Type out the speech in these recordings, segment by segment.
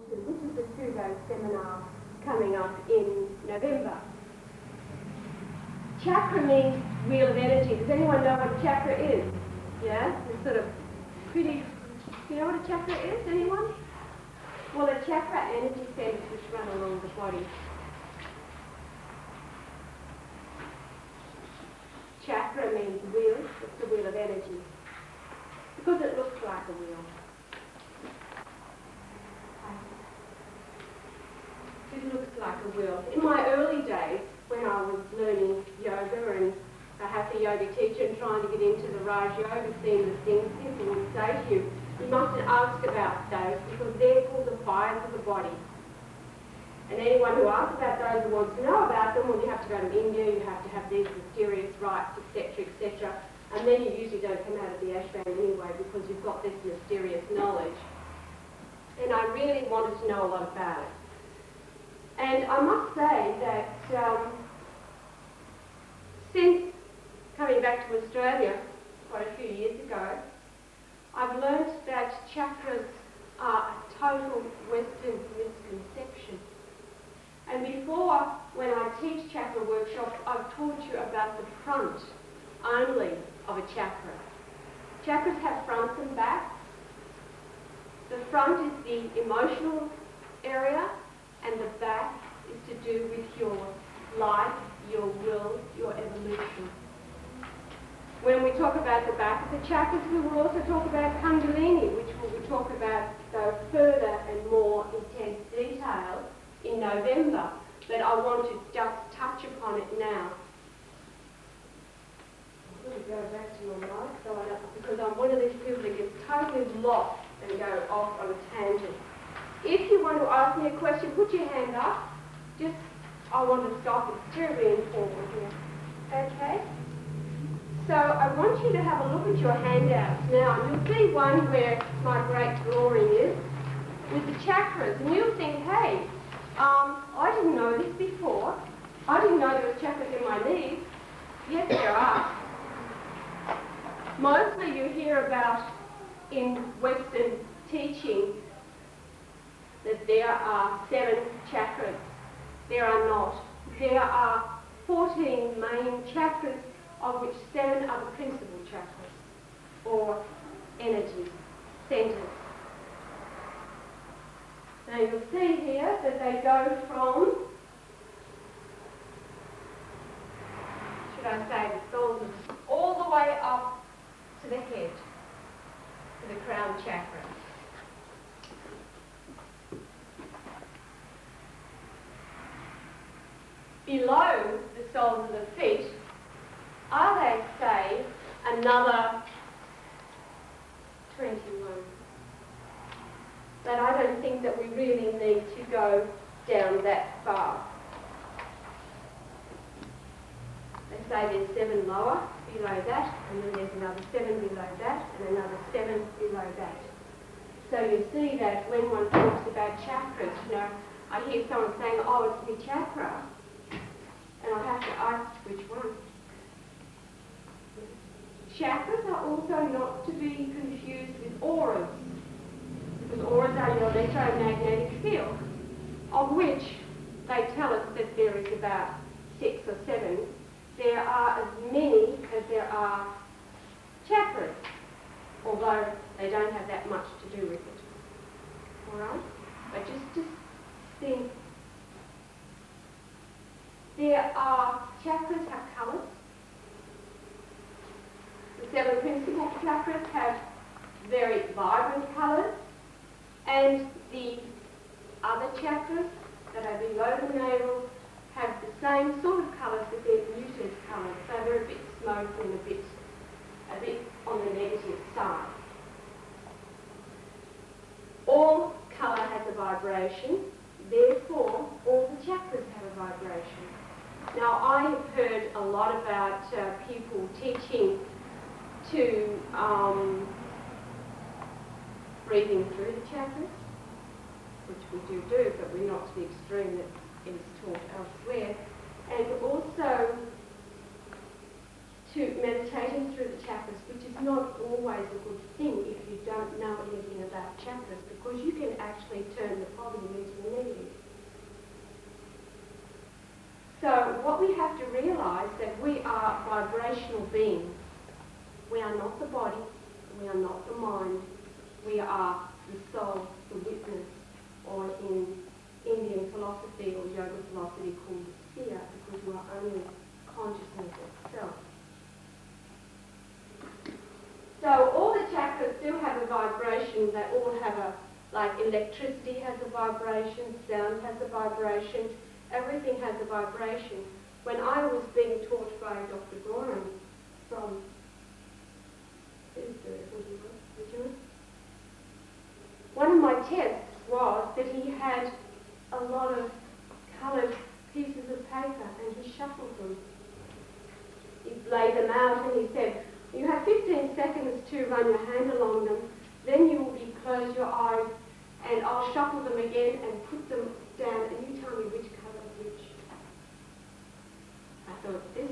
to, which is the 2-day seminar coming up in November. Chakra means wheel of energy. Does anyone know what a chakra is? Yeah? It's sort of pretty... You know what a chakra is? Anyone? Well, a chakra are energy centers which run along the body. Chakra means wheel. It's the wheel of energy. Because it looks like a wheel. It looks like a wheel. In my early days, when I was learning yoga and a hatha yoga teacher and trying to get into the Raj Yoga scene, the things people would say to you, you mustn't ask about those because they're called the fires of the body. And anyone who asks about those and wants to know about them, well, you have to go to India, you have to have these mysterious rites, etc., etc. And then you usually don't come out of the ashram anyway because you've got this mysterious knowledge. And I really wanted to know a lot about it. And I must say that since coming back to Australia quite a few years ago, I've learnt that chakras are a total Western misconception. And before, when I teach chakra workshops, I've taught you about the front only of a chakra. Chakras have fronts and backs. The front is the emotional area, and the back is to do with your life, your will, your evolution. When we talk about the back of the chakras, we will also talk about Kundalini, which we will talk about though further and more intense detail in November. But I want to just touch upon it now. I'm going to go back to my life so I don't, because I'm one of these people that gets totally lost and go off on a tangent. If you want to ask me a question, put your hand up. Just, I want to stop. It's terribly informal here. Okay? So I want you to have a look at your handouts now. You'll see one where my great glory is with the chakras. And you'll think, hey, I didn't know this before. I didn't know there were chakras in my knees. Yes, there are. Mostly you hear about in Western teaching that there are 7 chakras. There are not. There are 14 main chakras, of which 7 are the principal chakras, or energy centers. Now you'll see here that they go from, should I say, the soles all the way up to the head, to the crown chakra. Below the soles of the feet are, they say, another 21. But I don't think that we really need to go down that far. They say there's 7 lower, below that, and then there's another 7 below that, and another 7 below that. So you see that when one talks about chakras, you know, I hear someone saying, oh, it's the chakra. And I have to ask which one. Chakras are also not to be confused with auras, because auras are your electromagnetic field, of which they tell us that there is about 6 or 7. There are as many as there are chakras, although they don't have that much to do with it. All right? But just think. There are chakras have colours. The 7 principal chakras have very vibrant colours, and the other chakras that are below the navel have the same sort of colours, but they're muted colours, so they're a bit smoky and a bit on the negative side. All colour has a vibration, therefore all the chakras have a vibration. Now, I have heard a lot about people teaching to breathing through the chakras, which we do, but we're not to the extreme that is taught elsewhere, and also to meditating through the chakras, which is not always a good thing if you don't know anything about chakras, because you can actually turn the positive into the negative. So what we have to realise that we are vibrational beings. We are not the body, we are not the mind, we are the soul, the witness, or in Indian philosophy or yoga philosophy called the sphere, because you are only consciousness itself. So all the chakras do have a vibration. They all have a, like electricity has a vibration, sound has a vibration, everything has a vibration. When I was being taught by Dr. Goran from one of my tests was that he had a lot of coloured pieces of paper and he shuffled them. He laid them out and he said, you have 15 seconds to run your hand along them, then you will close your eyes and I'll shuffle them again and put them down and you tell me which colour is which. I thought, this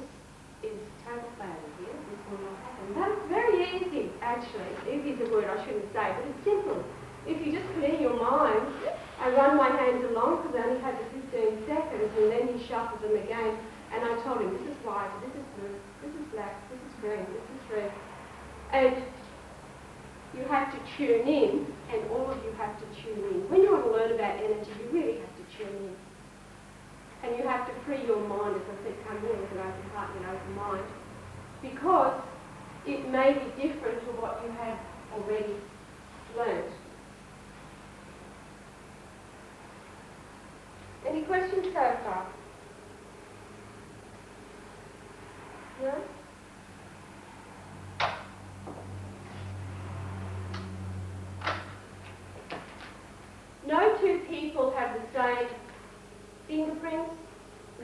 is total failure here, this will not happen. That's very easy, actually. Easy is a word I shouldn't say, but it's simple. If you just put in your mind, I run my hands along because I only had the 15 seconds and then you shuffle them again and I told him, this is white, this is blue, this is black, this is green, this is red. And you have to tune in, and all of you have to tune in. When you want to learn about energy, you really have to tune in. And you have to free your mind, as I said, come here with an open heart and an open mind, because it may be different to what you have already learned. Any questions so far? No? No two people have the same fingerprints,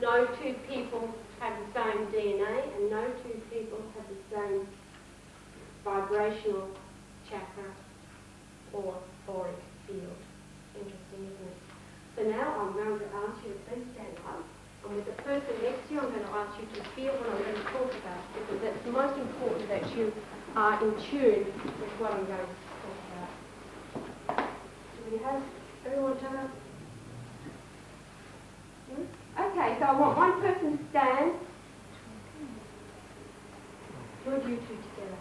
no two people have the same DNA, and no two people have the same vibrational chakra or auric field. Interesting, isn't it? So now I'm going to ask you to please stand up, and with the person next to you I'm going to ask you to feel what I'm going to talk about, because it's the most important that you are in tune with what I'm going to talk about. Do we have everyone turn up? Okay, so I want one person to stand. Would you two together?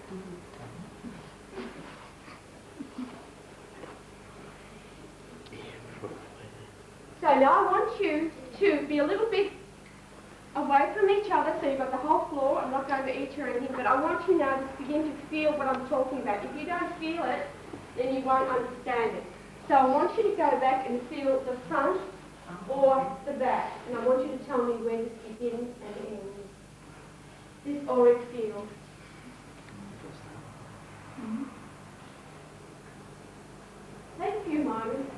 So now I want you to be a little bit away from each other, so you've got the whole floor. I'm not going to eat you or anything, but I want you now to begin to feel what I'm talking about. If you don't feel it, then you won't understand it. So I want you to go back and feel the front or the back, and I want you to tell me where this begins and ends. This auric field. Take a few moments.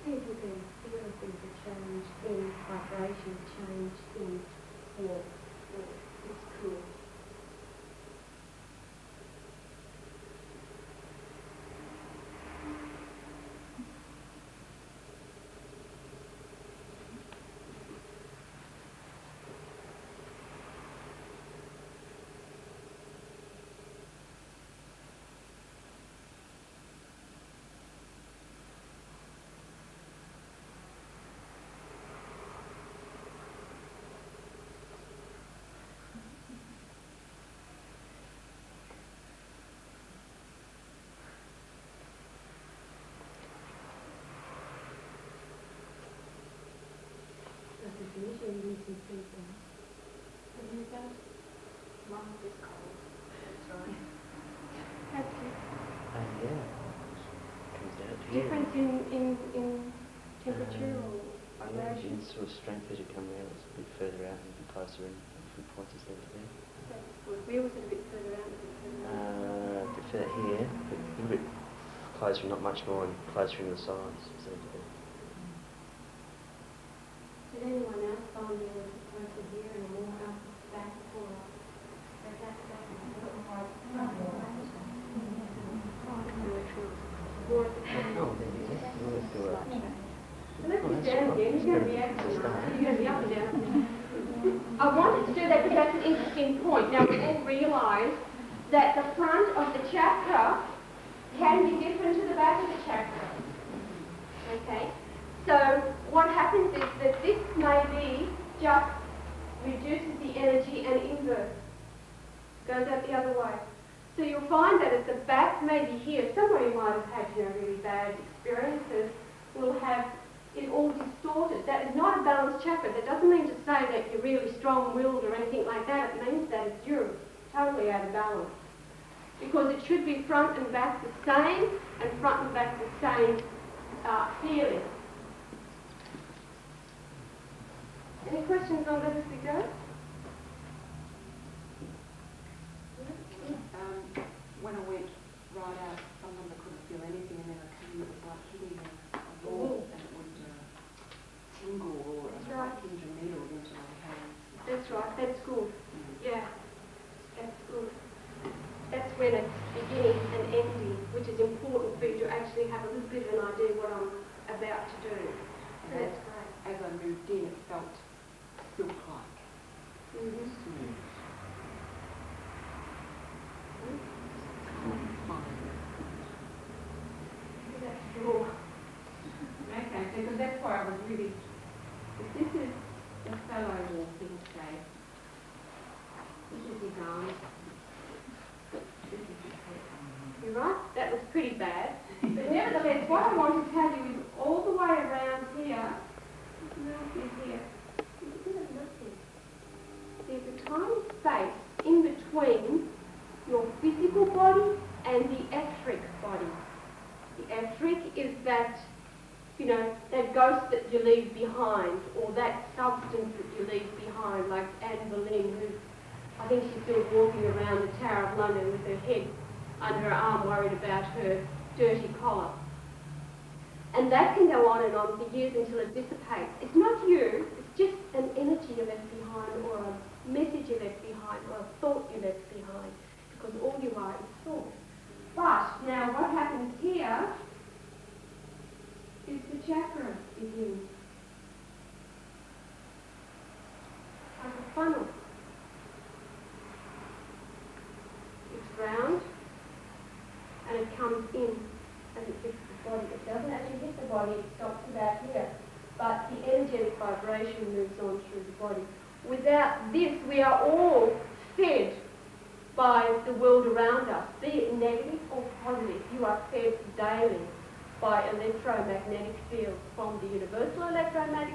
See if you can feel things a change in vibration, change in form. It's cool. sort of strength as you come around. It's a bit further out and a bit closer in. A few points instead of there. That's good. Where was it a bit further out? A bit further here, but a little bit closer, not much more, and closer in the sides. Seems to be. Did anyone else find there was a closer here and more up back or Let's stand again. You're going to be active. You're going to be up and down. I wanted to do that because that's an interesting point. Now we all realise that the front of the chakra can be different to the back of the chakra. Okay? So what happens is that this maybe just reduces the energy and inverse. Goes out the other way. So you'll find that at the back, maybe here, somewhere you might have had, really bad experiences, will have it all distorted. That is not a balanced chakra. That doesn't mean to say that you're really strong-willed or anything like that. It means that you're totally out of balance. Because it should be front and back the same, and front and back the same feeling. Any questions on that as we go? When I went right out, sometimes I couldn't feel anything, and then I came, it was like hitting a wall, and it would tingle or like hinge a needle into my hands. That's right, that's good. Yeah, that's good. That's when it's beginning and ending, which is important for you to actually have a little bit of an idea what I'm about to do. So that's great. As I moved in, it felt silk-like. Mm-hmm. Okay, because that's why I was really... This is the fellow walking today. This is his arm. This is his head. You're right, that was pretty bad. But nevertheless, what I want to tell you is all the way around here, here, there's a tiny space in between your physical body and the etheric body. The etheric is that, that ghost that you leave behind, or that substance that you leave behind, like Anne Boleyn, who I think she's still walking around the Tower of London with her head under her arm, worried about her dirty collar. And that can go on and on for years until it dissipates. It's not you, it's just an energy you left behind, or a message you left behind, or a thought you left behind, because all you are is thought. But now what happens here is the chakra begins. Like a funnel. It's round and it comes in as it hits the body. It doesn't actually hit the body, it stops about here. But the energetic vibration moves on through the body. Without this, we are all fed by the world around us, be it negative or positive. You are fed daily by electromagnetic fields from the universal electromagnetic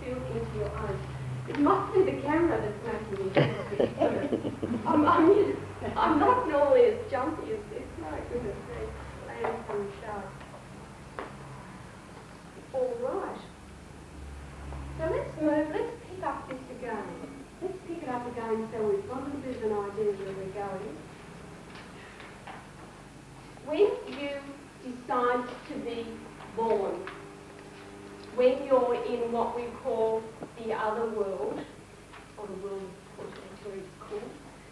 field into your own. It must be the camera that's making me a bit I'm not normally as jumpy as this. My goodness me. I am some sharp. All right. So let's move. Let's pick up this again. Let's pick it up again so we've got a little bit of an idea where we're going. When you decide to be born, when you're in what we call the other world, or the world of whatever it's called,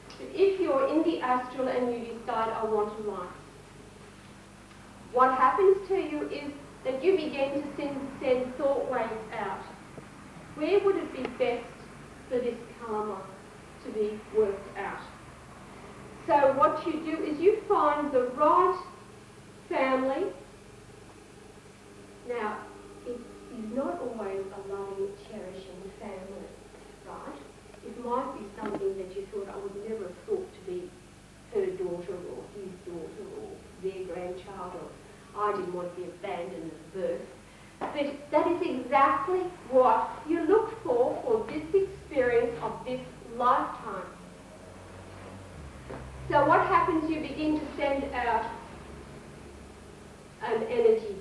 but if you're in the astral and you decide, I want a life, what happens to you is that you begin to send thought waves out. Where would it be best for this karma to be worked out? So what you do is you find the right family. Now, it is not always a loving, cherishing family, right? It might be something that you thought, I would never have thought to be her daughter or his daughter or their grandchild, or I didn't want to be abandoned at birth. But that is exactly what you look for this experience of this lifetime. So what happens? You begin to send out an energy,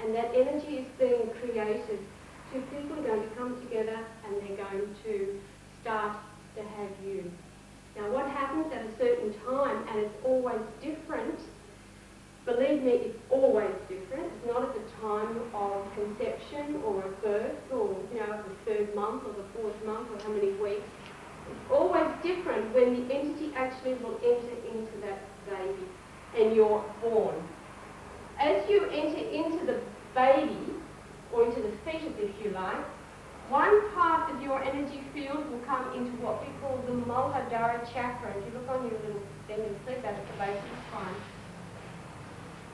and that energy is being created two people are going to come together and they're going to start to have you. Now what happens at a certain time, and it's always different, believe me, it's always different. It's not at the time of conception or a birth or, the third month or the fourth month or how many weeks. It's always different when the entity actually will enter into that baby and you're born. As you enter into the baby, or into the fetus if you like, one part of your energy field will come into what we call the Muladhara chakra. If you look on your little thing, you'll see that at the base of the spine.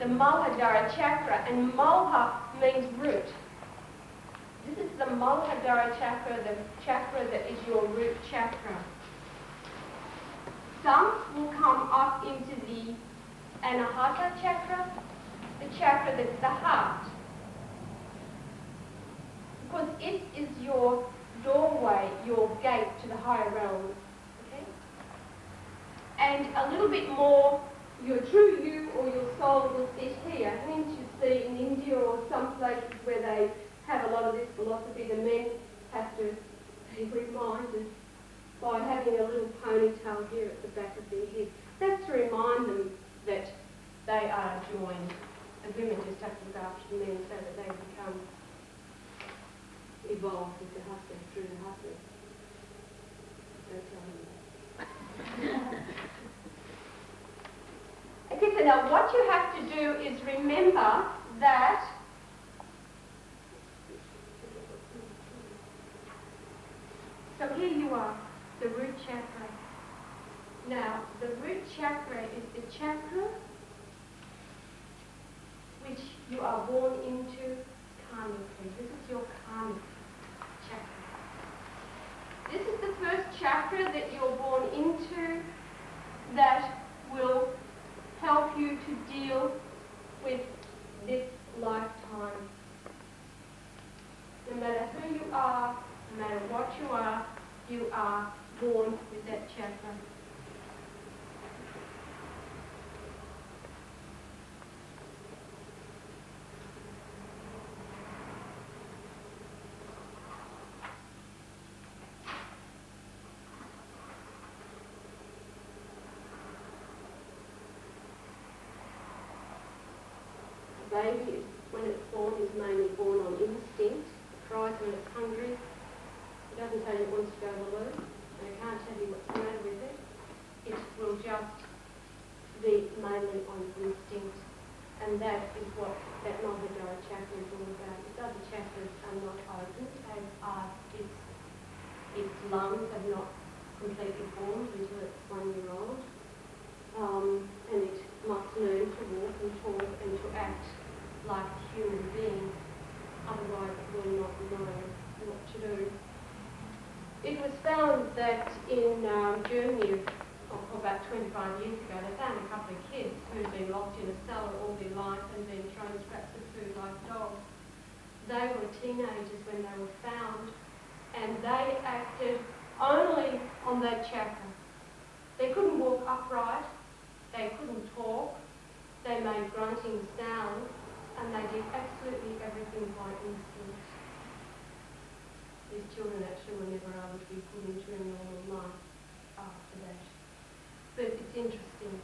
The Muladhara chakra, and Mulha means root. This is the Muladhara chakra, the chakra that is your root chakra. Some will come up into the Anahata chakra, the chakra that's the heart. Because it is your doorway, your gate to the higher realms. Okay? And a little bit more, your true you or your soul will sit here. Hence you see in India or some places where they have a lot of this philosophy, the men have to be reminded by having a little ponytail here at the back of their head. That's to remind them that they are joined. And women just have to look after the men so that they become evolved with the husband, through the husband. Don't tell them that. Okay, so now what you have to do is remember that so here you are, the root chakra. Now, the root chakra is the chakra which you are born into karmically. This is your karmic chakra. This is the first chakra that you're born into that will help you to deal with this lifetime. No matter who you are, no matter what you are born with that chakra. Baby, when it's born, is mainly born on instinct. It cries when it's hungry. It doesn't tell you it wants to go to the loo. And it can't tell you what's the matter with it. It will just be mainly on instinct. And that is what that Muladhara chakra is all about. Its other chakras are not open. Its lungs have not completely formed until it's 1 year old. And it must learn to walk and talk and to act like a human being, otherwise it will not know what to do. It was found that in Germany, about 25 years ago, they found a couple of kids who had been locked in a cellar all their life and been thrown scraps of food like dogs. They were teenagers when they were found, and they acted only on that chakra. They couldn't walk upright, they couldn't talk, they made grunting sounds, and they did absolutely everything by instinct. These children actually were never able to be put into a normal life after that. But it's interesting.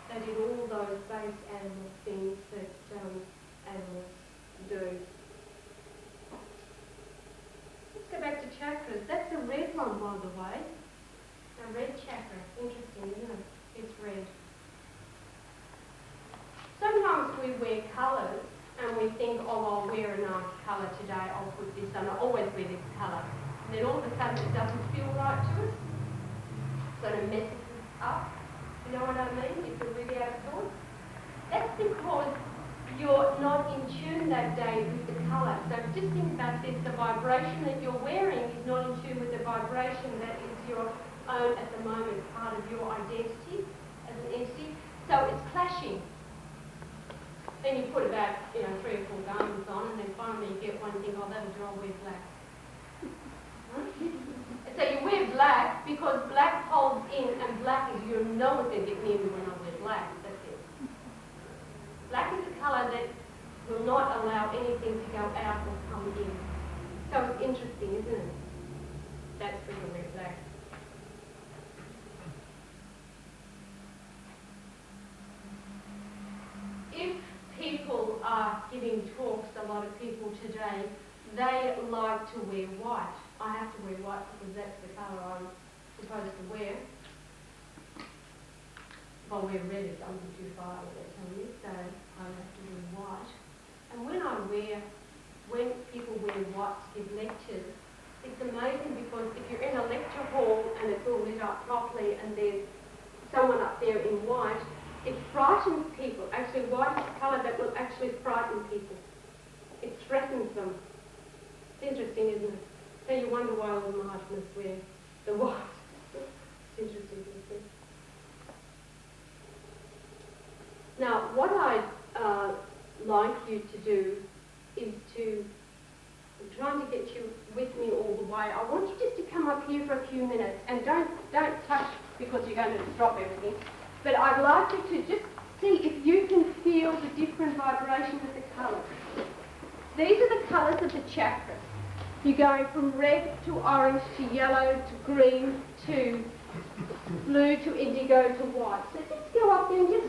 They did all those base animal things that animals do. Let's go back to chakras. That's a red one, by the way. A red chakra. Interesting, isn't it? It's red. Sometimes we wear colours and we think, oh, I'll wear a nice colour today, I'll put this on, I'll always wear this colour. And then all of a sudden it doesn't feel right to us. Sort of messes us up. You know what I mean? You feel really out of sorts. That's because you're not in tune that day with the colour. So just think about this, the vibration that you're wearing is not in tune with the vibration that is your own at the moment, part of your identity as an entity. So it's clashing. Then you put about 3 or 4 garments on, and then finally you get one and think, oh, that'll do, I'll wear black. So you wear black because black holds in, and black is, you know what's going to get near me when I wear black. That's it. Black is a colour that will not allow anything to go out or come in. So interesting, isn't it? That's when you wear black. If people are giving talks, a lot of people today, they like to wear white. I have to wear white because that's the colour I'm supposed to wear. If I wear red, it's under too far, what they tell me, so I have to wear white. And when people wear white to give lectures, it's amazing because if you're in a lecture hall and it's all lit up properly and there's someone up there in white, it frightens people. Actually, white is a colour that will actually frighten people. It threatens them. It's interesting, isn't it? So you wonder why all the Maharaj must wear the white. It's interesting, isn't it? Now, what I'd like you to do is I'm trying to get you with me all the way. I want you just to come up here for a few minutes and don't touch because you're going to drop everything. But I'd like you to just see if you can feel the different vibrations of the colours. These are the colours of the chakras. You're going from red to orange to yellow to green to blue to indigo to white. So just go up there and just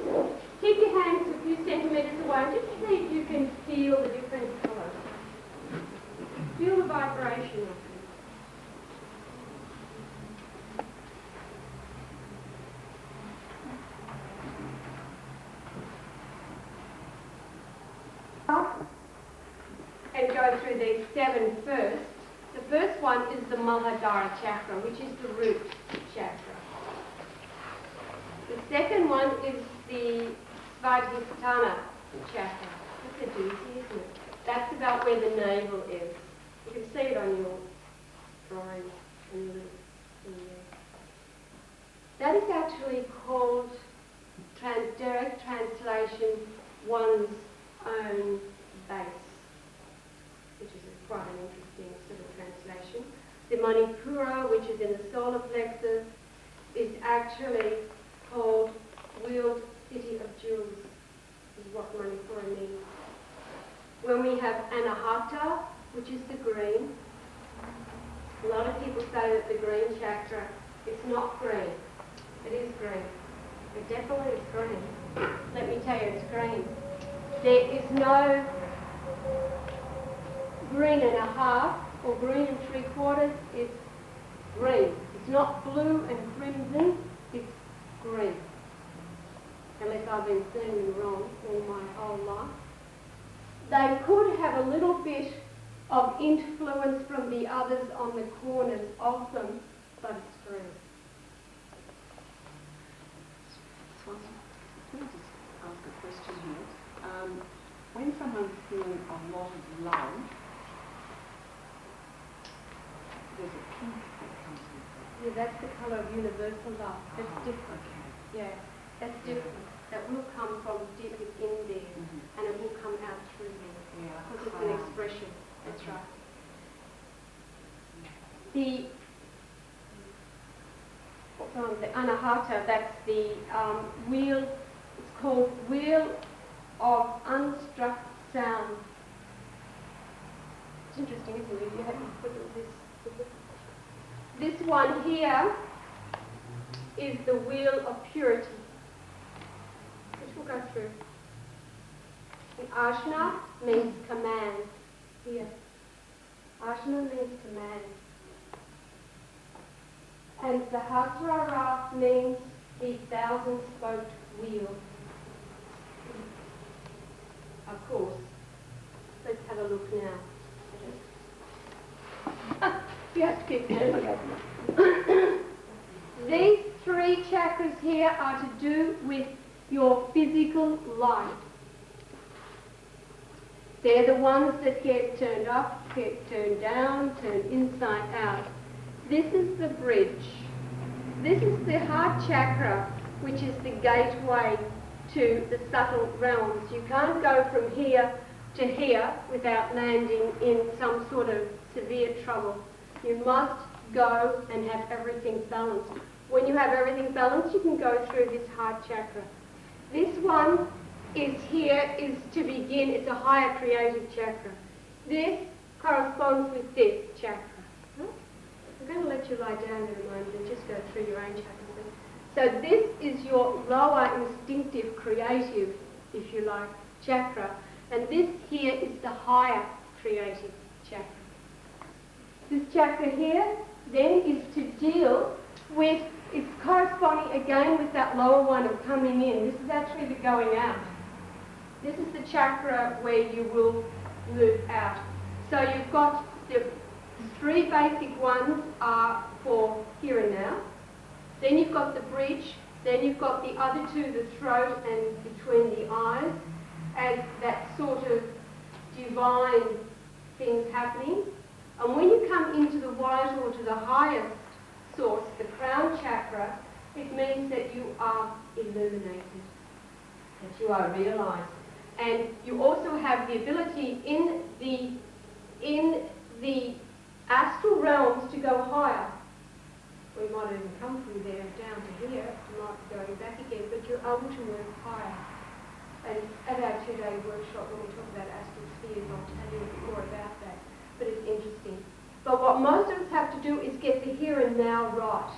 keep your hands a few centimetres away and just see if you can feel the different colours. Feel the vibration of them. And go through these 7 first. The first one is the Muladhara chakra, which is the root chakra. The second one is the Svadhisthana chakra. That's a doozy, isn't it? That's about where the navel is. You can see it on your drawing. That is actually called, direct translation, one's own base, which is quite an interesting sort of translation. The Manipura, which is in the solar plexus, is actually called wheeled city of jewels, is what Manipura means. When we have Anahata, which is the green, a lot of people say that the green chakra, it's not green. It is green. It definitely is green. Let me tell you, it's green. There is no green and a half or green and 3/4. It's green. It's not blue and crimson. It's green. Unless I've been seeing them wrong all my whole life. They could have a little bit of influence from the others on the corners of them, but it's green. Can I just ask a question here? When someone's feeling a lot of love, there's a pink that comes with it. Yeah, that's the colour of universal love. That's different. Okay. Yeah, that's different. That will come from deep within there, and it will come out through there. Yeah. Because it's an expression. That's right. The Anahata, that's the wheel, it's called Wheel of Unstruck Sound. It's interesting, isn't it? You have to put this one here is the Wheel of Purity, which we'll go through. The Ashna means command. Here. Ashna means command. And Sahasrara means the 1,000-spoked wheel. Of course. Let's have a look now. You have to keep moving. These 3 chakras here are to do with your physical life. They're the ones that get turned up, get turned down, turned inside out. This is the bridge. This is the heart chakra, which is the gateway to the subtle realms. You can't go from here to here without landing in some sort of severe trouble. You must go and have everything balanced. When you have everything balanced, you can go through this heart chakra. This one is here, is to begin, it's a higher creative chakra. This corresponds with this chakra. I'm going to let you lie down in a moment and just go through your own chakras. So this is your lower instinctive, creative, if you like, chakra. And this here is the higher creative chakra. This chakra here then is to deal with, it's corresponding again with that lower one of coming in. This is actually the going out. This is the chakra where you will move out. So you've got the three basic ones are for here and now. Then you've got the bridge. Then you've got the other two, the throat and between the eyes, as that sort of divine things happening. And when you come into the white or to the highest source, the crown chakra, it means that you are illuminated, that you are realized. And you also have the ability in the astral realms to go higher. We might even come from there down to here, you might be going back again, but you're able to move higher. And at our 2-day workshop, when we talk about astral spheres, I'll tell you a bit more about that. But it's interesting. But what most of us have to do is get the here and now right.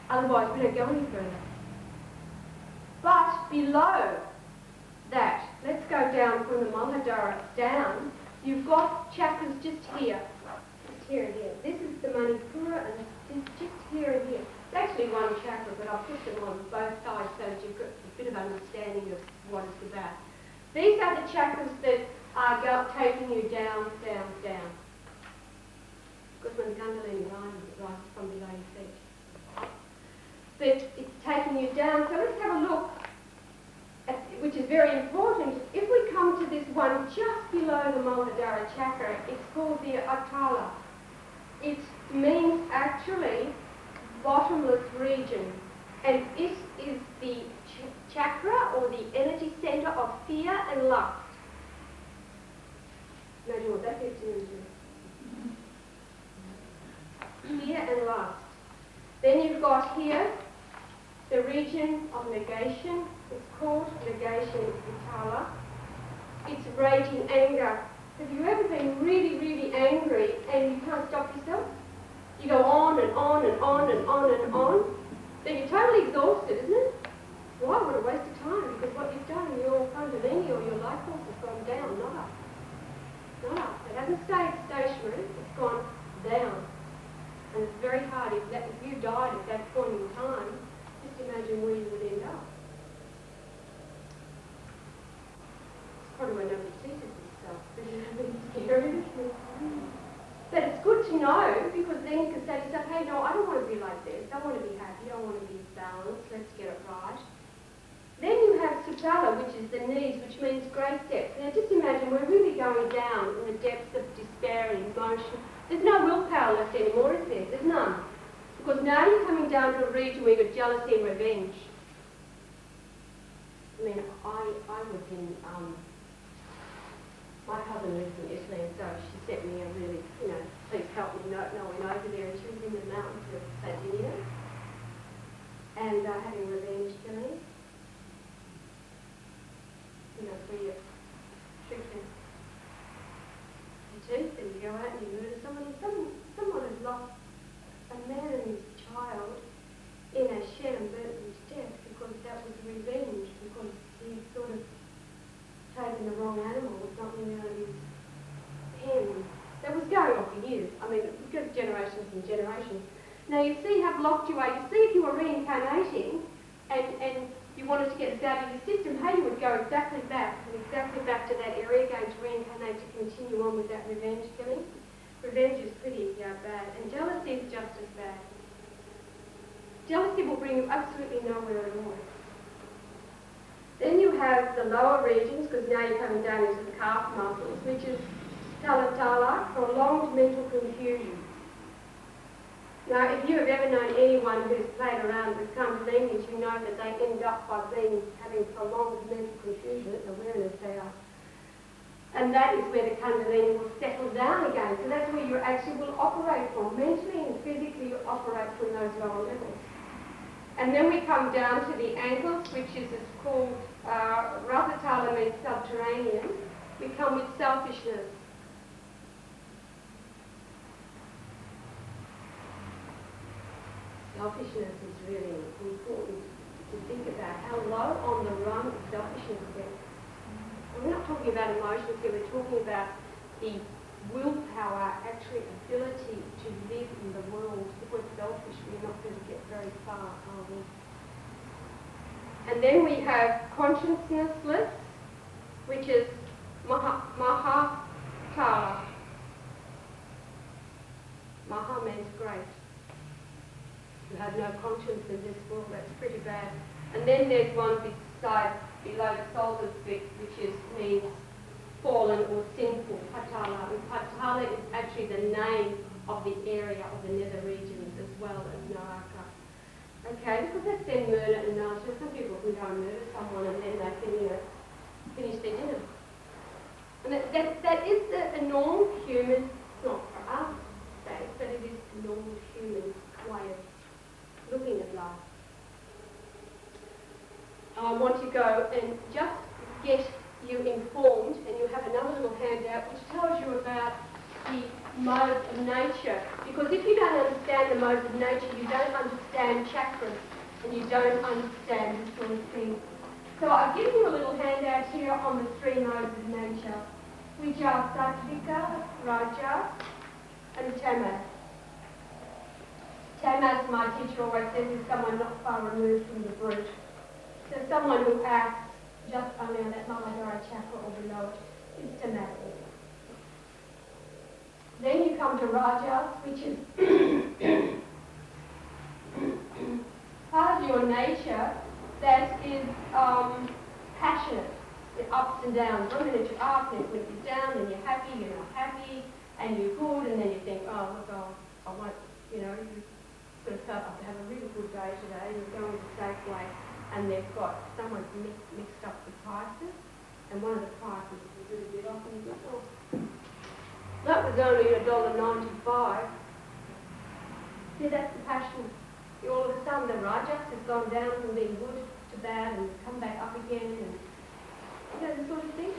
Otherwise, we don't go any further. But below that, let's go down from the Muladhara down. You've got chakras just here. Just here and here. This is the Manipura and this just here and here. It's actually one chakra, but I'll put them on both sides so that you've got a bit of understanding of what it's about. These are the chakras that are taking you down, down, down. Because when the Kundalini rises from below your feet. But it's taking you down. So let's have a look, which is very important. If we come to this one just below the Muladhara chakra, it's called the Atala. It means actually bottomless region. And it is the chakra or the energy center of fear and lust. Imagine what that gets into. Fear and lust. Then you've got here the region of negation. It's called negation Vitala. It's raging anger. Have you ever been really, really angry and you can't stop yourself? You go on and on and on and on and on. Then you're totally exhausted, isn't it? Why? What a waste of time, because what you've done, your Kundalini or your life force has gone down, not up. Not up. It hasn't stayed stationary, it's gone down. And it's very hard. If you died at that point in time, just imagine where you would end up. It's probably why nobody teaches this stuff. It's scary, isn't it? But it's good to know, because then you can say to yourself, hey, no, I don't want to be like this. I want to be happy. I want to be balanced. Let's get it right. Then you have Sutala, which is the knees, which means great depth. Now just imagine we're really going down in the depths of despair and emotion. There's no willpower left anymore, is there? There's none. Because now you're coming down to a region where you've got jealousy and revenge. I mean, I was in, my cousin lives in Italy, and so she sent me a really, please help me no one over there, and she was in the mountains of Sardinia, and having revenge killings. Where you trick your teeth and you go out and you murder someone. Someone has lost a man and his child in a shed and burnt him to death because that was revenge, because he sort of taken the wrong animal or something out of his pen. That was going on for years. I mean, it goes generations and generations. Now you see how blocked you are. You see if you were reincarnating and you wanted to get this out of your system, hey, you would go exactly back to that area, going to reincarnate to continue on with that revenge killing. Revenge is pretty bad, and jealousy is just as bad. Jealousy will bring you absolutely nowhere at all. Then you have the lower regions, because now you're coming down into the calf muscles, which is Talatala, prolonged mental confusion. Now, if you have ever known anyone who's played around with Kundalinis, you know that they end up by having prolonged mental confusion and awareness they are. And that is where the Kundalini will settle down again. So that's where you actually will operate from. Mentally and physically you operate from those lower levels. And then we come down to the ankles, which is called Rasatala, means subterranean. We come with selfishness. selfishness is really important to think about how low on the rung of selfishness gets. And we're not talking about emotions here, we're talking about the willpower, actually ability to live in the world. If we're selfish, we're not going to get very far, are we? And then we have consciousnessless, which is Mahakala. Maha means great. You have no conscience in this world, that's pretty bad. And then there's one beside, below the solar bit, which means fallen or sinful, Patala. And Patala is actually the name of the area of the nether regions as well as Naraka. Okay, because that's then murder and nausea. Some people can go and murder someone and then they can, finish their dinner. And that is a normal human, not for us, but it is a normal human way of looking at life. I want to go and just get you informed, and you have another little handout which tells you about the modes of nature. Because if you don't understand the modes of nature, you don't understand chakras, and you don't understand this sort of thing. So I've given you a little handout here on the 3 modes of nature, which are Sattvika, Raja, and Tamas. Tamas, my teacher always says, is someone not far removed from the brute. So someone who acts just only on that Muladhara chakra or below it is Tamas. Then you come to Rajas, which is part of your nature that is passionate, the ups and downs. 1 minute you're up, and when you're down, then you're happy, you're not happy, and you're good, and then you think, oh, look, I want, you sort of felt like to have a really good day today, and you're going to Safeway, and they've got someone mixed up the prices, and one of the prices is a little bit off, and you go, oh, that was only $1.95. See, that's the passion. All of a sudden, the rajas has gone down from being good to bad and come back up again, and this sort of thing.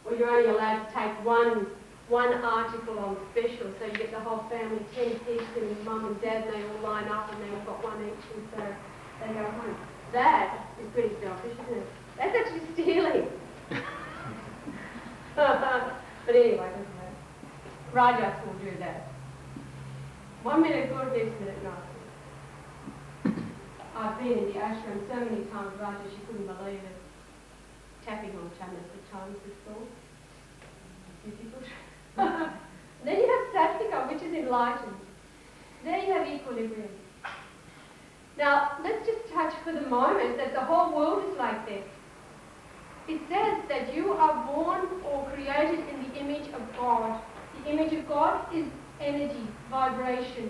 Or you're only allowed to take one article on special, so you get the whole family 10 pieces, and mum and dad, they all line up, and they all got one each, and so they go home. That is pretty selfish, isn't it? That's actually stealing. But anyway, doesn't matter. Rajas will do that. 1 minute good, next minute nasty. I've been in the ashram so many times, Rajas, you couldn't believe it. Tapping on Tamas at times is all difficult. Then you have Sattvika, which is enlightened. There you have equilibrium. Now, let's just touch for the moment that the whole world is like this. It says that you are born or created in the image of God. The image of God is energy, vibration.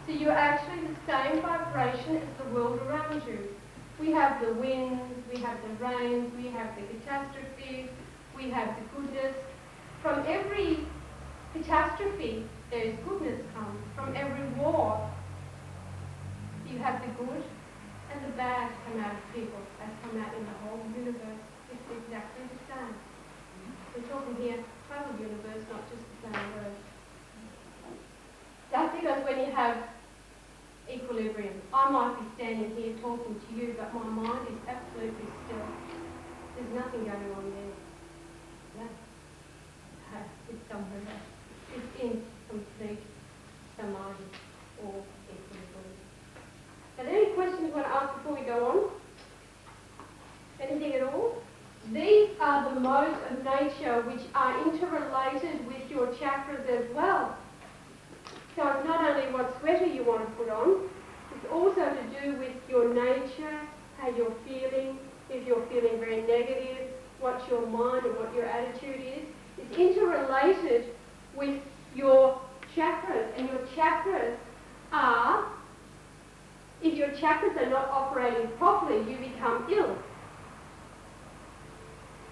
So you're actually the same vibration as the world around you. We have the winds, we have the rains, we have the catastrophes, we have the goodness. From every catastrophe, there is goodness comes. From every war, you have the good and the bad come out of people, as come out in the whole universe. It's exactly the same. We're talking here total universe, not just the same word. That's because when you have equilibrium, I might be standing here talking to you, but my mind is absolutely still. There's nothing going on there. No. It's somewhere else. It's in complete samadhi or equilibrium. Are there any questions you want to ask before we go on? Anything at all? These are the modes of nature which are interrelated with your chakras as well. So it's not only what sweater you want to put on, it's also to do with your nature, how you're feeling, if you're feeling very negative, what your mind and what your attitude is. It's interrelated with your chakras, and your chakras are, if your chakras are not operating properly, you become ill.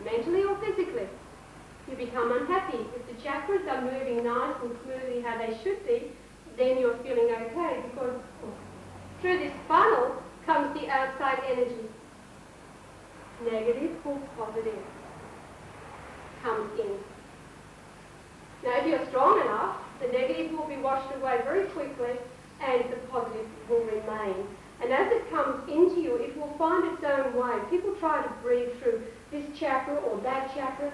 Mentally or physically. You become unhappy. If the chakras are moving nice and smoothly how they should be, then you're feeling okay, because through this funnel comes the outside energy. Negative or positive comes in. Now if you're strong enough, the negative will be washed away very quickly, and the positive will remain. And as it comes into you, it will find its own way. People try to breathe through this chakra or that chakra.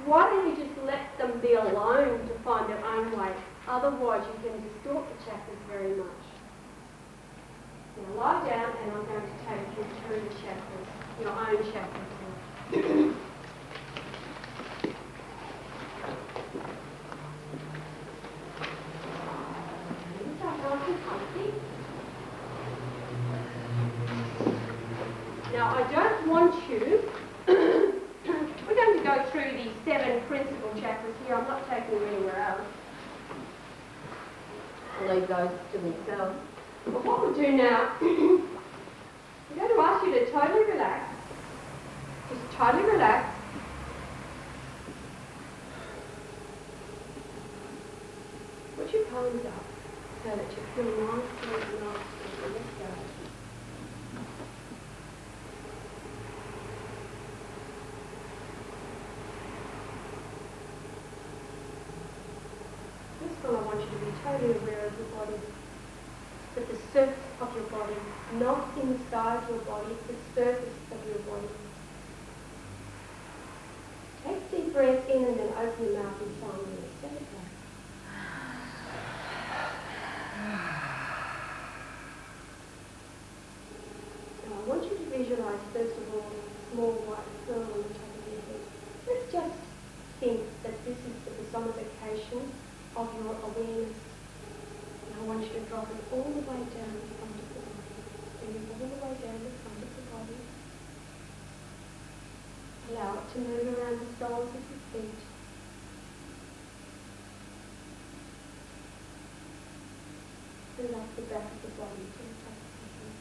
Why don't you just let them be alone to find their own way? Otherwise, you can distort the chakras very much. Now lie down, and I'm going to take you through the chakras, your own chakras. Now, I don't want you, we're going to go through these 7 principal chakras here. I'm not taking you anywhere else. I'll leave those to themselves. But what we'll do now, I'm going to ask you to totally relax. Just totally relax. Put your palms up so that you feel nice and let's go. First of all, I want you to be totally aware of your body. But the surface of your body, not inside your body, the surface of your body. Take a deep breath in and then open your mouth and finally let it go. Now I want you to visualize first of all a small white pearl on the top of your head. Let's just think that this is the personification of your awareness. And I want you to drop it all the way down the front of the body. Bring it all the way down the front of the body. Allow it to move around the soles of your feet. Relax the back of the body to the top of the head.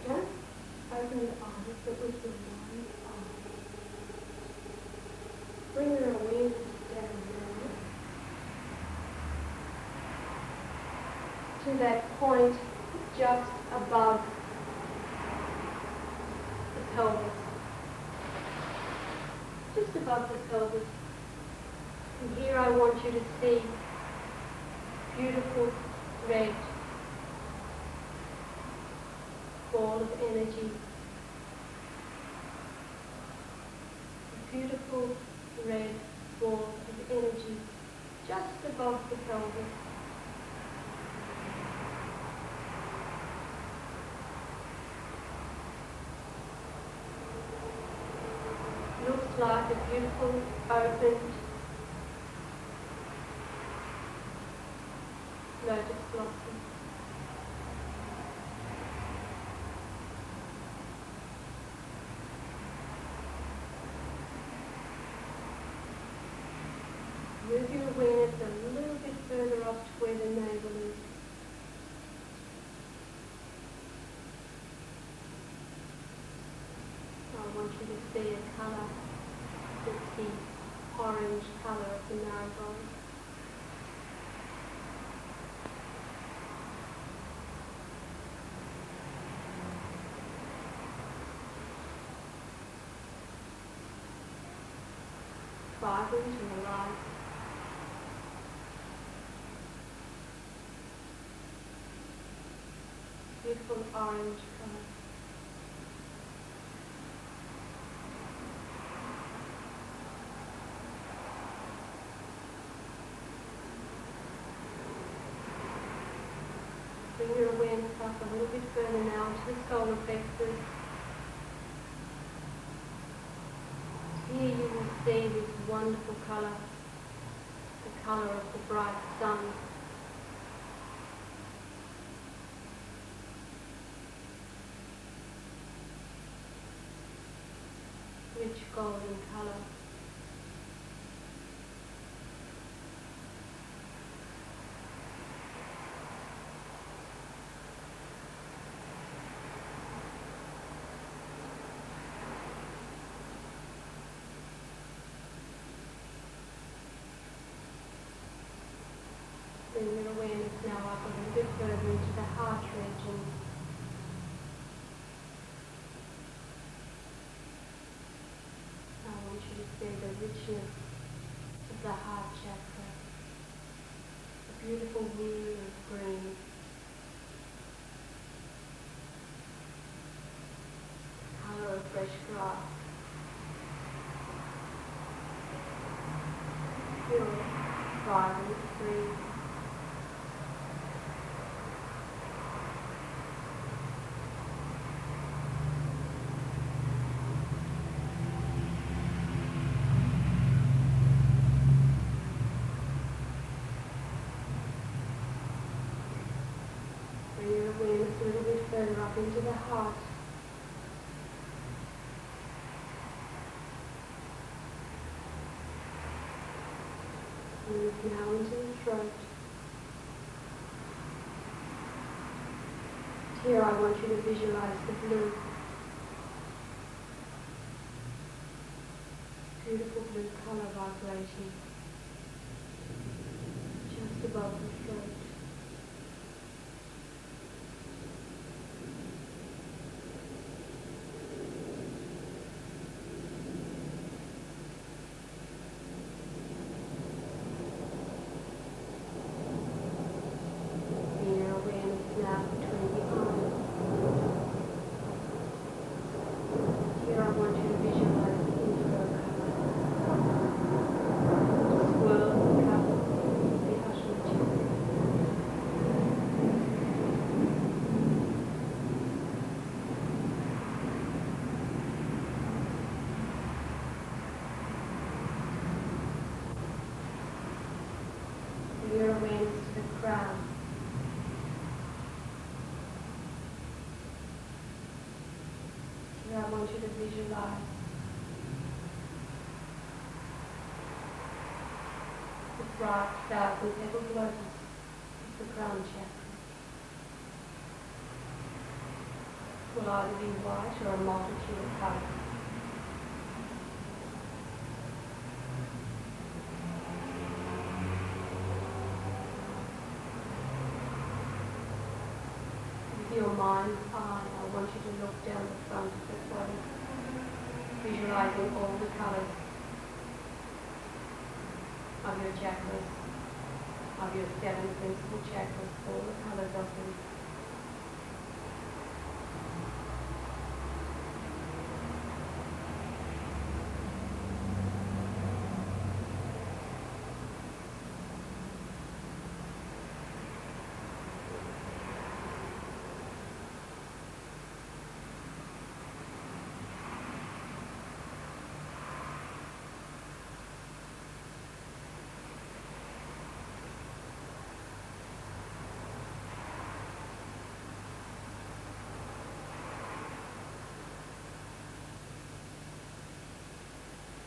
Don't open your eyes, but with your mind's eye. Bring your awareness down now to that point just above the pelvis. Just above the pelvis. And here I want you to see beautiful red ball of energy. A beautiful red ball of energy just above the pelvis. Looks like a beautiful opened lotus blossom. Move your awareness a little bit further off to where the navel is. I want you to see a colour that's the orange colour of the marigold. Vibrant and alive. Beautiful orange colour. Bring your awareness up a little bit further now to the solar plexus. Here you will see this wonderful colour, the colour of the bright sun. Rich golden colour. Bring your awareness now up a little bit further into the heart region. I want you to see the richness of the heart chakra. A beautiful wheel of green. Colour of fresh grass. Pure, vibrant, green. Bring your awareness a little bit further up into the heart. Move now into the throat. Here I want you to visualize the blue. Beautiful blue colour vibrating just above the throat. Your awareness to the crown. Here I want you to visualize the bright 1,000-petaled lotus of the crown chakra. Will either be white or a multitude of colours. Your mind's eye, I want you to look down the front of the body, visualizing all the colours of your chakras, of your 7 principal chakras, all the colours of them.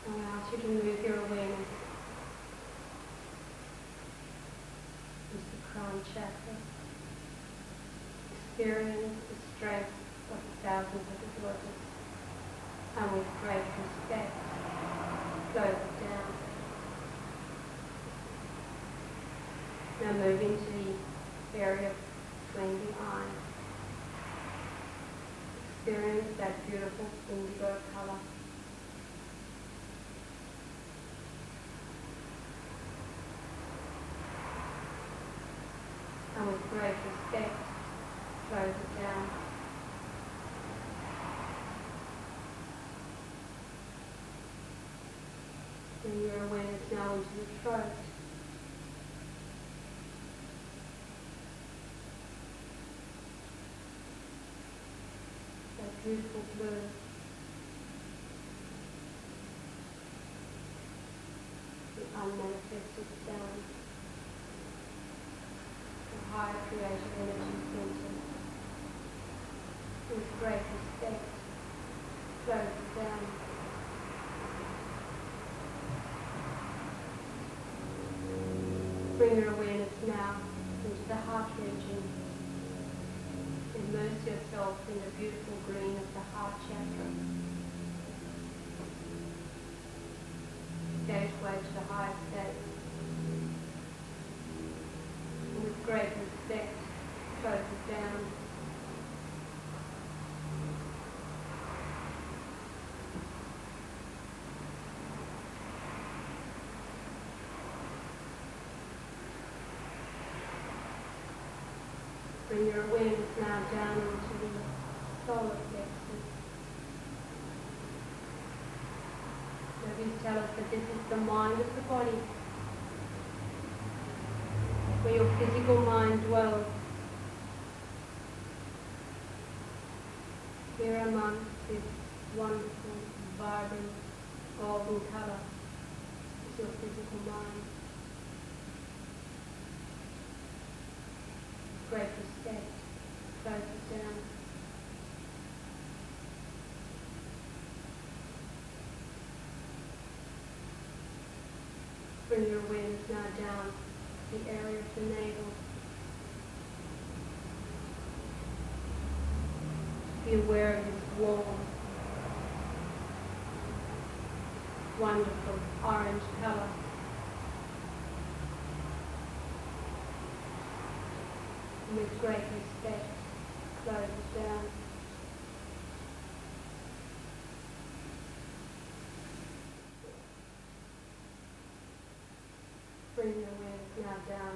I ask you to move your awareness into the crown chakra. Experience the strength of the 1,000-petaled lotus, and with great respect, close it down. Now move into the area between the eyes. Experience that beautiful indigo colour. And with great respect, close it down. Bring your awareness now into the throat. That beautiful blue. The unmanifested sound. Higher creative energy center. With great respect, close it down. Bring your awareness now into the heart region. Immerse yourself in the beautiful green of the heart chakra. Gateway to the higher state. With great respect, close it down. Bring your awareness now down onto the solar plexus. Yogis tell us that this is the mind of the body, where your physical mind dwells. Here amongst this wonderful, vibrant, golden colour is your physical mind. Great respect, close it down. Bring your awareness now down to the area of the navel. Be aware of this warm, wonderful orange colour. And with great respect, close it down. Bring your awareness now down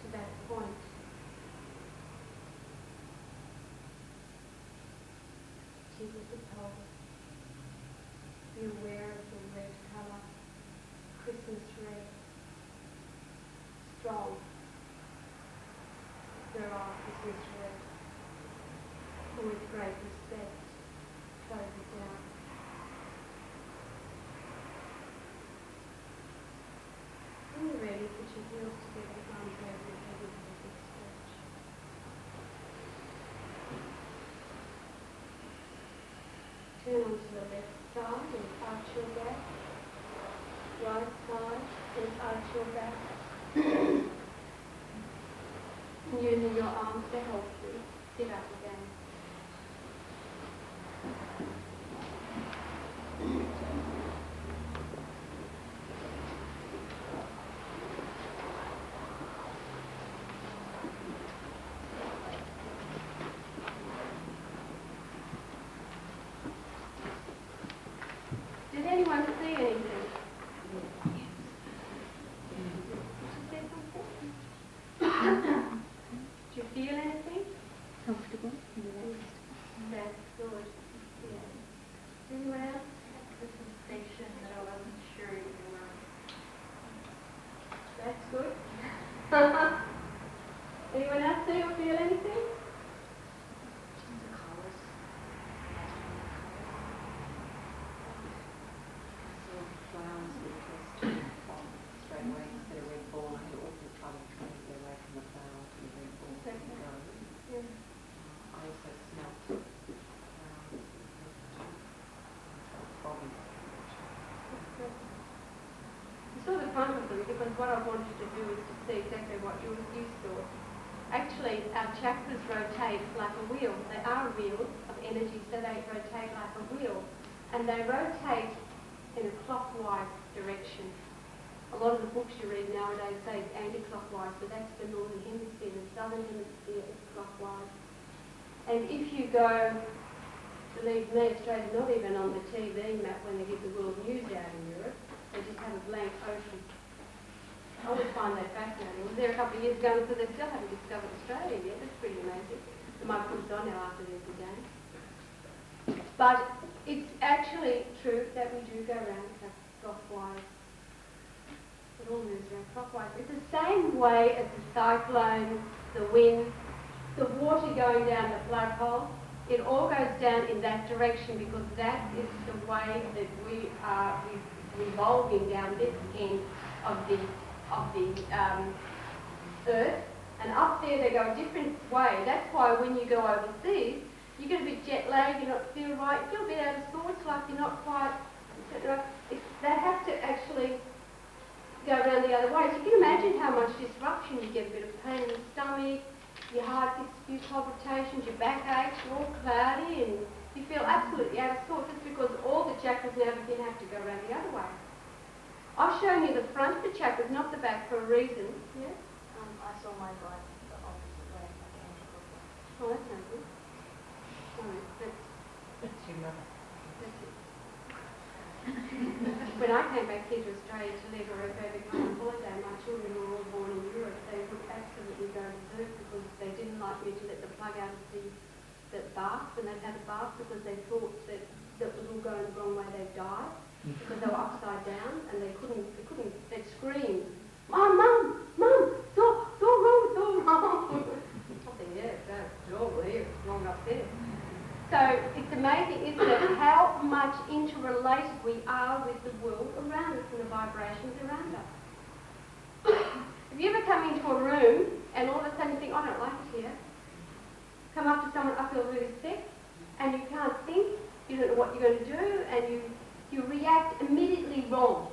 to that point. Tip of the pelvis. Be aware of the red colour, Christmas red, strong. There are Christmas red. And with great respect, close it down. When you're ready, put your heels together, arms over your head into a big stretch. Turn onto the left side and arch your back. Right side and arch your back. Using your arms to help you sit up again. Did anyone see anything? Did you feel anything? Comfortable. That's good. Yeah. Anyone else? The sensation that I wasn't sure you were. That's good. Anyone else see or feel anything? The colours. I saw flowers with just straight away instead of red ball. I had awful trouble trying to get away from the flowers and the red ball and go. Yeah. I also smelt flowers. Foggy. You saw the front of them because what I wanted to do is to see exactly what you saw. Actually, our chakras rotate like a wheel. They are a wheel of energy, so they rotate like a wheel. And they rotate in a clockwise direction. A lot of the books you read nowadays say it's anti-clockwise, but that's the northern hemisphere. The southern hemisphere is clockwise. And if you go, believe me, Australia's not even on the TV map when they give the world news out in Europe. They just have a blank ocean. I always find that fascinating. I was there a couple of years ago, so they still haven't discovered Australia yet. That's pretty amazing. They might put it on now after this again. But it's actually true that we do go around clockwise. It all moves around clockwise. It's the same way as the cyclone, the wind, the water going down the flood hole. It all goes down in that direction because that is the way that we are revolving down this end of the earth, and up there they go a different way. That's why when you go overseas, you get a bit jet lagged, you don't feel right, you feel a bit out of sorts, like you're not quite. They have to actually go around the other way. So you can imagine how much disruption. You get a bit of pain in the stomach, your heart gets a few palpitations, your back aches, you're all cloudy, and you feel absolutely out of sorts. It's because all the chakras and everything have to go around the other way. I've shown you the front of the chakras, not the back, for a reason. Yeah? I saw my God the opposite way, like anti-clockwise. Oh, that's no good. That's your mother. That's it. When I came back here to Australia to live a perfect holiday, my children were all born in Europe. They would absolutely go berserk because they didn't plug out of the bath when they'd had a bath because they thought that was all going the wrong way, they'd die because they were upside down and they'd scream, Mum, it's all wrong, it's all wrong. I think, yeah, it's all here, it's wrong up there. So it's amazing, isn't it, how much interrelated we are with the world around us and the vibrations around us. Have you ever come into a room and all of a sudden you think, I don't like it here? Come up to someone, I feel really sick, and you can't think, you don't know what you're going to do, and you react immediately wrong.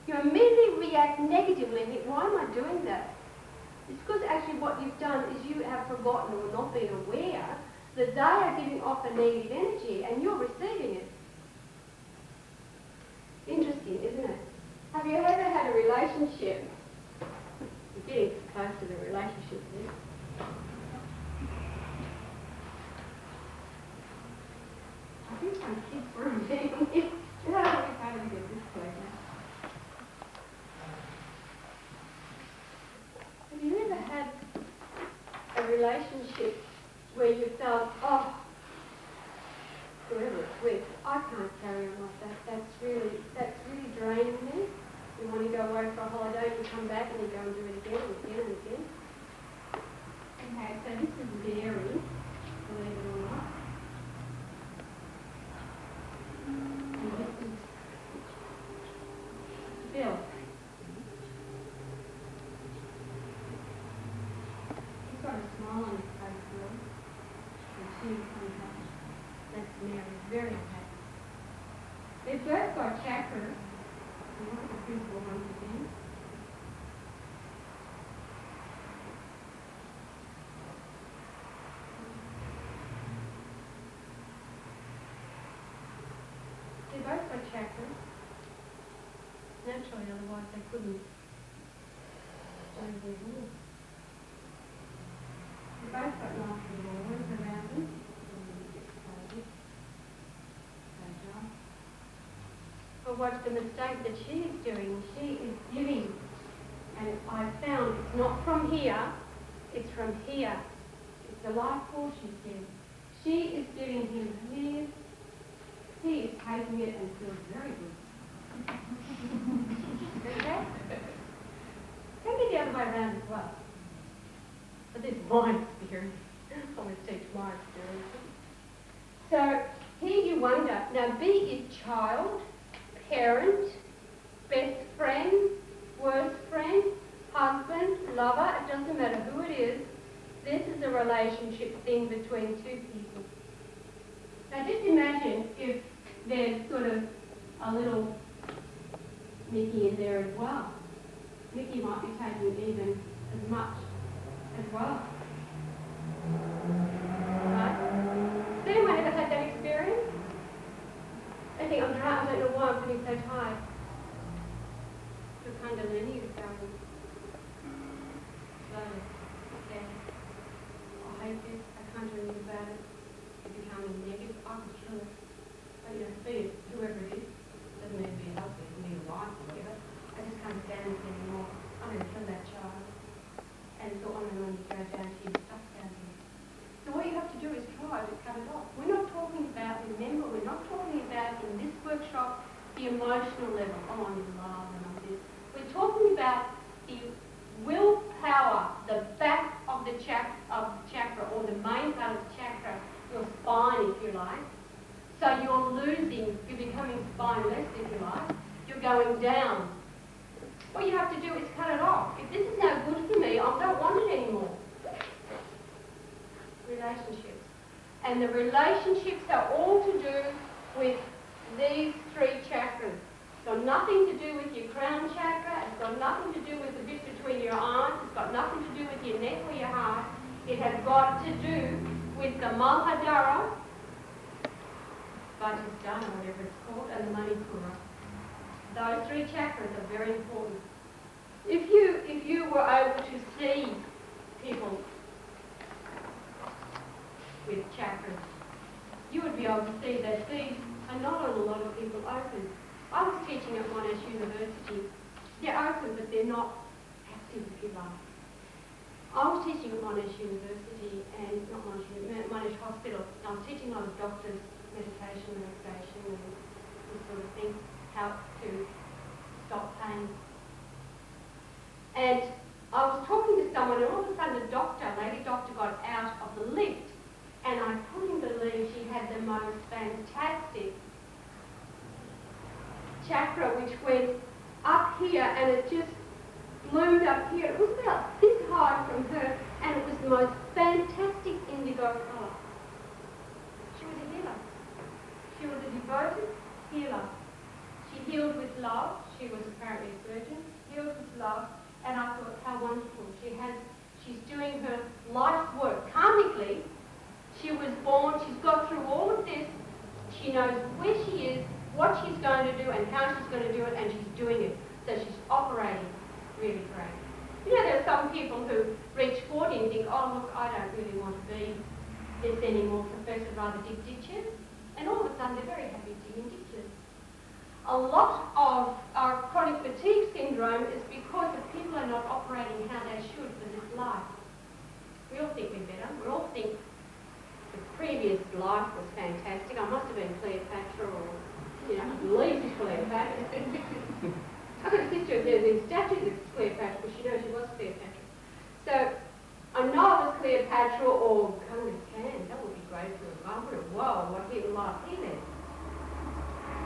You immediately react negatively and think, why am I doing that? It's because actually what you've done is you have forgotten or not been aware that they are giving off a negative energy and you're receiving it. Interesting, isn't it? Have you ever had a relationship? We're getting close to the relationship here. I think some kids were being here. How do we finally get this way now? Have you ever had a relationship where you felt, oh, whoever it's with, I can't carry on like that. That's really draining me. You want to go away for a holiday, you come back and you go and do it again and again and again. Okay, so this is dairy, believe it or not. And this is Bill. He's got a smile on his face, Bill. And she's unhappy. That's Mary, very unhappy. They've both got chakras. And look at the principle once again. They both got chakras. Naturally, otherwise they couldn't do their work. They both got nice little auras around them. But what's the mistake that she is doing? She is giving. And I found it's not from here, it's from here. It's the life force she's giving. She is giving him his. He is taking it and feels very good. Okay? Can be the other way around as well. But this is my experience. I always teach my experience. So here you wonder, now B is child, parent, best friend, worst friend, husband, lover, it doesn't matter who it is. This is a relationship thing between two people. Now just imagine if there's sort of a little Mickey in there as well. Mickey might be taking even as much as well. Right? Has anyone ever had that experience? I think I'm tired, I don't know why I'm feeling so tired. The Kundalini is going slowly. Okay. I hate this, I can't do anything about it. It's becoming negative, I can kill it. But you know, be it whoever it is, doesn't mean to be a husband, it can be a wife or whatever. I just can't stand this anymore. I'm going to kill that child. And so on and on you go down here, stuff down here. So what you have to do is try to cut it off. We're not talking about, remember, we're not talking about in this workshop the emotional level. Oh, I'm in love and I'm this. We're talking about the willpower, the back of the chakra, or the main part of the chakra, your spine, if you like. So you're losing, you're becoming spineless, if you like. You're going down. What you have to do is cut it off. If this is no good for me, I don't want it anymore. Relationships. And the relationships are all to do with these three chakras. It's got nothing to do with your crown chakra. It's got nothing to do with the bit between your eyes. It's got nothing to do with your neck or your heart. It has got to do with the Mahadara, Vajradhana, whatever it's called, and the Manipura. Those three chakras are very important. If you were able to see people with chakras, you would be able to see that these are not on a lot of people open. I was teaching at Monash University. They're open, but they're not active, if you like. I was teaching at Monash University and not Monash Hospital. I was teaching a lot of doctors meditation, relaxation and this sort of thing, how to stop pain. And I was talking to someone and all of a sudden a lady doctor got out of the lift and I couldn't believe she had the most fantastic chakra which went up here and it just bloomed up here. It was about this high from her and it was the most fantastic indigo colour. She was a healer. She was a devoted healer. She healed with love. She was apparently a surgeon. Healed with love. And I thought, how wonderful. She's doing her life's work. Karmically, she was born, she's got through all of this. She knows where she is, what she's going to do, and how she's going to do it, and she's doing it. So she's operating really great. You know, there are some people who reach 40 and think, oh, look, I don't really want to be this anymore, Professor, rather dig ditches. And all of a sudden, they're very happy digging ditches. A lot of our chronic fatigue syndrome is because the people are not operating how they should for this life. We all think we're better. We all think the previous life was fantastic. I must have been Cleopatra or, you know, at least Cleopatra. I've got a sister of theirs in statues of Cleopatra because she knows she was Cleopatra. So I know I was Cleopatra or Genghis Khan. That would be great for a governor. Whoa, what a life he led.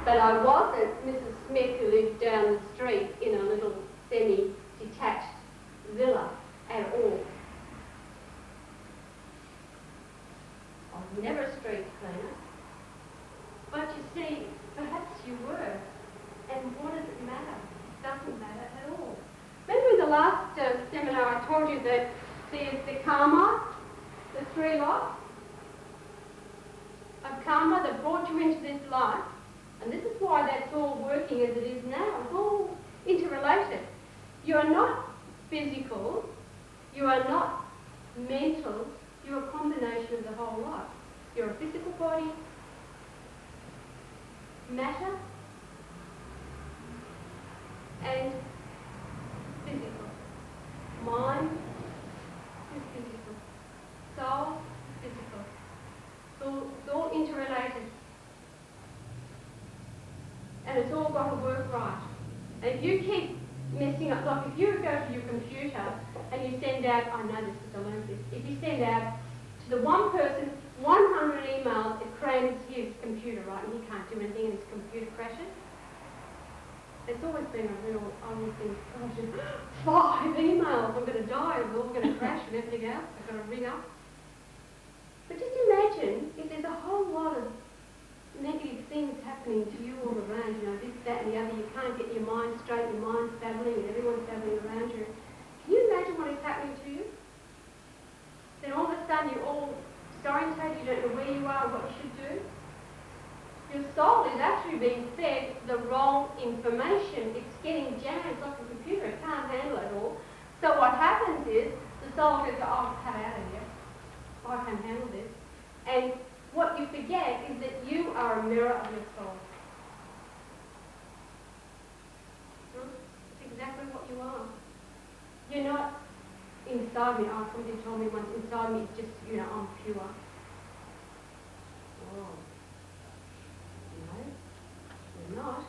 But I wasn't Mrs. Smith who lived down the street in a little semi-detached villa at all. I was never a street cleaner. But you see, perhaps you were. And what does it matter? It doesn't matter at all. Remember in the last seminar I told you that there's the karma, the three lots of karma that brought you into this life. And this is why that's all working as it is now. It's all interrelated. You are not physical. You are not mental. You're a combination of the whole lot. You're a physical body, matter, and physical. Mind is physical. Soul is physical. It's all interrelated. And it's all got to work right. And if you keep messing up, like if you go to your computer and you send out, I know this because I learned this, if you send out to the one person 100 emails, it crams his computer, right, and he can't do anything and his computer crashes. It's always been a real, I always think, gosh, 5 emails, I'm going to die, it's all going to crash and everything else, I've got to ring up. But just imagine if there's a whole lot of negative things happening to you all around, you know, this, that and the other, you can't get your mind straight, your mind's babbling and everyone's babbling around you. Can you imagine what is happening to you? Then all of a sudden you're all disorientated, you don't know where you are, what you should do. Your soul is actually being fed the wrong information. It's getting jammed like a computer, it can't handle it all. So what happens is, the soul goes, oh, cut out of here. I can't handle this. And what you forget is that you are a mirror of your soul. It's exactly what you are. You're not inside me. Oh, somebody told me once, inside me it's just, you know, I'm pure. Oh. No, you're not.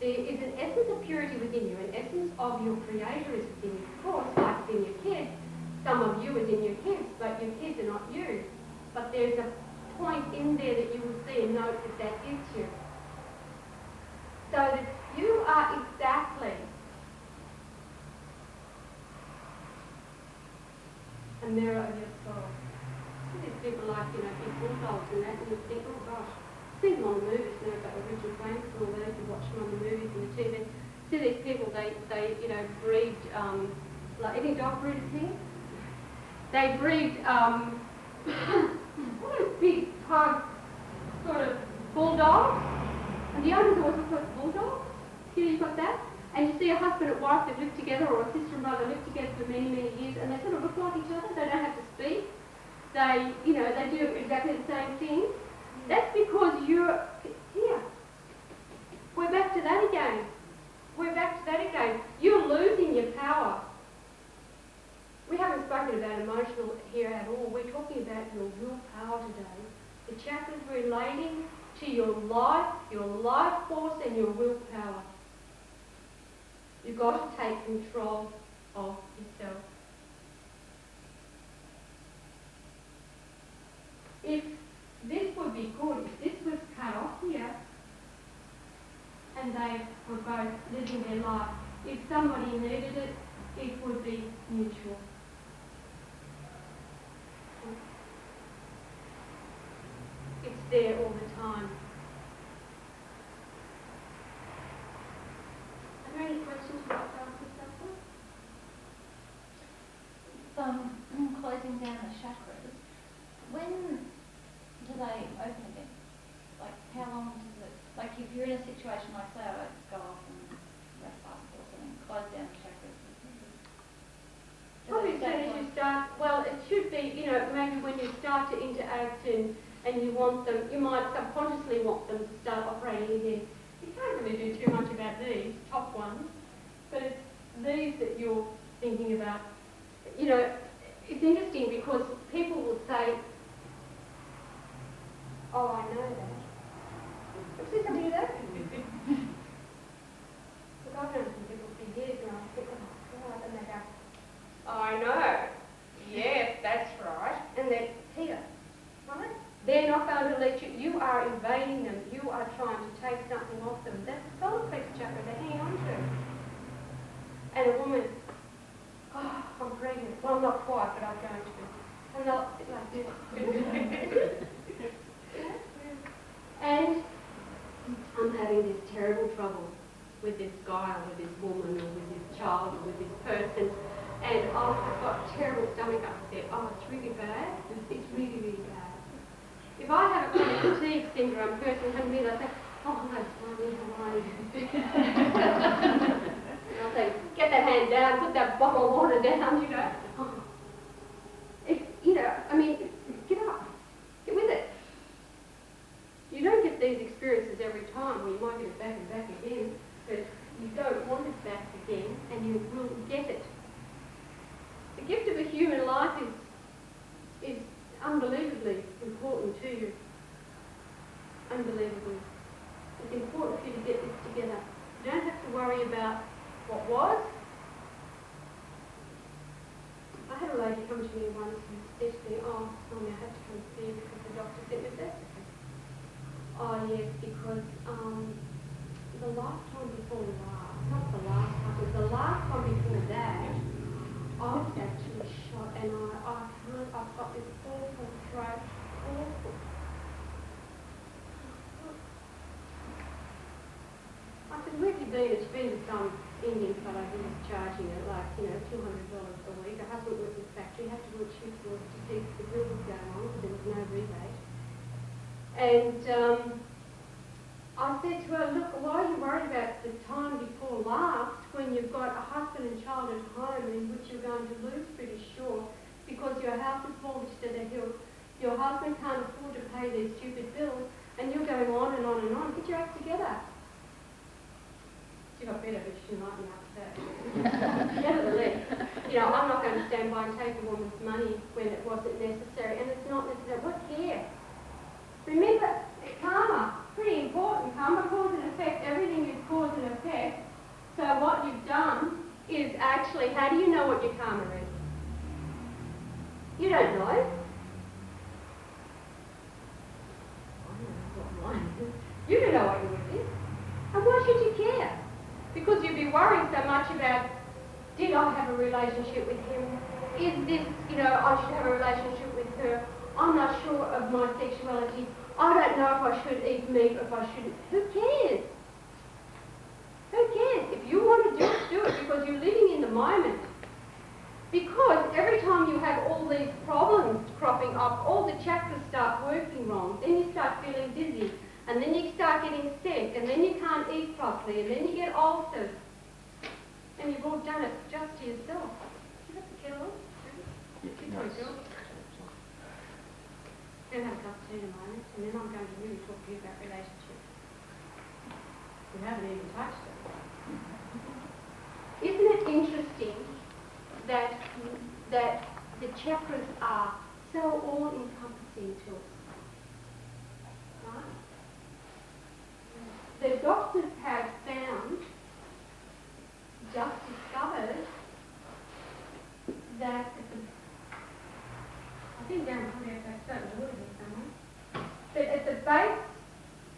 There is an essence of purity within you, an essence of your Creator is within you. Of course, like within your kids, some of you is in your kids, but your kids are not you. But there's a point in there that you will see and note that that is you. So that you are exactly a mirror of your soul. There's people like, you know, big bulldogs and that, and you think, oh gosh, see them on the movies, you know, about the Richard Franks and all those, you watch them on the movies and the TV. See these people, they you know, breed, like any dog breeders here? They breed, what are big, hard, sort of bulldogs? And the owners always look like bulldogs. Here you've got that. And you see a husband and wife that live together, or a sister and brother live together for many, many years, and they sort of look like each other. They don't have to speak. They, you know, they do exactly the same thing. That's because you're here. We're back to that again. We're back to that again. You're losing your power. We haven't spoken about emotional here at all. We're talking about your willpower today. The chakras relating to your life force and your willpower. You've got to take control of yourself. If this would be good, if this was cut off here, and they were both living their life, if somebody needed it, it would be mutual. It's there all the time. Are there any questions about Closing down the chakras, when do they open again? Like, how long does it, like if you're in a situation like, say, I go off and wrap up or something, close down the chakras? Probably as soon as you start, well, it should be, maybe when you start to interact and you want them, you might subconsciously want them to start operating again. You can't really do too much about these top ones, but it's these that you're thinking about. It's interesting because people will say, oh, I know that. I've seen somebody do that. Look, I've known some people for years and I think, oh, God, and they go, oh, I know. Yes, that's right. And they're here, right? They're not going to let you, you are invading them. You are trying to take something off them. That's the solar plexus chakra they're hanging on to. And a woman, oh, I'm pregnant. Well, I'm not quite, but I'm going to be. And they'll sit like this. And I'm having this terrible trouble with this guy or with this woman or with this child or with this person. And oh, I've got terrible stomach upset. Oh, it's really bad. It's really, really bad. If I have a chronic fatigue syndrome person come to me, they'll say, oh, hello, Swami, how are you? And I'll say, get that hand down, put that bottle of water down, Oh. Get up. Get with it. You don't get these experiences every time, or you might get it back and back again, but you don't want it back again, and you will get it. The gift of a human life is unbelievably important to you. Unbelievably. It's important for you to get this together. You don't have to worry about what was. I had a lady come to me once and said to me, oh, Swami, I have to come see you because the doctor said you're dead. Oh, yes, because the lifetime before last, not the last time, but the last time before that, I was actually shot and I've got this awful throat, awful. I said, where have you been? It's been to some Indian fellow who was charging her $200 a week. Her husband worked in the factory, had to work shift work to keep the bill was going on because there was no rebate. And I said to her, look, why are you worried about the time before last when you've got a husband and child at home in which you're going to lose pretty sure because your house is mortgaged to the hill, your husband can't afford to pay these stupid bills, and you're going on and on and on. Get your act together. She got better, but she didn't like me after that. Nevertheless, I'm not going to stand by and take a woman's money when it wasn't necessary, and it's not necessary. What care? Remember, karma, pretty important. Karma, cause and effect. Everything is cause and effect. So what you've done is actually, how do you know what your karma is? You don't know. I don't know what mine is. You don't know what yours is. And why should you care? Because you'd be worrying so much about, did I have a relationship with him? Is this, I should have a relationship with her. I'm not sure of my sexuality. I don't know if I should eat meat or if I shouldn't. Who cares? Who cares? If you want to do it because you're living in the moment. Because every time you have all these problems cropping up, all the chakras start working wrong. Then you start feeling dizzy. And then you start getting sick. And then you can't eat properly. And then you get ulcers. And you've all done it just to yourself. Do you have to kill them? I'm going to have a cup of tea in a moment, and then I'm going to really talk to you about relationships. We haven't even touched it. Isn't it interesting that that the chakras are so all-encompassing to us. Right? The doctors have found, just discovered, that I think down here, I don't know what it is somewhere, that at the base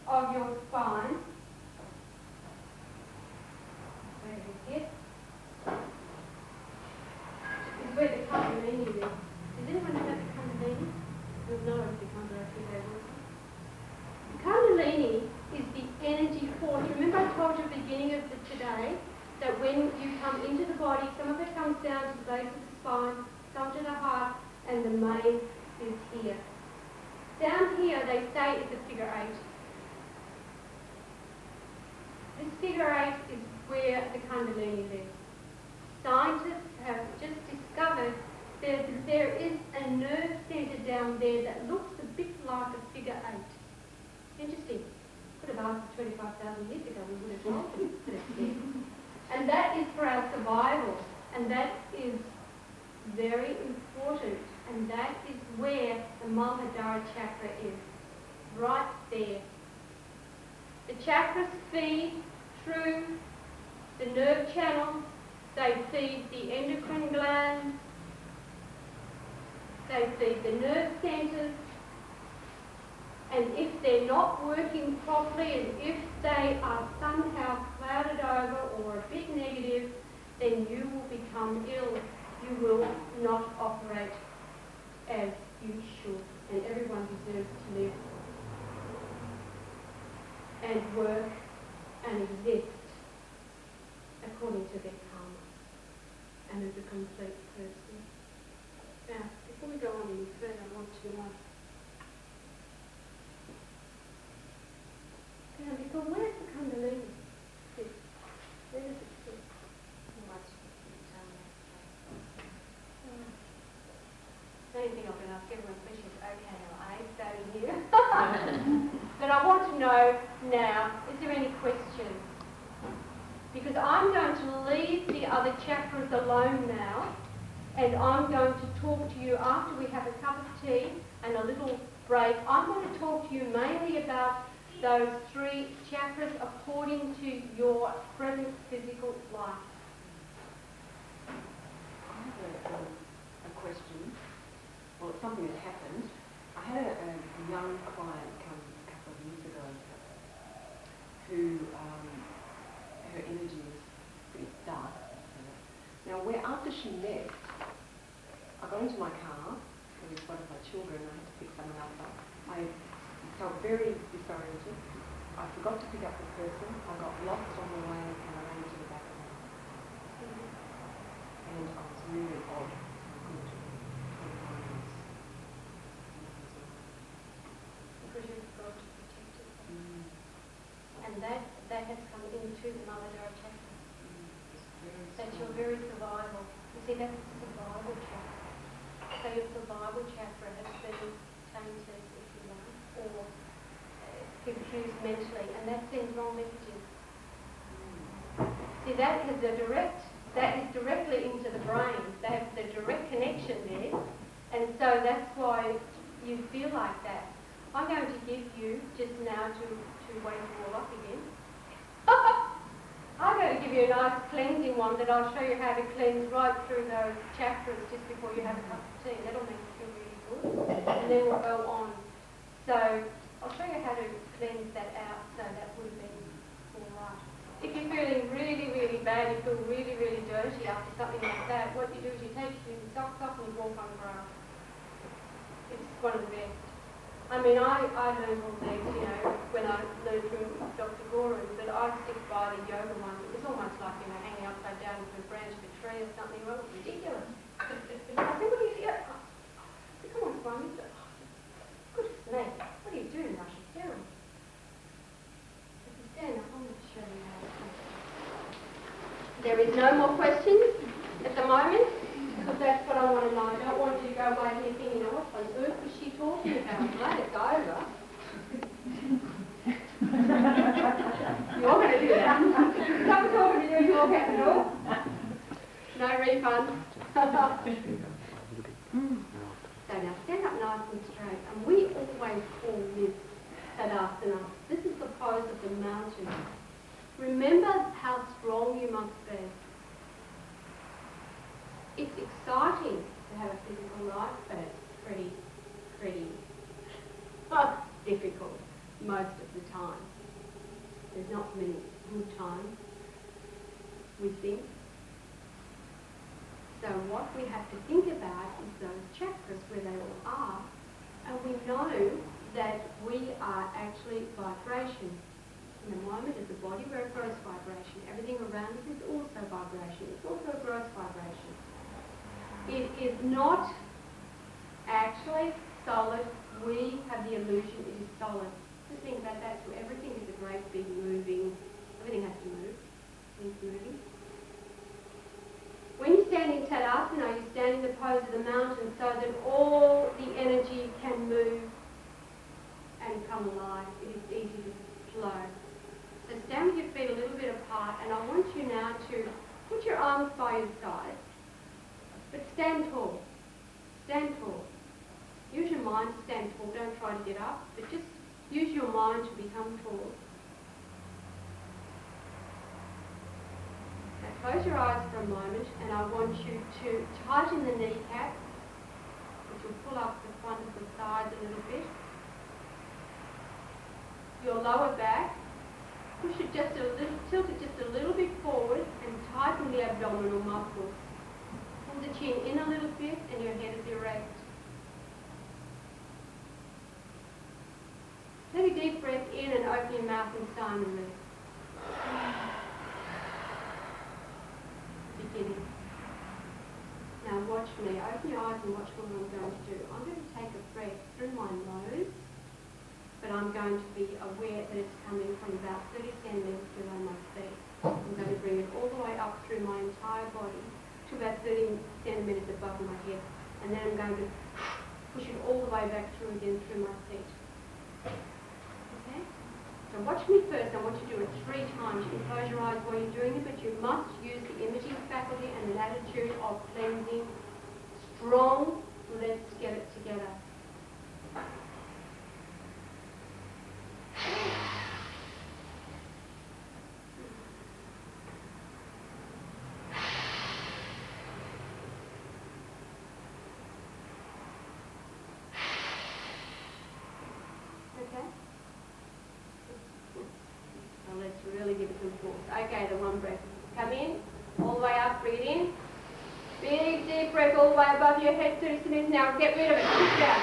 of your spine, where it is here, is where the Kundalini is. Does anyone know the Kundalini? You'll know if you come to a few days. The Kundalini is the energy force. Remember I told you at the beginning of today that when you come into the body, some of it comes down to the base of the spine, some to the heart, and the main is here. Down here they say it's a figure 8. This figure 8 is where the Kundalini lives. Scientists have just discovered that there is a nerve centre down there that looks a bit like a figure 8. Interesting. Could have asked 25,000 years ago, we would have told them that it's there. And that is for our survival, and that is very important, and that is where the Muladhara chakra is, right there. The chakras feed through the nerve channels, they feed the endocrine glands, they feed the nerve centres, and if they're not working properly and if they are somehow clouded over or a bit negative, then you will become ill. You will not operate as you should, and everyone deserves to live and work and exist according to their karma and as a complete person. Now, before we go on any further, I want to because where's the Kundalini? Where does it sit? The only thing I can ask everyone questions, okay, I stay here. But I want to know now, is there any questions? Because I'm going to leave the other chakras alone now, and I'm going to talk to you after we have a cup of tea and a little break. I'm going to talk to you mainly about those 3 chakras according to your present physical life. I have a question. Well, it's something that happened. I had a young client come a couple of years ago who her energy was pretty dark. Now, after she left, I got into my car with one of my children. I had to pick someone else up. I felt very disoriented. I forgot to pick up the person. I got lost on the way and I ran to the back of the house. And I was really odd. Because you've got to protect it. And that has come into the Muladhara chakra. That's your very survival. You see, that's the survival chakra. So your survival chakra has been tainted, if you like, or confused mentally, and that sends wrong messages. See, that is directly into the brain. They have the direct connection there, and so that's why you feel like that. I'm going to give you, just now to wake you all up again, I'm going to give you a nice cleansing one that I'll show you how to cleanse right through those chakras just before you have a cup of tea. That'll make you feel really good. And then we'll go on. So I'll show you how to cleanse that out, so that would be all right. If you're feeling really, really bad, you feel really, really dirty after something like that, what you do is you take your socks off and you walk on the grass. It's one of the best. I mean, I learned all these, when I learned from Dr. Guru, but I stick by the yoga one. It's almost like, hanging upside down to a branch of a tree or something. Well, it's ridiculous. I said, what do you do? I said, come on, Swami. Goodness me, what are you doing, Russia? Terrible. If you stand up, I'm going to show you how to do it. There is no more questions at the moment. Because that's what I want to know. I don't want you to go away here thinking, what on earth was she talking about? Let it go over. You're going to do that. Stop talking to you, you walk out the door. No refund. nice and straight. And we always call this Tadasana. This is the pose of the mountain. Remember how strong you must be. It's exciting to have a physical life, but it's pretty difficult most of the time. There's not many good times, we think. So what we have to think about is those chakras, where they all are, and we know that we are actually vibration. In the moment of the body, we're a gross vibration. Everything around us is also vibration. It's also a gross vibration. It is not actually solid. We have the illusion it is solid. Just think about that too. Everything is a great big moving, everything has to move. Things moving. When you stand in Tadasana, you stand in the pose of the mountain so that all the energy can move and come alive. It is easy to flow. So stand with your feet a little bit apart, and I want you now to put your arms by your sides, but stand tall. Stand tall. Use your mind to stand tall. Don't try to get up, but just use your mind to become tall. Now close your eyes for a moment, and I want you to tighten the kneecaps, which will pull up the front of the thighs a little bit. Your lower back, push it just a little, tilt it just a little bit forward, and tighten the abdominal muscles. Pull the chin in a little bit, and your head is erect. Take a deep breath in and open your mouth and silently. Beginning. Now watch me. Open your eyes and watch what I'm going to do. I'm going to take a breath through my nose, but I'm going to be aware that it's coming from about 30 centimeters below my feet. I'm going to bring it all the way up through my entire body to about 30 centimeters above my head, and then I'm going to push it all the way back through again through my feet. Okay? So watch me first. I want you to do it 3 times. You can close your eyes while you're doing it, but you must use the imaging faculty and the attitude of cleansing. Strong, let's get it together. Okay? Now let's really give it some force. Okay, the one breath. Come in, all the way up, breathe in. Big deep breath all the way above your head, 30 centimeters. Now get rid of it, push down.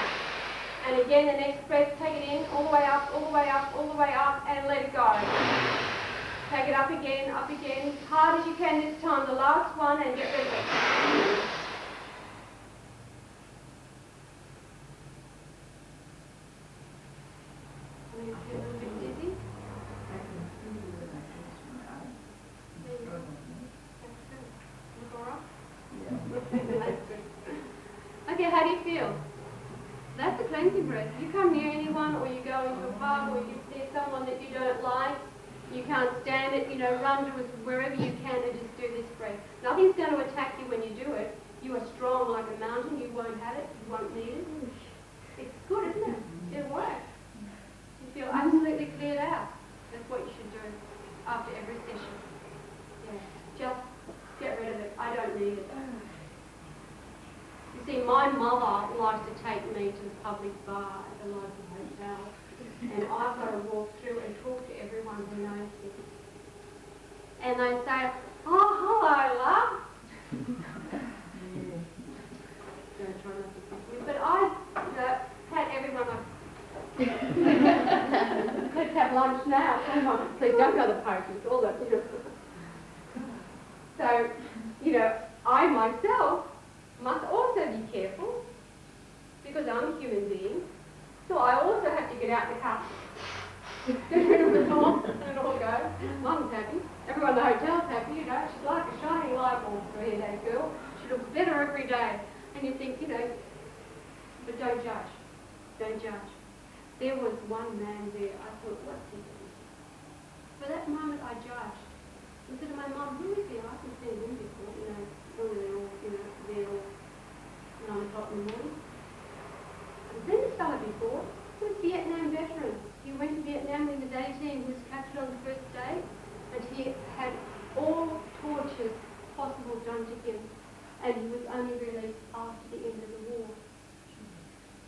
And again, the next breath, take it in, all the way up, all the way up, all the way up, and let it go. Take it up again, as hard as you can this time. The last one, and get rid of it. A little bit dizzy. Okay, how do you feel? That's a cleansing breath. You come near anyone, or you go into a pub, or you see someone that you don't like, you can't stand it, run to wherever you can and just do this breath. Nothing's going to attack you when you do it. You are strong like a mountain. You won't have it. You won't need it. It's good, isn't it? It'll work. You feel absolutely cleared out. That's what you should do after every session. Yeah, just get rid of it. I don't need it. You see, my mother likes to take me to the public bar at the local hotel, and I've got to walk through and talk to everyone who knows me. And they say, "Oh, hello, love." Don't try not to kiss me, but I pat everyone up. Let's have lunch now. Come on, please don't go to the parties. All that. So, I myself must also be careful, because I'm a human being, so I also have to get out the car, get rid of the door, and it all goes. Mum's happy, everyone in the hotel's happy, she's like a shining light bulb for here, that girl. She looks better every day. And you think, but don't judge. Don't judge. There was one man there, I thought, what's he doing? For that moment I judged. I said to my mum, who is he? I haven't seen him before, normally they're all, there all 9 o'clock in the morning. And he went to Vietnam, he was 18, he was captured on the first day, and he had all tortures possible done to him, and he was only released after the end of the war.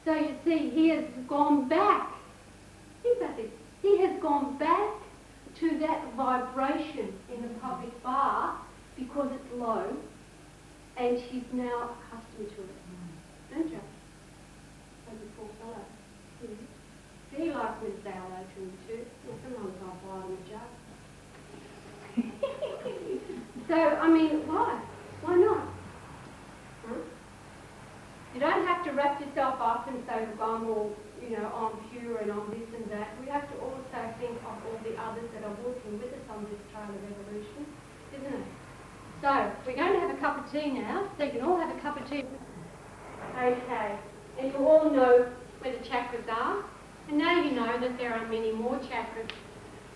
So you see, he has gone back. Think about this. He has gone back to that vibration in the public bar because it's low, and he's now accustomed to it. Don't you? As a poor fellow. So he likes me to say hello to him too. Well, sometimes I'll buy him a jug. So, I mean, why? Why not? Huh? You don't have to wrap yourself up and say, look, I'm all, I'm pure and I'm this and that. We have to also think of all the others that are walking with us on this trail of evolution, isn't it? So, we're going to have a cup of tea now, so you can all have a cup of tea. Okay, and you all know where the chakras are, and now you know that there are many more chakras.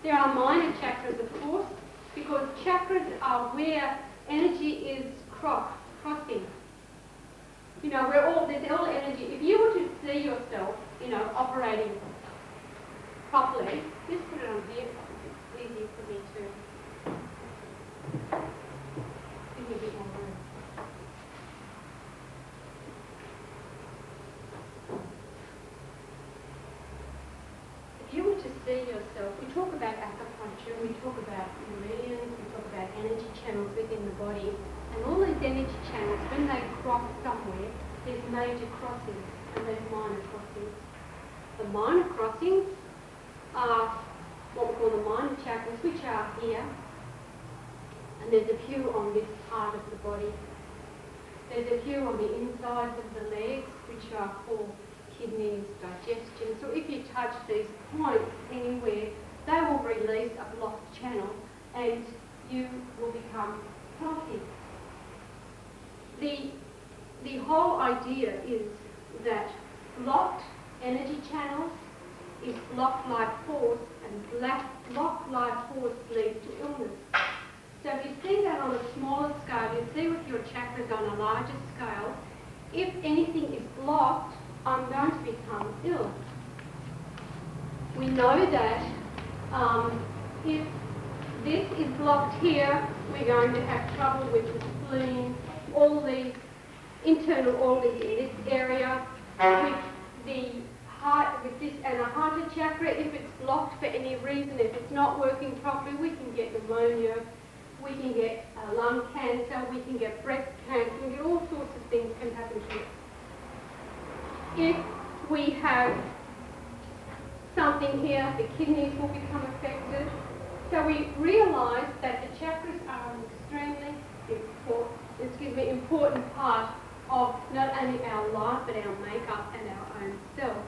There are minor chakras, of course, because chakras are where energy is crossing. We're all, there's all energy. If you were to see yourself, operating properly, just put it on here. It's easy for me to give me a bit more room. If you were to see yourself, we talk about acupuncture, we talk about meridians, we talk about energy channels within the body, and all these energy channels, when they cross somewhere, there's major crossings and there's minor crossings. The minor crossings are what we call the minor chakras, which are here, and there's a few on this part of the body. There's a few on the insides of the legs, which are for kidneys, digestion. So if you touch these points anywhere, they will release a blocked channel and you will become healthy. The whole idea is that blocked energy channels is blocked life force, and blocked life force leads to illness. So if you see that on a smaller scale, you see with your chakras on a larger scale, if anything is blocked, I'm going to become ill. We know that if this is blocked here, we're going to have trouble with the spleen, all these internal organs in this area, with the heart, with this and a heart chakra. If it's blocked for any reason, if it's not working properly, we can get pneumonia, we can get lung cancer, we can get breast cancer, we can get all sorts of things can happen to us. If we have something here, the kidneys will become affected. So we realise that the chakras are an extremely important part of not only our life but our makeup and our own self.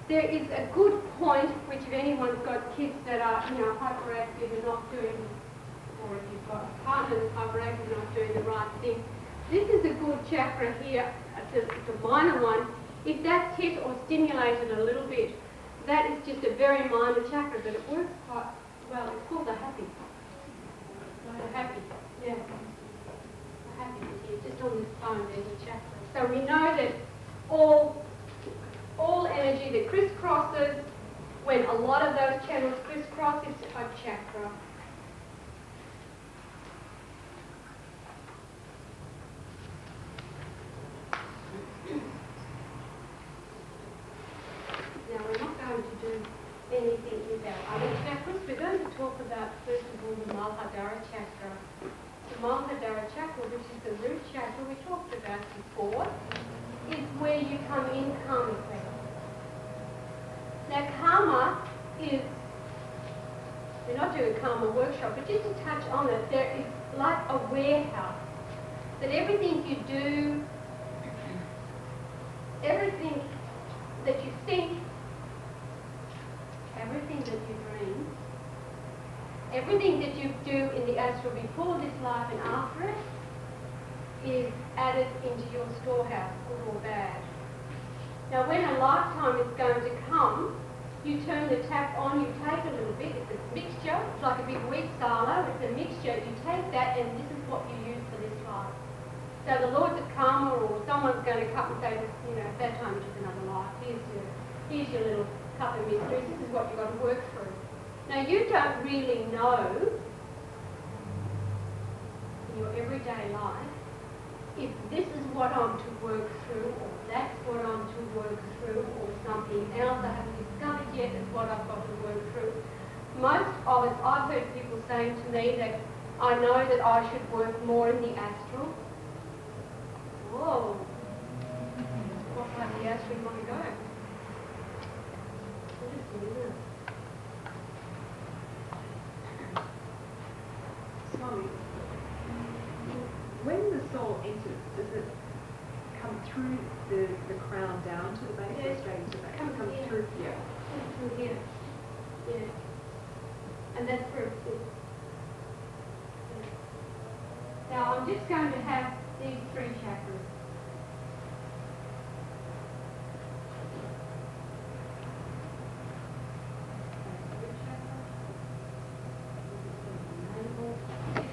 There is a good point, which if anyone's got kids that are hyperactive and not doing, or if you've got a partner that's hyperactive and not doing the right thing, this is a good chakra here. It's a minor one. If that's hit or stimulated a little bit, that is just a very minor chakra, but it works quite well. It's called the happy. The happy, yeah. The happy is here, just on this bone, there's a chakra. So we know that all energy that crisscrosses, when a lot of those channels crisscross, it's a chakra. Now we're not going to do anything with our other chakras. We're going to talk about, first of all, the Muladhara chakra. The Muladhara chakra, which is the root chakra we talked about before, is where you come in karmically. Now karma is, we're not doing a karma workshop, but just to touch on it, there is like a warehouse. That everything you do, everything that you think, everything that you dream, everything that you do in the astral before this life and after it is added into your storehouse, good or bad. Now when a lifetime is going to come, you turn the tap on, you take a little bit, it's a mixture, it's like a big wheat silo, it's a mixture, you take that and this is what you use for this life. So the Lords of Karma or someone's going to come and say, at that time you took another life, here's your little couple of mysteries. This is what you've got to work through. Now, you don't really know in your everyday life if this is what I'm to work through, or that's what I'm to work through, or something else I haven't discovered yet is what I've got to work through. Most of us, I've heard people saying to me that I know that I should work more in the astral. Whoa. What part of the astral do you want to go? Interesting, isn't it? Swami, when the soul enters, does it come through the crown down to the base or straight into the base? Comes through here. Comes through here. Yeah. And that's where it sits. Yeah. Now I'm just going to have these three chakras.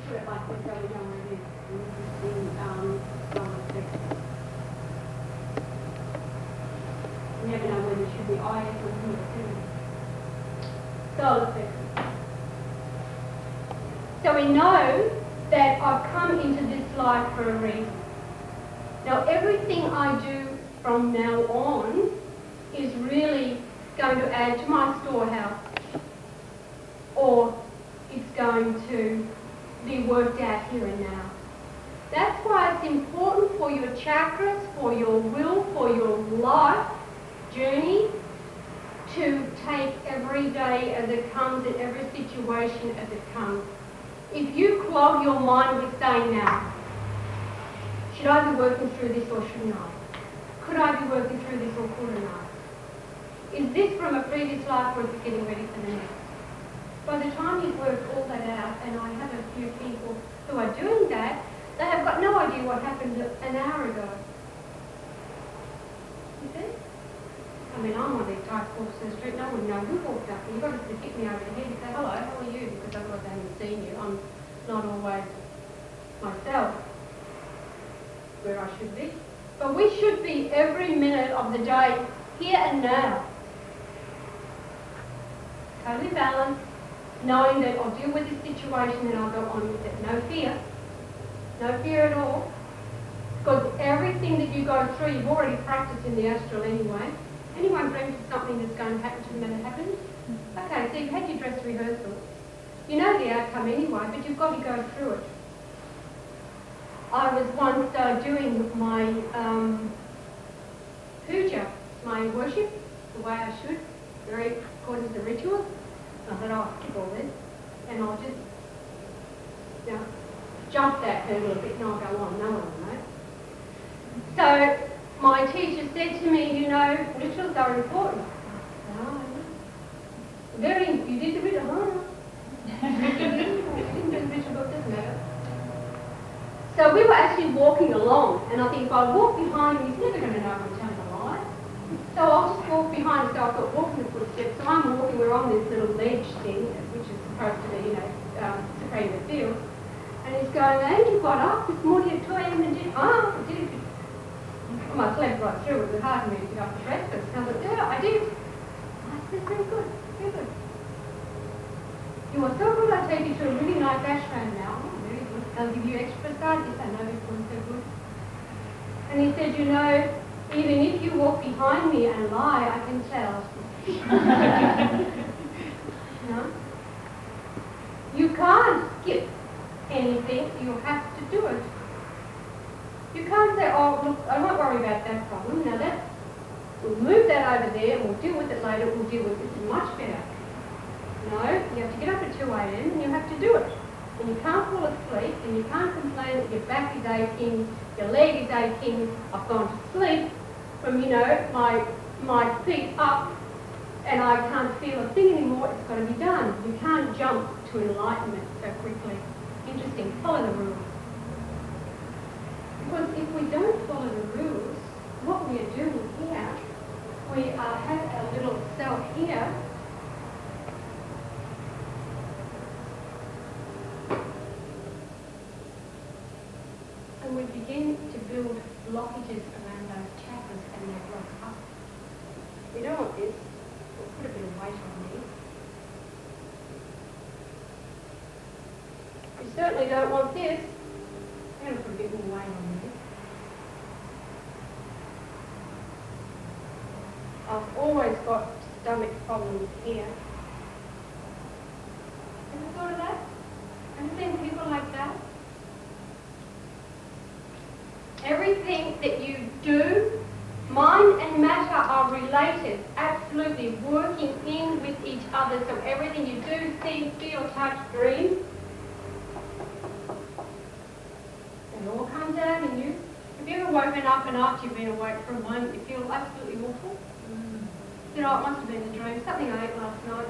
Put it like this so we know where it is. And this is the solar plexus. You never know whether it should be IS or here too. Solar plexus. So we know that I've come into this life for a reason. Now everything I do from now on is really going to add to my storehouse, or it's going to be worked out here and now. That's why it's important for your chakras, for your will, for your life journey to take every day as it comes and every situation as it comes. If you clog your mind with saying now, should I be working through this or shouldn't I? Could I be working through this or couldn't I? Is this from a previous life or is it getting ready for the next? By the time you've worked all that out, and I have a few people who are doing that, they have got no idea what happened an hour ago. You see? I mean, I'm one of these types who walks in the street, no one knows who walked up, and you've got to hit me over the head and say, hello, how are you? Because otherwise I haven't seen you. I'm not always myself where I should be. But we should be every minute of the day, here and now. Totally balanced, knowing that I'll deal with this situation and I'll go on with it. No fear. No fear at all. Because everything that you go through, you've already practiced in the astral anyway. Anyone dreams of something that's going to happen to them and it happens? Okay, so you've had your dress rehearsal. You know the outcome anyway, but you've got to go through it. I was once doing my puja, my worship, the way I should, very according to the rituals. I thought, oh, I'll skip all this, and I'll just, you know, jump that hurdle a bit and I'll go on, no one will know. So my teacher said to me, you know, rituals are important. Oh, you did the ritual, oh. You didn't do the ritual, it doesn't matter. So we were actually walking along, and I think if I walk behind him, he's never going to know I'm telling a lie. So I'll just walk behind, so I've got walking footsteps. So I'm walking, we're on this little ledge thing, which is supposed to be, you know, separating the field. And he's going, and you got up this morning at 2 a.m. and did, I did. Well, I slept right through it. It was hard for me to get up to breakfast. And I thought, yeah, I did. I said, very good, very good. You are so good, I'll take you to a really nice ashram now. Oh, very good. I'll give you extra side. Yes, I know this one's so good. And he said, you know, even if you walk behind me and lie, I can tell. No? You can't skip anything, you have to do it. You can't say, oh, look, I won't worry about that problem. Now we'll move that over there and we'll deal with it later, we'll deal with it much better. No, you have to get up at 2 a.m. and you have to do it. And you can't fall asleep and you can't complain that your back is aching, your leg is aching, I've gone to sleep from, you know, my feet up and I can't feel a thing anymore, it's got to be done. You can't jump to enlightenment so quickly. Interesting, follow the rules. Because if we don't follow the rules, what we are doing here, we have a little self here, and we begin to build blockages around those chakras and they block up. We don't want this. will put a bit of weight on me. You certainly don't want this. You're going to put a bit more weight on me. I've always got stomach problems here. Have you thought of that? Have you seen people like that? Everything that you do, mind and matter are related, absolutely working in with each other. So everything you do, see, feel, touch, dream, it all comes out in you. Have you ever woken up and after you've been awake for a moment you feel absolutely awful? You know, it must have been a dream, something I ate last night.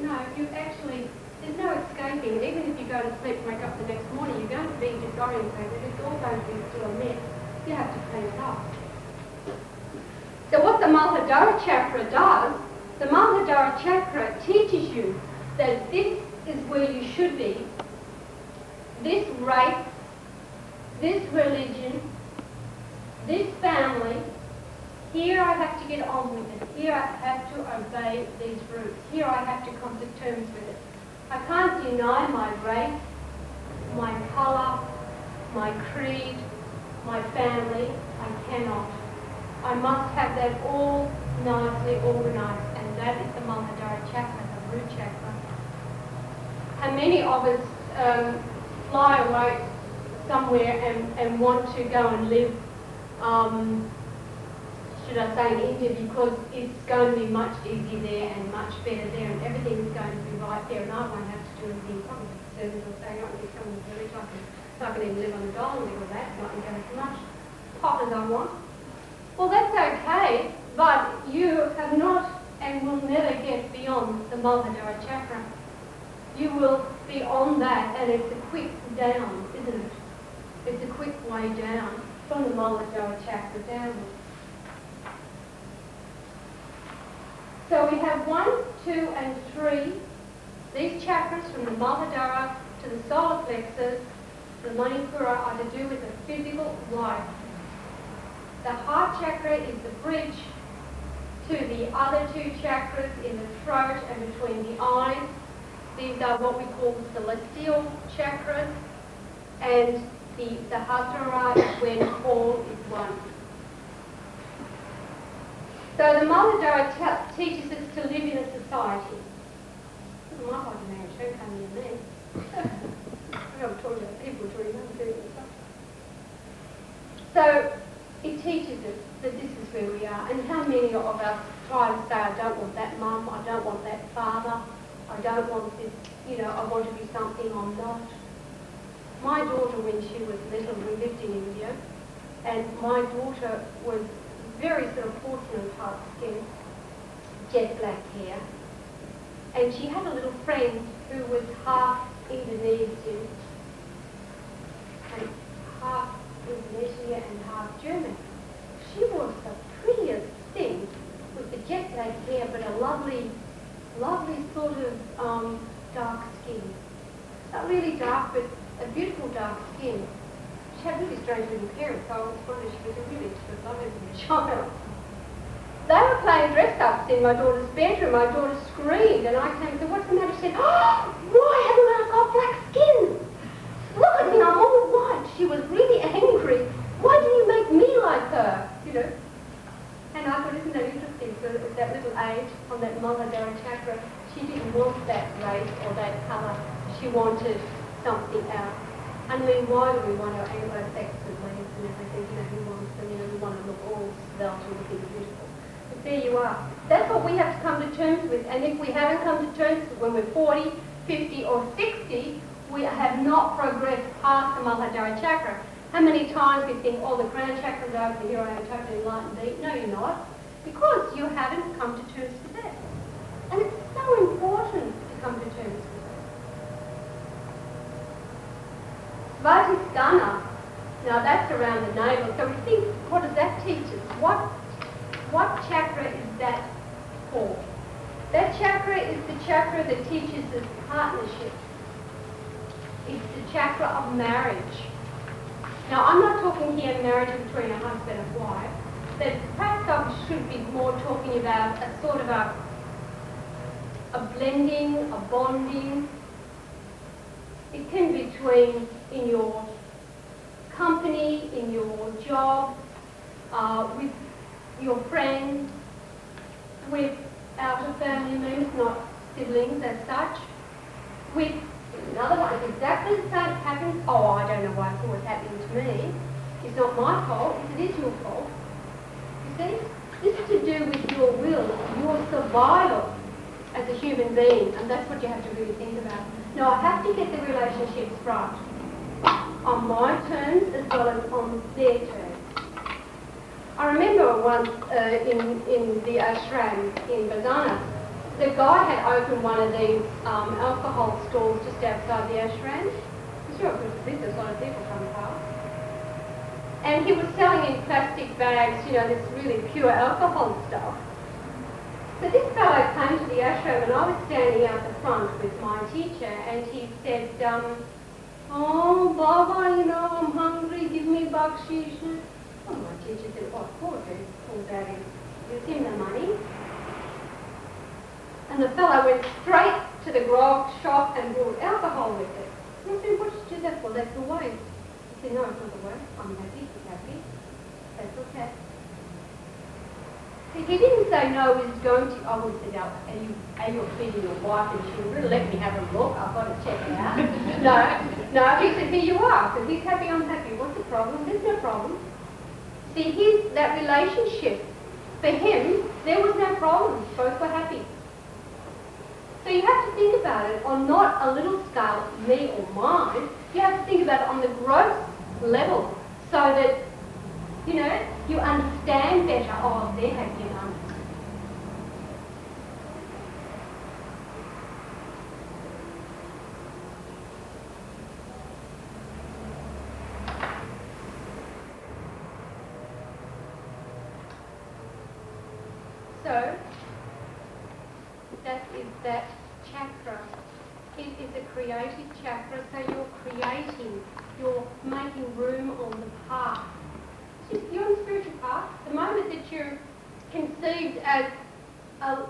No, you actually, there's no escaping. Even if you go to sleep and wake up the next morning, you're going to be disorientated. It's all going to be still a mess. You have to clean it up. So what the Muladhara chakra does, the Muladhara chakra teaches you that this is where you should be. This race, this religion, this family, here I have to get on with it. Here I have to obey these rules. Here I have to come to terms with it. I can't deny my race, my colour, my creed, my family. I cannot. I must have that all nicely organised, and that is the Muladhara chakra, the root chakra. And many of us fly away somewhere and want to go and live, should I say, in India, because it's going to be much easier there and much better there, and everything is going to be right there, and I won't have to do anything. Probably servants will say, I can come in the village, I can even live on the dole and live with that, and I can go as much pot as I want. Well, that's okay, but you have not and will never get beyond the Muladhara chakra. You will be on that, and it's a quick down, isn't it? It's a quick way down from the Muladhara chakra downwards. So we have 1, 2, and 3. These chakras from the Muladhara to the solar plexus, the Manipura, are to do with the physical life. The heart chakra is the bridge to the other 2 chakras in the throat and between the eyes. These are what we call the celestial chakras, and the Sahasrara is when all is one. So the Muladhara teaches us to live in a society. I might like a marriage, don't come near me. I'm talking about people talking about doing stuff. So it teaches us that this is where we are, and how many of us try to say, I don't want that mum, I don't want that father, I don't want this, you know, I want to be something I'm not. My daughter, when she was little, we lived in India, and my daughter was very sort of porcelain type skin, jet black hair, and she had a little friend who was half Indonesian and half Indonesia and half German. She was the prettiest thing with the jet black hair, but a lovely sort of dark skin. Not really dark, but a beautiful dark skin. She had really strange little parents, so I was wondering she was a really sort of lovely child. They were playing dress-ups in my daughter's bedroom. My daughter screamed, and I came and said, what's the matter? She said, oh, why haven't I got black skin? Look at me, I'm all white. She was really angry. Why didn't you make me like her? You know. And I thought, isn't that interesting? So at that little age, on that Muladhara chakra, she didn't want that race or that colour. She wanted something else. I mean, why do we want to go sex with ladies and everything? You know, who wants them? You know, we want to look all svelte and looking beautiful. But there you are. That's what we have to come to terms with. And if we haven't come to terms with when we're 40, 50 or 60, we have not progressed past the Muladhara chakra. How many times we think, oh, the crown chakra's over here, I am totally enlightened deep. No, you're not. Because you haven't come to terms with that. And it's so important to come to terms with that. Svadhisthana, now that's around the navel. So we think, what does that teach us? What chakra is that for? That chakra is the chakra that teaches us partnership. It's the chakra of marriage. Now, I'm not talking here marriage between a husband and wife. That perhaps I should be more talking about a sort of a a blending, a bonding. It can be between in your company, in your job, with your friends, with outer family members, not siblings as such, with another one. It's exactly the same happens. Oh, I don't know why it's always happening to me. It's not my fault. It is your fault. You see? This is to do with your will, your survival as a human being, and that's what you have to really think about. Now, I have to get the relationships right on my terms as well as on their terms. I remember once in the ashram in Bazana, the guy had opened one of these alcohol stalls just outside the ashram. I'm sure it was a business, a lot of people come past. And he was selling in plastic bags, this really pure alcohol stuff. So this fellow came to the ashram and I was standing out the front with my teacher and he said, oh, Baba, I'm hungry, give me bakshish. Oh, my teacher said, oh, poor daddy, give him the money. And the fellow went straight to the grog shop and bought alcohol with it. And I said, what did you do that for? That's the way. He said, no, it's not the way. I'm happy, he's happy. That's okay. See, he didn't say no, he's going to, I would have said, are you feeding your wife? And she would really let me have a look. I've got to check it out. No, he said, here you are. So he's happy, I'm happy. What's the problem? There's no problem. See, that relationship, for him, there was no problem. Both were happy. So you have to think about it on not a little scale, me or mine. You have to think about it on the gross level so that, you understand better. Oh, they're happy and I'm happy. So, that is that chakra. It is a creative chakra, so you're creating, you're making room on the path. You're on the spiritual path. The moment that you're conceived as an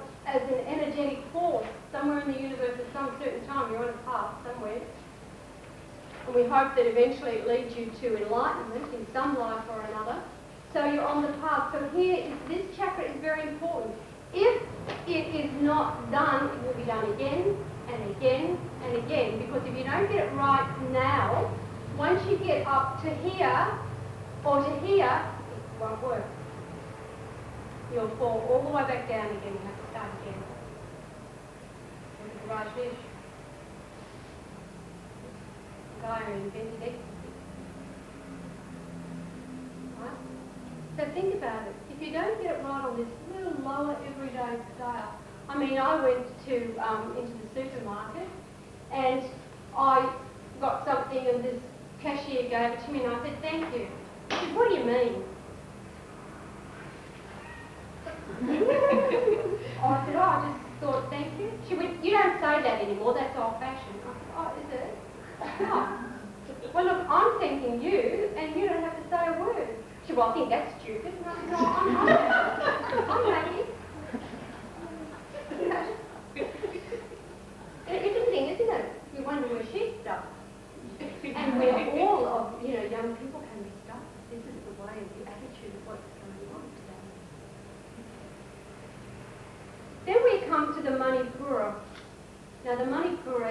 energetic force somewhere in the universe at some certain time, you're on a path somewhere. And we hope that eventually it leads you to enlightenment in some life or another. So you're on the path. So this chakra is very important. If it is not done, it will be done again and again and again. Because if you don't get it right now, once you get up to here or to here, it won't work. You'll fall all the way back down again. You have to start again. Look at the Rajneesh. The guy who invented ecstasy. Right? So think about it. If you don't get it right on this little lower everyday scale, I went into the supermarket and I got something and this cashier gave it to me and I said, thank you. She said, what do you mean? I said, I just thought, thank you. She went, you don't say that anymore, that's old-fashioned. I said, oh, is it? Oh. Well, look, I'm thanking you and you don't have to say a word. She said, well, I think that's stupid. And I said, no, I'm happy. I'm happy. Interesting, isn't it? You wonder where she's stuck. And where all of, young people can be stuck. This is the way of the attitude of what's going on today. Then we come to the Manipura. Now the Manipura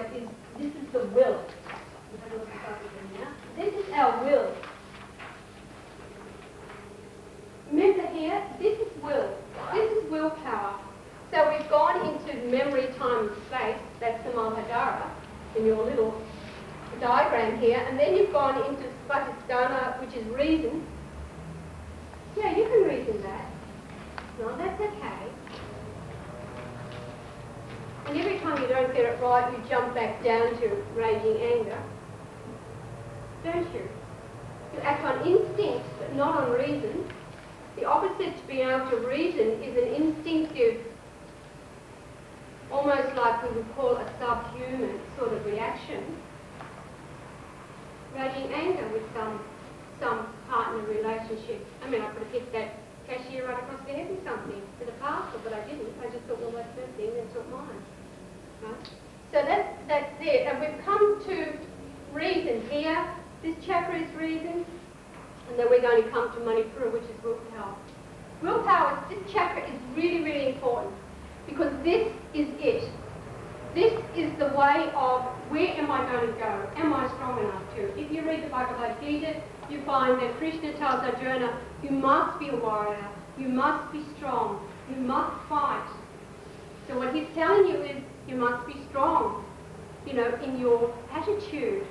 this is the will. Have a look at something now. This is our will. Remember here, this is will. This is willpower. So we've gone into memory, time, and space. That's the Mahadara in your little diagram here. And then you've gone into Spatisthana, which is reason. Yeah, you can reason that. No, that's okay. And every time you don't get it right, you jump back down to raging anger. Don't you? You act on instinct, but not on reason. The opposite to being able to reason is an instinctive, almost like we would call a subhuman sort of reaction. Raging anger with some partner relationship. I could have hit that cashier right across the head with something, with a parcel, but I didn't. I just thought, well, that's her thing, that's not mine. Right? So that's it. And we've come to reason here. This chakra is reason. And then we're going to come to Manipura, which is willpower. Willpower, this chakra is really, really important because this is it. This is the way of where am I going to go? Am I strong enough to? If you read the Bhagavad Gita, you find that Krishna tells Arjuna, you must be a warrior, you must be strong, you must fight. So what he's telling you is you must be strong, you know, in your attitude,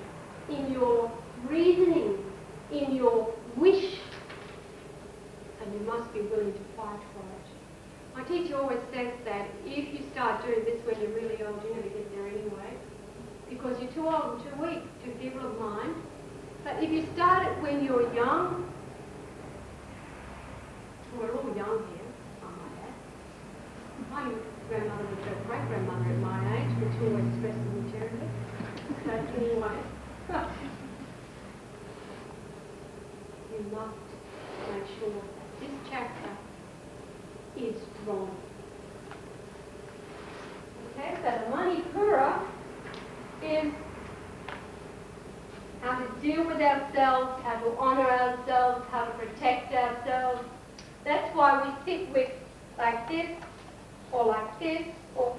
in your reasoning, in your wish, and you must be willing to fight for it. My teacher always says that if you start doing this when you're really old, you're never get there anyway, because you're too old and too weak to develop mind. But if you start it when you're young, we're all young here, some like that. My grandmother was a great-grandmother at my age, but she always stressed the material. So anyway, you must make sure that this chakra is strong. Okay, so the Manipura is how to deal with ourselves, how to honour ourselves, how to protect ourselves. That's why we sit with like this, or like this, or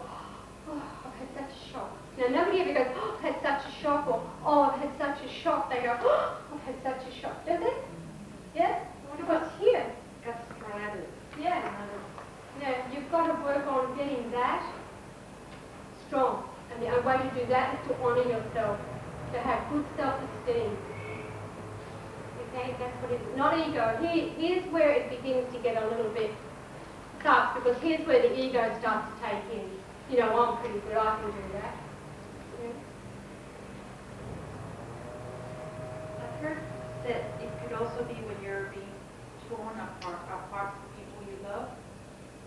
oh, I've had such a shock. Now nobody ever goes, oh, I've had such a shock, or oh, I've had such a shock. They go, oh, I've had such a shock. Don't they? Yeah? What about here? Yeah. Yeah, you've got to work on getting that strong. And the only way to do that is to honour yourself, to have good self-esteem. Okay, that's what it is. Not ego. Here's where it begins to get a little bit tough, because here's where the ego starts to take in. You know, I'm pretty good, I can do that. Yeah. I've heard that it could also be when you're being torn apart from people you love,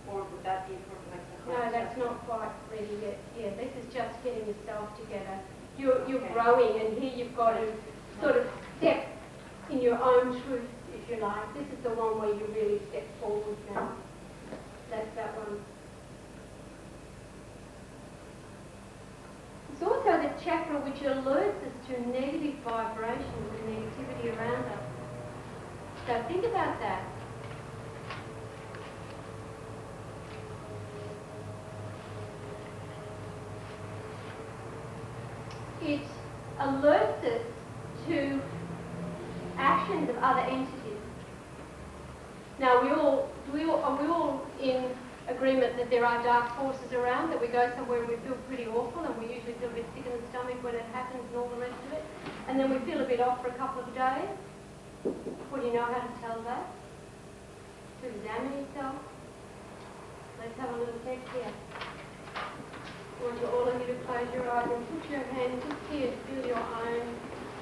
or would that be for like the No, that's not quite ready yet. Yeah, this is just getting yourself together. You're growing, and here you've got to sort of step in your own truth, if you like. This is the one where you really step forward now. That's that one. It's also the chakra which alerts us to negative vibrations and negativity around us. So think about that. It alerts us to actions of other entities. Now, are we all in agreement that there are dark forces around, that we go somewhere and we feel pretty awful, and we usually feel a bit sick in the stomach when it happens and all the rest of it, and then we feel a bit off for a couple of days? Well, do you know how to tell that? To examine yourself? Let's have a little test here. I want you, all of you to close your eyes and put your hand just here to feel your own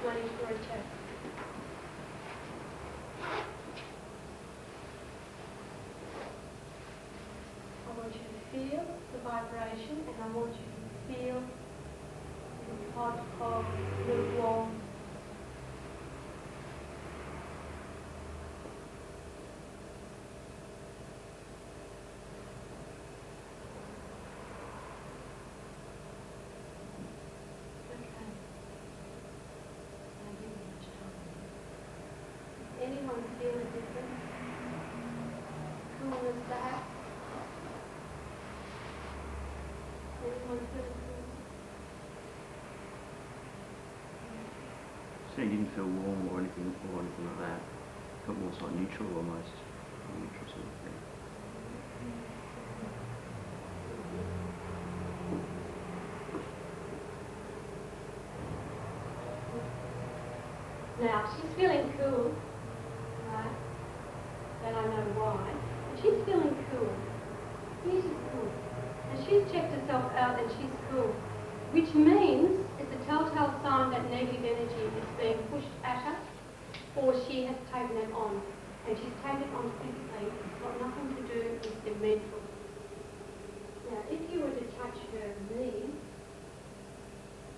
Manipura chakra. I want you to feel the vibration, and I want you to feel the hot, cold, lukewarm. Anyone feel a difference? Coolness back? Anyone feel cool? So you didn't feel warm or anything like that? Felt more sort of neutral almost. Neutral sort of thing. Now, she's feeling cool, right? And I know why. But she's feeling cool. She's cool. And she's checked herself out and she's cool. Which means it's a telltale sign that negative energy is being pushed at her, or she has taken it on. And she's taken it on physically. It's got nothing to do with the mental. Now, if you were to touch her knee,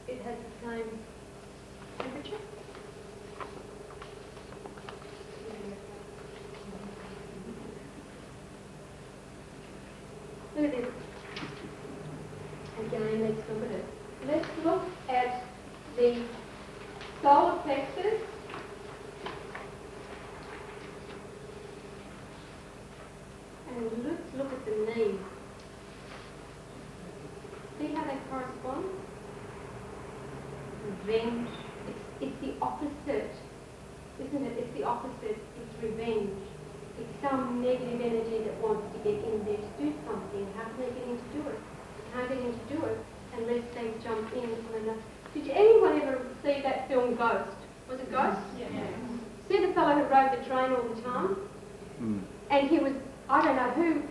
it has the same temperature. Look at this. And again, let's look at it. Let's look at the solar plexus. And let's look at the knee. See how they correspond? Revenge. It's the opposite, isn't it? It's the opposite. It's revenge. It's some negative energy that wants to get in there to do something. How can they get in to do it? How get in to do it unless they jump in on another? Did anyone ever see that film Ghost? Was it Ghost? Yeah. See the fellow who rode the train all the time? And he was, I don't know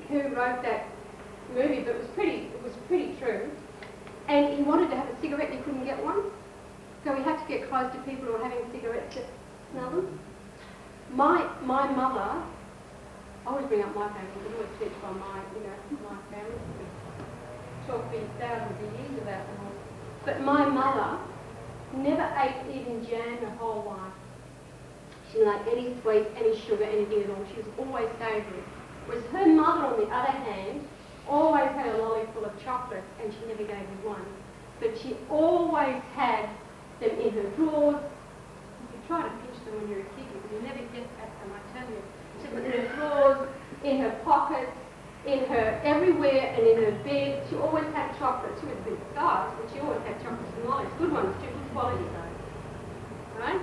who wrote that movie, but it was pretty true. And he wanted to have a cigarette, he couldn't get one. So he had to get close to people who were having cigarettes to smell them. My mother, I always bring up my family, because I always speak from my family. Talk for thousands of years about them all. But my mother never ate even jam her whole life. She didn't like any sweet, any sugar, anything at all. She was always savoury. Whereas her mother, on the other hand, always had a lolly full of chocolate, and she never gave me one. But she always had them in her drawers. You could try to pinch them when you're a kid, but you never get at them, I tell you. She put them in her drawers, in her pockets, in her everywhere, and in her bed. She always had chocolate. She was a bit scarred, but she always had chocolates and lollies. Good ones too, good quality though. Right?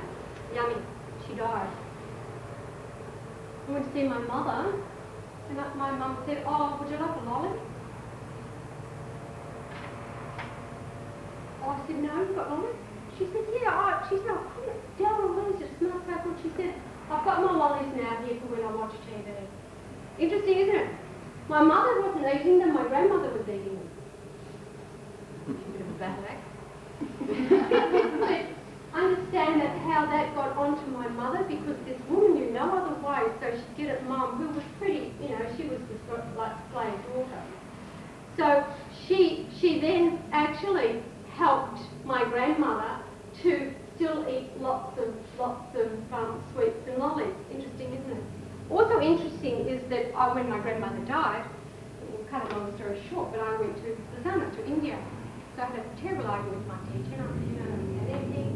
Yummy. She died. I went to see my mother, and my mum said, "Oh, would you like a lolly?" Oh, I said, "No, you've got lollies?" She said, "Yeah." She said, "Oh, Della, what is it? It smells so good." She said, "I've got my lollies now here for when I watch TV." Interesting, isn't it? My mother wasn't eating them, my grandmother was eating them. A bit of a battle axe. Understand that how that got onto my mother, because this woman knew no other way, so she'd get at Mum, who was pretty, she was the sort of like slave daughter. So she then actually helped my grandmother to still eat lots of sweets and lollies. Interesting, isn't it? Also interesting is that when my grandmother died, we'll cut a long story short, but I went to Lasama, to India. So I had a terrible argument with my teacher, and I said, "You don't understand anything.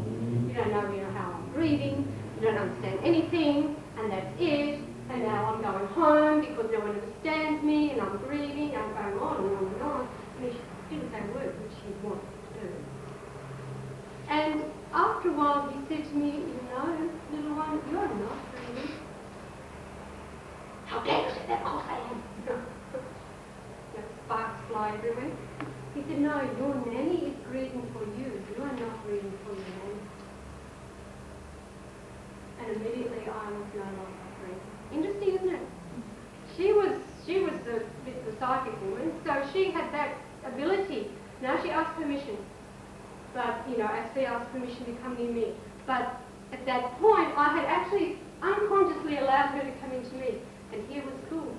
You don't know how I'm grieving. You don't understand anything, and that's it. And now I'm going home because no one understands me, and I'm grieving." I'm going on and on and on. And she didn't say a word, which she wanted to do. And after a while, he said to me, "Little one, you're not grieving." "How dare you say that? Of course I am." Sparks fly everywhere. He said, "No, your nanny is grieving for you. You are not grieving for your nanny." And immediately I was no longer grieving. Interesting, isn't it? She was a bit of a psychic woman, so she had that ability. Now she asked permission, but actually asked permission to come near me. But at that point, I had actually unconsciously allowed her to come into me, and here was cool.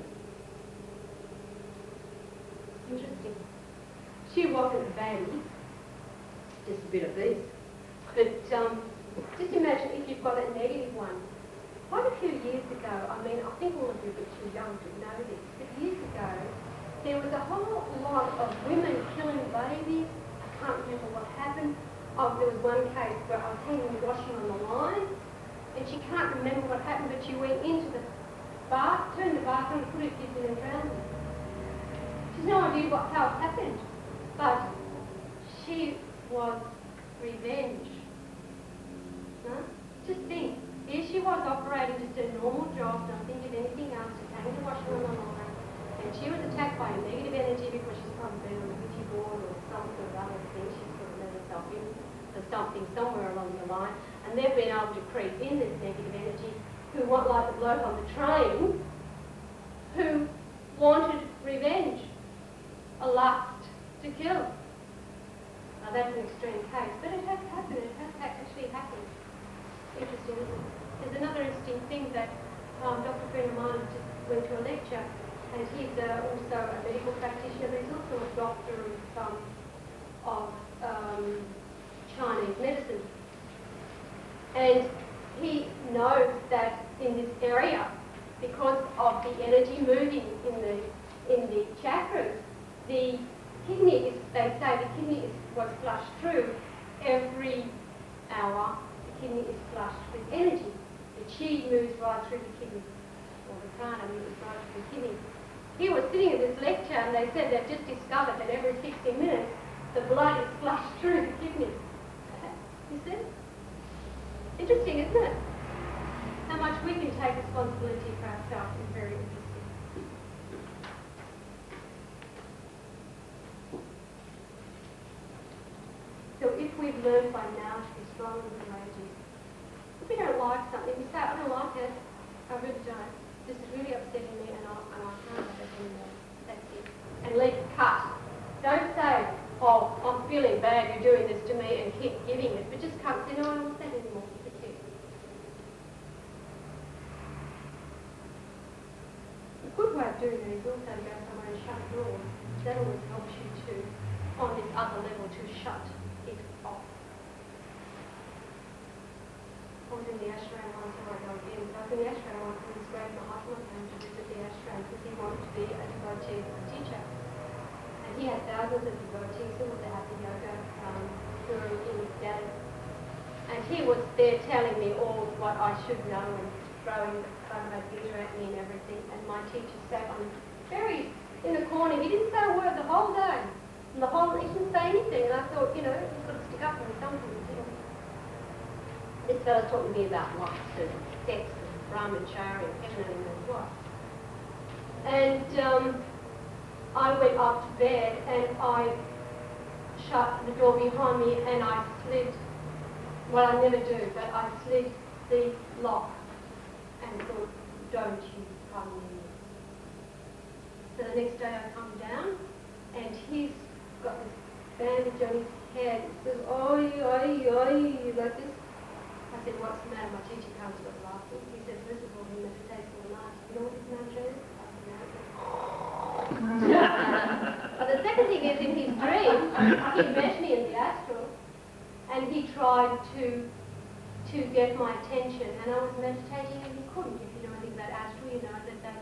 Interesting. She wasn't a baddie, just a bit of this. But just imagine if you've got a negative one. Quite a few years ago, I think all of you are too young to know this, but years ago, there was a whole lot of women killing babies. I can't remember what happened. There was one case where I was hanging the washing on the line, and she can't remember what happened, but she went into the bath, turned the bath on, put her kids in and drowned them. She's no idea how it happened, but she was revenge. Huh? Just think, here she was operating just a normal job, not thinking of anything else, just hanging the washing on the line, and she was attacked by a negative energy because she's probably been on a Ouija board or some sort of other thing. She's sort of let herself in for something somewhere along the line, and they've been able to creep in this negative energy, who want, like the bloke on the train, who wanted revenge, a lust to kill. Now that's an extreme case, but it has happened. It has actually happened. Interesting, isn't it? There's another interesting thing that Dr. friend of mine just went to a lecture, and he's also a medical practitioner, but he's also a doctor of Chinese medicine. And he knows that in this area, because of the energy moving in the chakras, the kidney is they say the kidney was flushed through every hour. The kidney is flushed with energy. The chi moves right through the kidney, or the prana moves right through the kidney. He was sitting at this lecture and they said they've just discovered that every 60 minutes the blood is flushed through the kidney. You see? Interesting, isn't it? How much we can take responsibility for ourselves is very interesting. So if we've learned by now to be strong and courageous, if we don't like something, we say, I don't like it, I really don't. This is really upsetting me and I can't have it anymore. That's it. And leave it cut. Don't say, oh, I'm feeling bad, you're doing this to me, and keep giving it, but just cut and say, no, I don't want that anymore. That's it. A good way of doing that is also to go somewhere and shut the door. That always helps you to, on this other level, to shut it off. I was in the ashram once, and I go again, but I was in the ashram once and this great Mahatma came to visit the ashram because he wanted to be a devotee teacher. And he had thousands of devotees who were at the yoga guru in his day. And he was there telling me all what I should know and throwing Bhagavad Gita at me and everything. And my teacher sat on very in the corner. He didn't say a word the whole day. And he didn't say anything. And I thought, you know, he's got to stick up for something. This fellow's talking to me about lust and sex and brahmachari and heaven and what. And I went up to bed and I shut the door behind me and I slid, well I never do, but I slid the lock and thought, don't you come near me. So the next day I come down and he's got this bandage on his head. He says, oi, oi, oi, like this. I said, what's the matter? My teacher comes to us laughing. He said, first of all, he meditates all night. You know what his mantra is? But the second thing is, in his dream, he met me in the astral, and he tried to get my attention, and I was meditating, and he couldn't. If you know anything about astral, you know that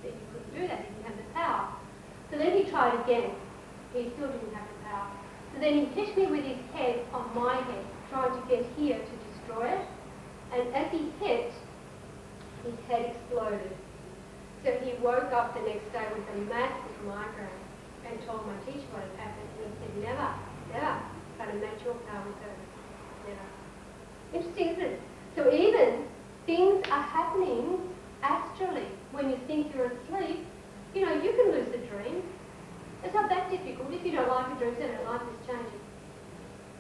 you couldn't do that. He didn't have the power. So then he tried again. He still didn't have the power. So then he hit me with his head on my head, trying to get here to destroy it. And as he hit, his head exploded. So he woke up the next day with a massive migraine and told my teacher what had happened. And he said, never, got to match your power with her. Never. Interesting, isn't it? So even things are happening astrally. When you think you're asleep, you know, you can lucid dream. It's not that difficult. If you don't like a dream, say, I don't like this, change it.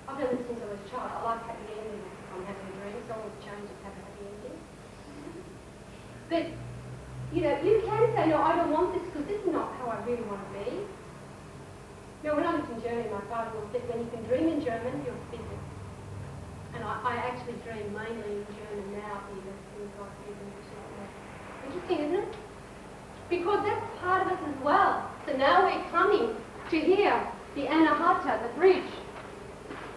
I've done this since I was a child. I like happy endings. I'm having a dream, so I'll change it to have a happy ending. But, you know, you can say, no, I don't want this because this is not how I really want to be. Now, when I lived in Germany, my father always said, when you can dream in German, you're speaking. And I actually dream mainly in German now, even in God, even interesting, isn't it? Because that's part of us as well. So now we're coming to here, the Anahata, the bridge.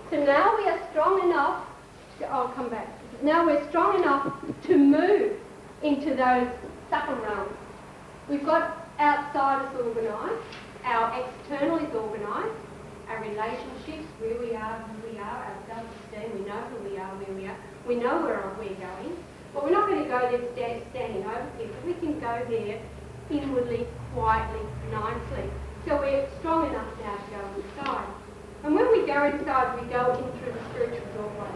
So now we are strong enough, I'll come back. Now we're strong enough to move into those subtle realms. We've got outside us organised, our external is organised, our relationships, where we are, who we are, our self-esteem, we know who we are, where we are, we know where we're going. But we're not going to go there standing over people. We can go there inwardly, quietly, nicely. So we're strong enough now to go inside. And when we go inside, we go in through the spiritual doorway.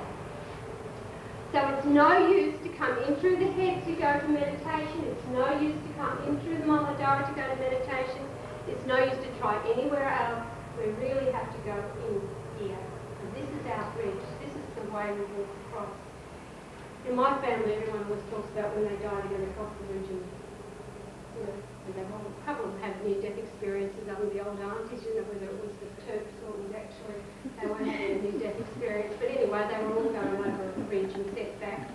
So it's no use to come in through the head to go to meditation. It's no use to come in through the Muladhara to go to meditation. It's no use to try anywhere else. We really have to go in here. And this is our bridge. This is the way we walk across. In my family, everyone always talks about when they die, they're going to cross the bridge and, you know, and a couple of them have near-death experiences. The old aunties, you know, whether it was the Turks or it was actually, they were having a near-death experience. But anyway, they were all going over a bridge and set back.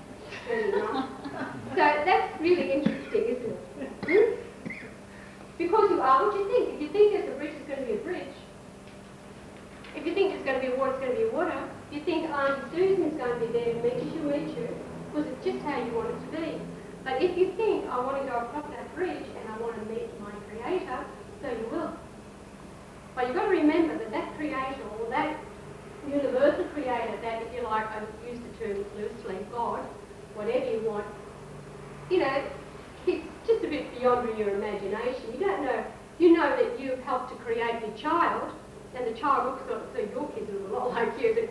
So that's really interesting, isn't it? Because you are what you think. If you think there's a bridge, it's going to be a bridge. If you think there's going to be water, it's going to be water. If you think Auntie Susan's going to be there to meet you, she'll meet you. Because it's just how you want it to be. But if you think, I want to go across that bridge and I want to meet my Creator, so you will. But you've got to remember that that creator or that universal creator that, if you like, I use the term loosely, God, whatever you want, you know, it's just a bit beyond your imagination. You don't know. You know that you've helped to create your child, and the child looks like, so your kids are a lot like you, but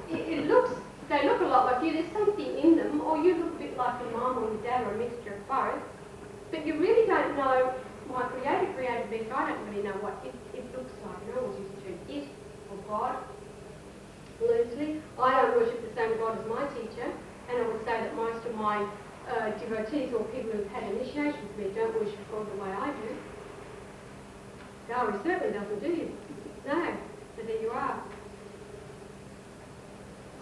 they look a lot like you. There's something in them, or you look a bit like your mum or your dad, or a mixture of both. But you really don't know. My created being, I don't really know what it looks like. I always use the term it or God loosely. I don't worship the same God as my teacher, and I would say that most of my devotees or people who've had initiation with me don't worship God the way I do. No, he certainly doesn't, do you? No, but there you are.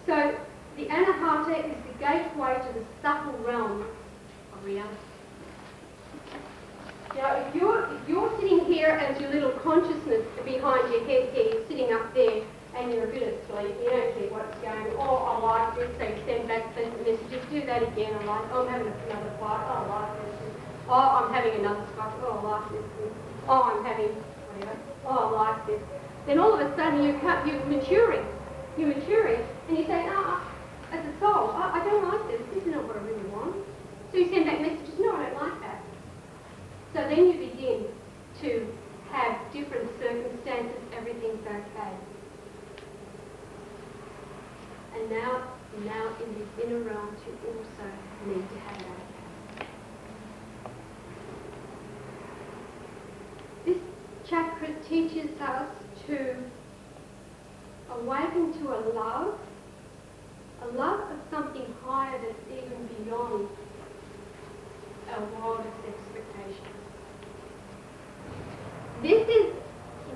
So the anahata is the gateway to the subtle realm of reality. Now, if you're sitting here as your little consciousness behind your head here, you're sitting up there and you're a bit asleep, you don't care what's going on, oh, I like this, so you send back pleasant messages, do that again, I like, oh, I'm having another fight, oh, I like this, oh, I'm having another scotch, oh, I like this, oh, I'm having whatever, oh, I like this. Then all of a sudden you're maturing, and you say, as a soul, I don't like this is not what I really want. So you send back messages, no, I don't like that. So then you begin to have different circumstances, everything's okay. And now in the inner realms you also need to have that okay. This chakra teaches us to awaken to a love of something higher that's even beyond our wildest expectations. This is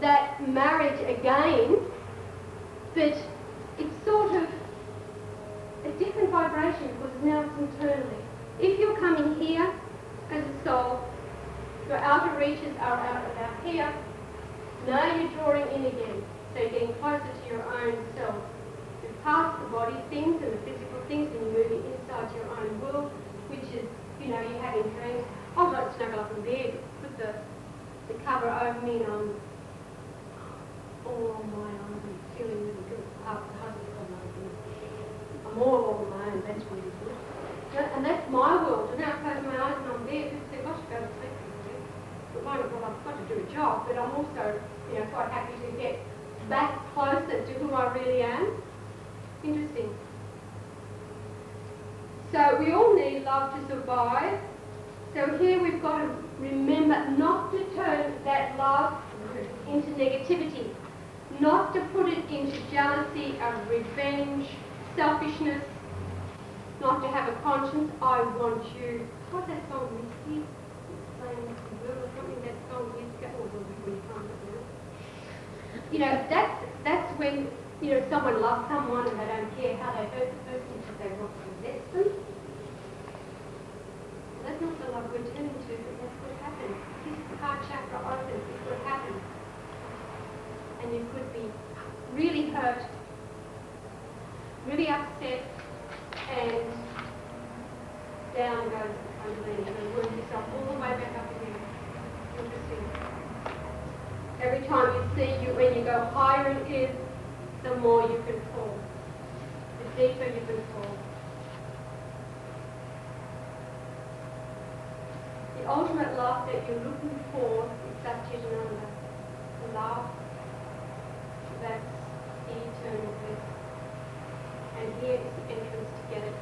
that marriage again, but it's sort of a different vibration because now it's internally. If you're coming here as a soul, your outer reaches are out about here. Now you're drawing in again, so you're getting closer to your own self. You've passed the body things and the physical things, and you're moving inside your own world, which is, you know, you're having dreams. I would like to snuggle up in bed, put the cover over me, and I'm all on my own, and feeling really good. The husband's got no good. I'm all on my own, that's really good. And that's my world. And now I close my eyes and I'm there, people say, gosh, go to sleep. But well, I've got to do a job, but I'm also, you know, quite happy to get back closer to who I really am. Interesting. So we all need love to survive. So here we've got to remember not to turn that love into negativity, not to put it into jealousy, revenge, selfishness, not to have a conscience. I want you. What's that song, Misty? Playing or something, that song years ago, or before you can't remember. You know, that's when, you know, someone loves someone and they don't care how they hurt the person because they want to possess them. That's not the love we're turning to, but that's what happens. This heart chakra opens, this is what happens. And you could be really hurt, really upset, and down goes underneath, and work yourself all the way back up again. Interesting. Every time you see when you go higher it is, the more you can fall. The deeper you can fall. The ultimate love that you're looking for is Satchitananda. The love that's the eternal bliss. And here is the entrance to get it.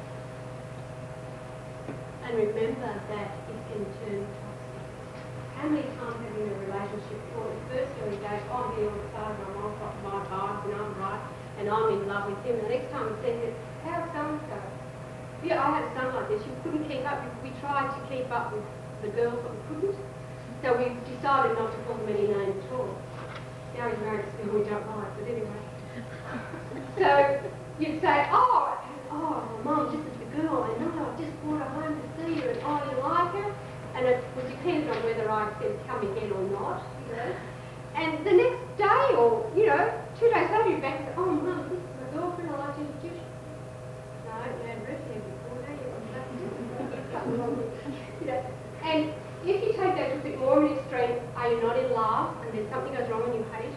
And remember that it can turn toxic. How many times have you in a relationship before the first early days, oh, I'm here all the time, I'm all got my vibes and I'm right, and I'm in love with him. And the next time he says, how's so-and-so? Yeah, I had a son like this. You couldn't keep up. We tried to keep up with the girls, but we couldn't. So we decided not to call them any names at all. Now he's married to someone we don't like, but anyway. So you'd say, oh, Mum, this is the girl, and no, I just brought her home to see you, and oh, you like her? And it would depend on whether I said come again or not, you know. And the next day, or, you know, 2 days later, you're back and say, oh, Mum, this is my girlfriend, I'd like to introduce you. No, you hadn't read here before, no, you know. And if you take that to a bit more of an extreme, are you not in love, and then something goes wrong and you hate?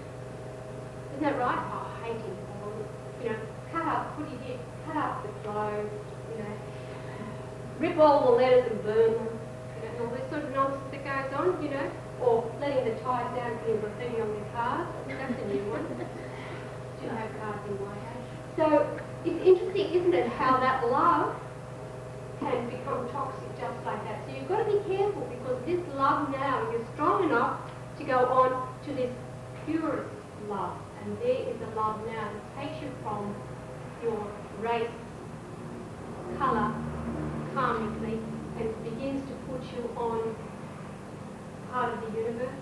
Isn't that right? Oh, hating. Or, cut up, put your head, cut up the flow, rip all the letters and burn them, and all this sort of nonsense that goes on, or letting the tyres down and putting graffiti on their cars. I think that's a new one. Do have cars in my age. So it's interesting, isn't it, how that love can become toxic just like that. So you've got to be careful, because this love now, you're strong enough to go on to this purest love. And there is a love now that takes you from your race, colour, karmically, and begins to put you on part of the universe,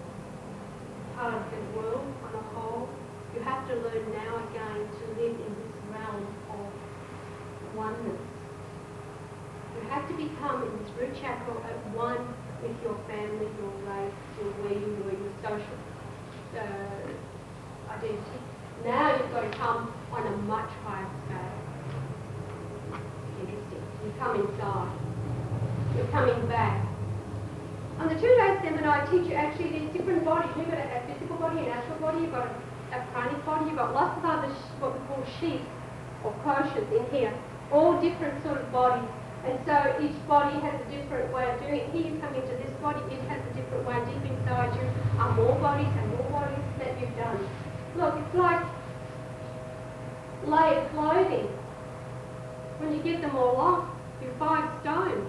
part of the world on a whole. You have to learn now again to live in this realm of oneness. You have to become, in this root chakra, at one with your family, your race, where you were, your social identity. Now you've got to come on a much higher scale. Interesting. You come inside. You're coming back. On the 2-day seminar, I teach you actually there's different bodies. You've got a physical body, an astral body, you've got a pranic body, you've got lots of other, what we call sheaths or koshas in here, all different sort of bodies. And so each body has a different way of doing it. Here you come into this body, it has a different way. Deep inside you are more bodies and more bodies that you've done. Look, it's like layered clothing. When you get them all off, you're 5 stones.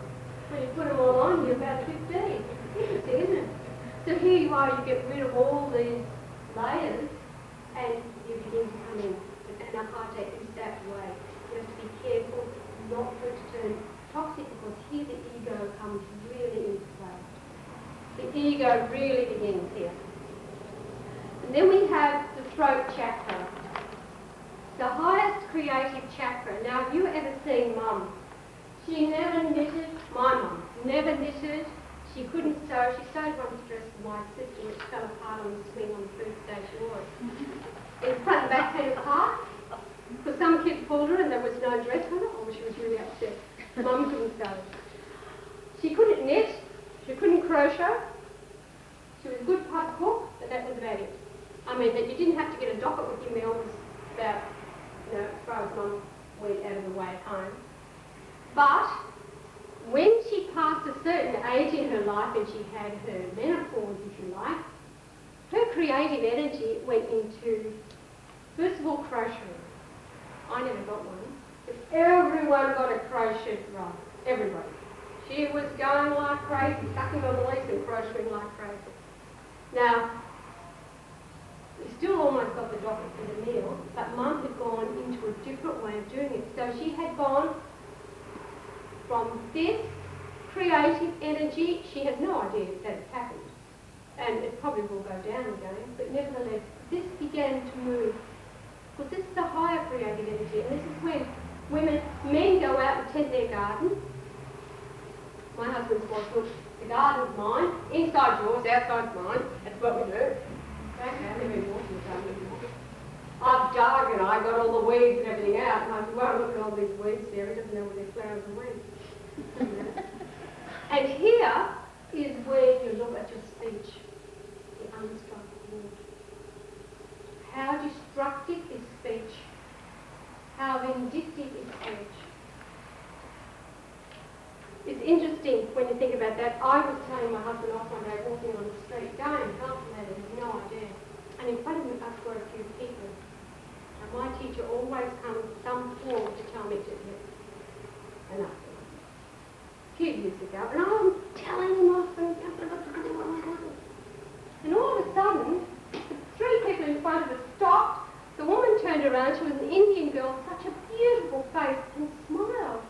When you put them all on, you're about 15. It's interesting, isn't it? So here you are, you get rid of all these layers, and you begin to come in. And a heart attack is that way. You have to be careful not for it to turn toxic, because here the ego comes really into play. The ego really begins here. And then we have the throat chakra, the highest creative chakra. Now, have you ever seen Mum? She never knitted. My mum never knitted. She couldn't sew. She sewed one dress for my sister, which fell apart on the swing on the food station was. In front and back came apart, because some kid pulled her and there was no dress on her. Oh, she was really upset. Mum couldn't sew. She couldn't knit. She couldn't crochet. She was a good putt cook, but that was about it. I mean, that you didn't have to get a docket with your meals about, as far as Mum went out of the way at home. But when she passed a certain age in her life and she had her menopause, if you like, her creative energy went into, first of all, crocheting. I never got one. But everyone got a crochet rod. Everybody. She was going like crazy, sucking on the lace and crocheting like crazy. Now, we still almost got the docket for the meal, but Mum had gone into a different way of doing it. So she had gone from this creative energy, she had no idea that it happened. And it probably will go down again, but nevertheless, this began to move. Because this is the higher creative energy, and this is when men go out and tend their garden. My husband's was, look, the garden's mine, inside yours, outside's mine, that's what we do. Okay, I never even walked in the garden anymore. I've dug and I got all the weeds and everything out, and I said, well, look at all these weeds there, he doesn't know where there's flowers and weeds. And here is where you look at your speech, the unstructured word. How destructive is speech? How vindictive is speech? It's interesting when you think about that. I was telling my husband off one day, walking on the street, going calculated, he had no idea. And in front of me, I've got a few people. And my teacher always comes some form to tell me to do enough. A few years ago, and I'm telling him off, and all of a sudden, the 3 people in front of us stopped. The woman turned around. She was an Indian girl, such a beautiful face, and smiled.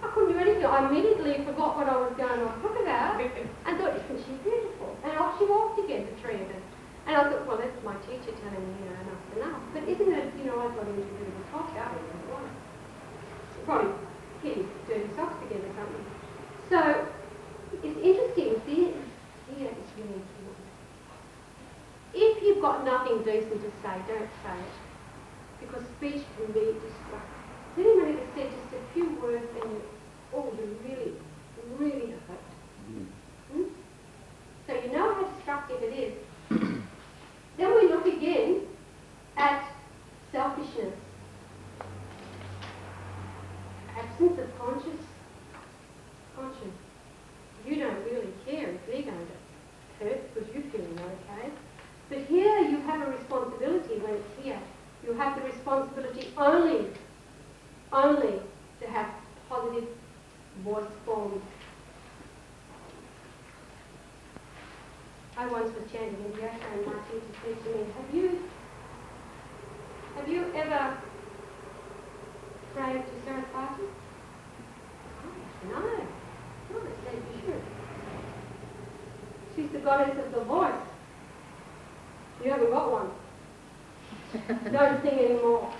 I couldn't do anything. I immediately forgot what I was going to talk about and thought, isn't she beautiful? And off she walked again, the 3 of us. And I thought, well, that's my teacher telling me, enough's enough. But isn't it, I got into a bit of a talk out of it. Probably getting dirty socks together or something. So, it's interesting. Here is really important. If you've got nothing decent to say, don't say it. Because speech can be destructive. Has anyone ever said just a few words and you really, really hurt? So you know how destructive it is. Then You have the responsibility only to have positive voice forms. I once was chanting in Jacka and my teacher said to me, have you ever prayed to Saraswati? No. I said, you should. She's the goddess of the voice. You haven't got one. Don't sing anymore.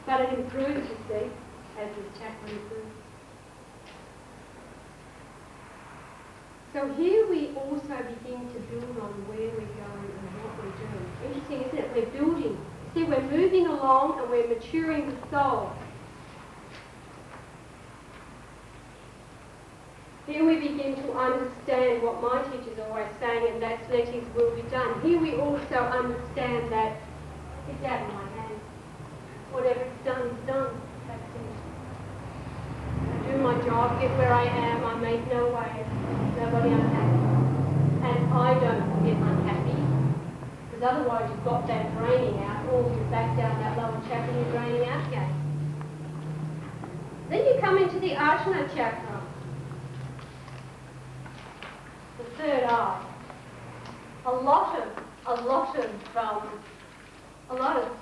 But it improves, you see, as this chakra improves. So here we also begin to build on where we're going and what we're doing. Interesting, isn't it? We're building. See, we're moving along and we're maturing the soul. Here we begin to understand what my teacher's always saying, and that's let his will be done. Here we also understand that it's out of my hands. Whatever it's done is done. That's it. I do my job, get where I am, I make no waves, nobody unhappy. And I don't get unhappy, because otherwise you've got that draining out, or you're back down that lower chakra and you're draining out again. Then you come into the Ajna chakra. The third eye. A lot of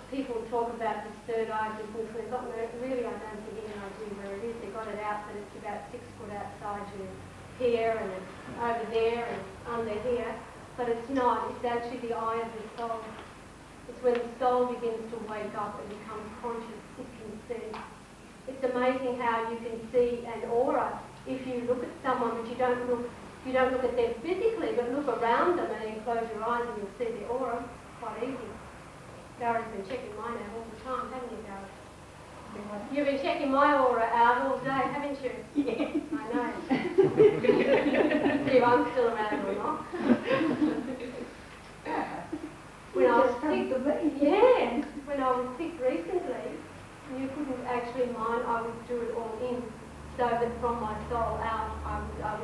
people talk about this third eye business. They've got really, I don't think any idea where it is. They got it out, but it's about 6 foot outside you here, and it's over there, and under here. But it's not. It's actually the eye of the soul. It's when the soul begins to wake up and becomes conscious. It can see. It's amazing how you can see an aura if you look at someone, but you don't look at them physically, but look around them and then close your eyes and you'll see the aura. Quite easy. Gary's been checking mine out all the time, haven't you, Gary? You've been checking my aura out all day, haven't you? Yes. I know. See if I'm still around or not. When I was sick, yeah, when I was sick recently, you couldn't actually mind, I would do it all in. So that from my soul out, I would get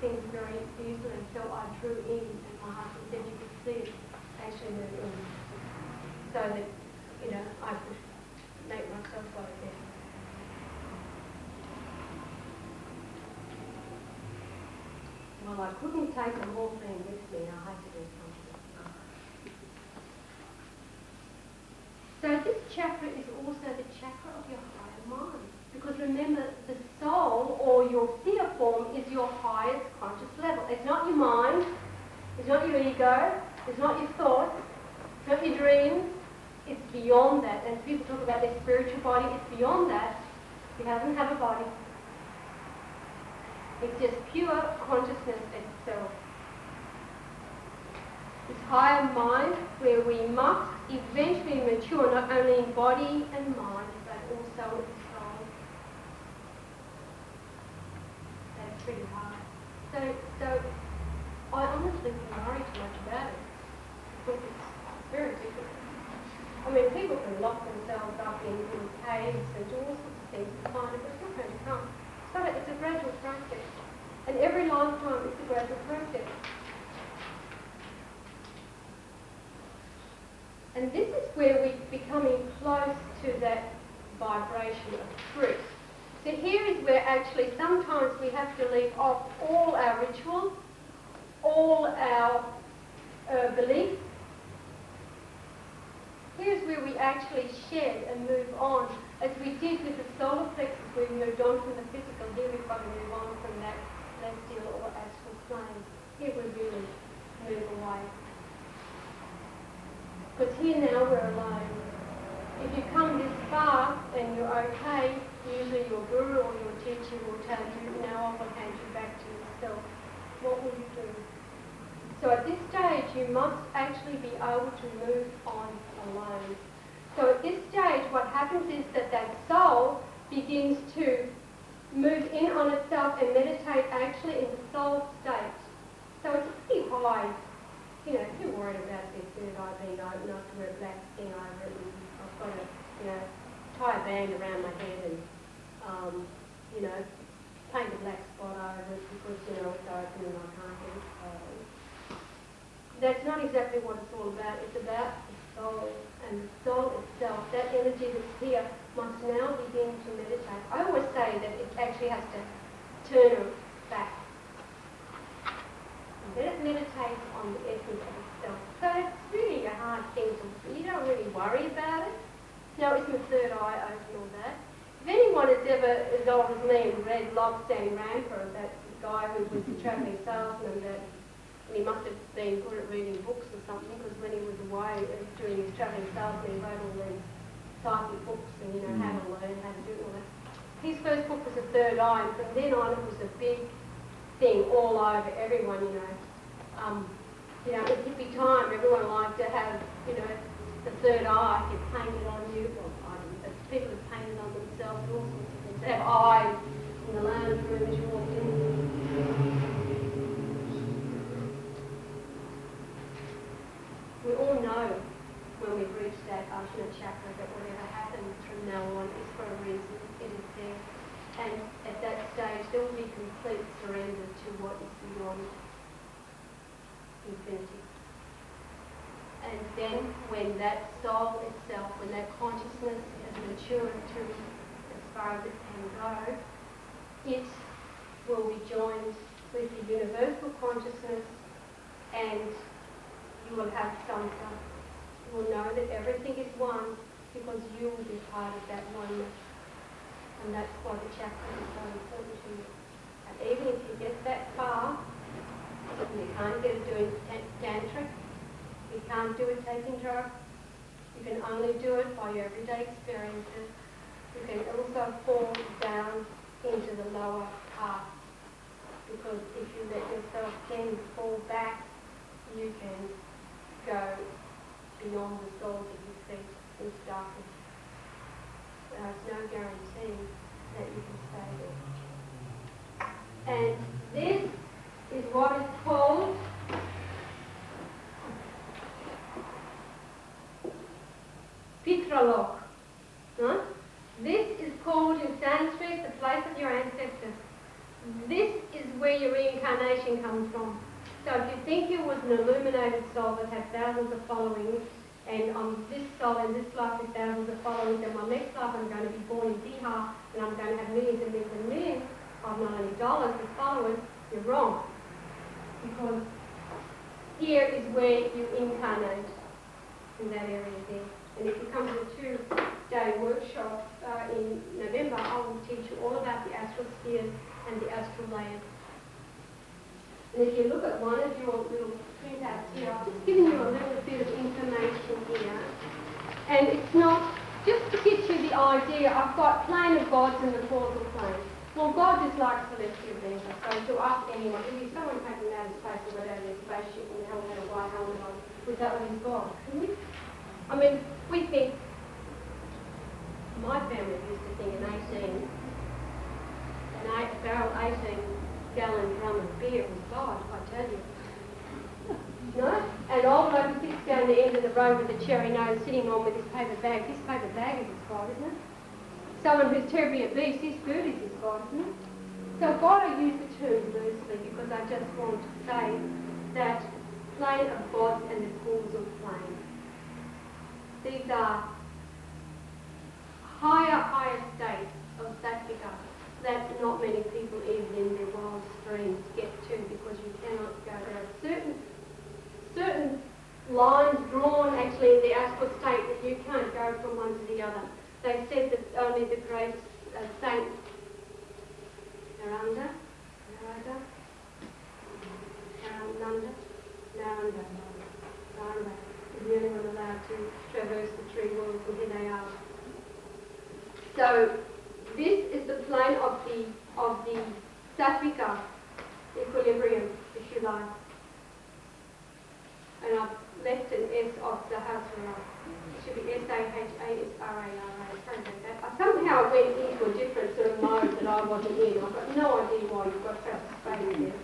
things very easily. So I drew in, and my husband said you could see it actually move in. So that, I could make myself go there. Well, I couldn't take the whole thing with me. I had to do something. So this chakra is also the chakra of your higher mind. Because remember, the soul, or your fear form, is your highest conscious level. It's not your mind, it's not your ego, it's not your thoughts, it's not your dreams, it's beyond that. And people talk about their spiritual body, it's beyond that. It doesn't have a body. It's just pure consciousness itself. This higher mind, where we must eventually mature not only in body and mind, but also in soul. That's pretty hard. So I honestly don't worry too much about it, because it's very difficult. I mean, people can lock themselves up in caves and do all sorts of things to find it, but it's not going to come. So it's a gradual process. And every lifetime is a gradual process. And this is where we're becoming close to that vibration of truth. So here is where actually sometimes we have to leave off all our rituals, all our beliefs. Here's where we actually shed and move on. As we did with the solar plexus, we moved on from the physical. Here we've got to move on from that celestial or astral plane. Here we really move away. Because here now we're alone. If you come this far and you're okay, usually your guru or your teacher will tell you, now I will hand you back to yourself. What will you do? So at this stage, you must actually be able to move on alone. So at this stage, what happens is that soul begins to move in on itself and meditate actually in the soul state. So it's pretty high. If you're worried about this third eye being open, I have to wear a black thing over it, and I've got to, tie a band around my head and, paint a black spot over it because, it's open and I can't get it closed. that's not exactly what it's all about. It's about the soul, and the soul itself, that energy that's here, must now begin to meditate. I always say that it actually has to turn back. And then it meditates on the essence of itself. So it's really a hard thing to, you don't really worry about it. Now, isn't the third eye open all that? If anyone is ever as old as me and read Lobstang Ramper, that guy who was the travelling salesman, that he must have been good at reading books or something, because when he was away during his travelling salesman, he wrote all these psychic books and, you know, how to learn, how to do all that. His first book was The Third Eye, and from then on it was a big thing all over everyone, you know. In hippie time, everyone liked to have, you know, the third eye get painted on you. Well, I didn't, but people have painted on themselves and all sorts of things. They have eyes in the lounge room as you walk in. We all know when we've reached that Ajna chakra that whatever happens from now on is for a reason. It is there. And at that stage, there will be complete surrender to what is beyond infinity. And then when that soul itself, when that consciousness has matured to as far as it can go, it will be joined with the universal consciousness, and you will have samata. You will know that everything is one because you will be part of that oneness. And that's why the chakra is so important to you. And even if you get that far, you can't get it doing tantric, you can't do it taking drugs, you can only do it by your everyday experiences. You can also fall down into the lower path, because if you let yourself then fall back, you can go beyond the soles of your feet into darkness. There's no guarantee that you can stay there. And this is what is called Pitralok. Huh? This is called in Sanskrit the place of your ancestors. This is where your reincarnation comes from. So if you think you was an illuminated soul that had thousands of followings, and I'm this soul in this life with thousands of followings, and my next life I'm going to be born in Bihar, and I'm going to have millions and millions and millions of not only dollars but followers, you're wrong. Because here is where you incarnate, in that area there. And if you come to the 2-day workshop in November, I will teach you all about the astral spheres and the astral layers. And if you look at one of your little printouts here, I've just given you a little bit of information here. And it's not, just to get you the idea, I've got plane of gods and the causal plane. Well, God is like celestial beings, so to us anyone, if someone taking out of space or whatever, their spaceship and the helmet had a white helmet on, was that what is God? I mean, we think, my family used to think a barrel 18-gallon drum of beer was God, I tell you. No? And old bloke sits down the end of the road with a cherry nose sitting on with his paper bag. His paper bag is his God, isn't it? Someone who's terribly obese, his food is his God, isn't it? So God, I use the term loosely because I just want to say that plane of gods and the causal plane. These are higher states of sattvika that not many people even in their wildest dreams get to, because you cannot go. There are certain lines drawn actually in the astral state that you can't go from one to the other. They said that only the great saint Naranda is the only one allowed to traverse the three worlds, and here they are. So this is the plane of the sattvika equilibrium, if you like. And I've left an S of Sahasrara. It should be S-A-H-A-S-R-A-R-A. Sorry about that. I somehow went into a different sort of mode that I wasn't in. I've got no idea why you've got such a space there.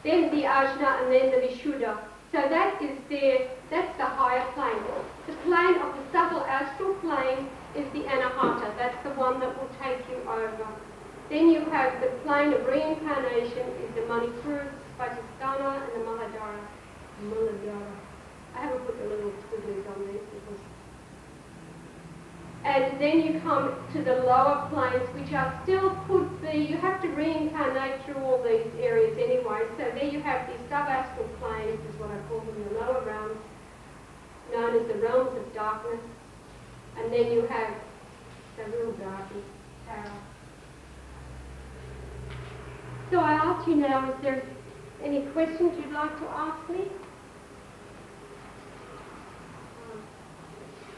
Then the Ajna and then the Vishuddha. So that is that's the higher plane. The plane of the subtle astral plane is the Anahata. That's the one that will take you over. Then you have the plane of reincarnation is the Manipura, Svadhisthana, and the Muladhara. then you come to the lower planes, which are still could be, you have to reincarnate through all these areas anyway. So there you have these sub-astral planes, is what I call them, the lower realms, known as the realms of darkness. And then you have the real darky tower. So I ask you now, is there any questions you'd like to ask me?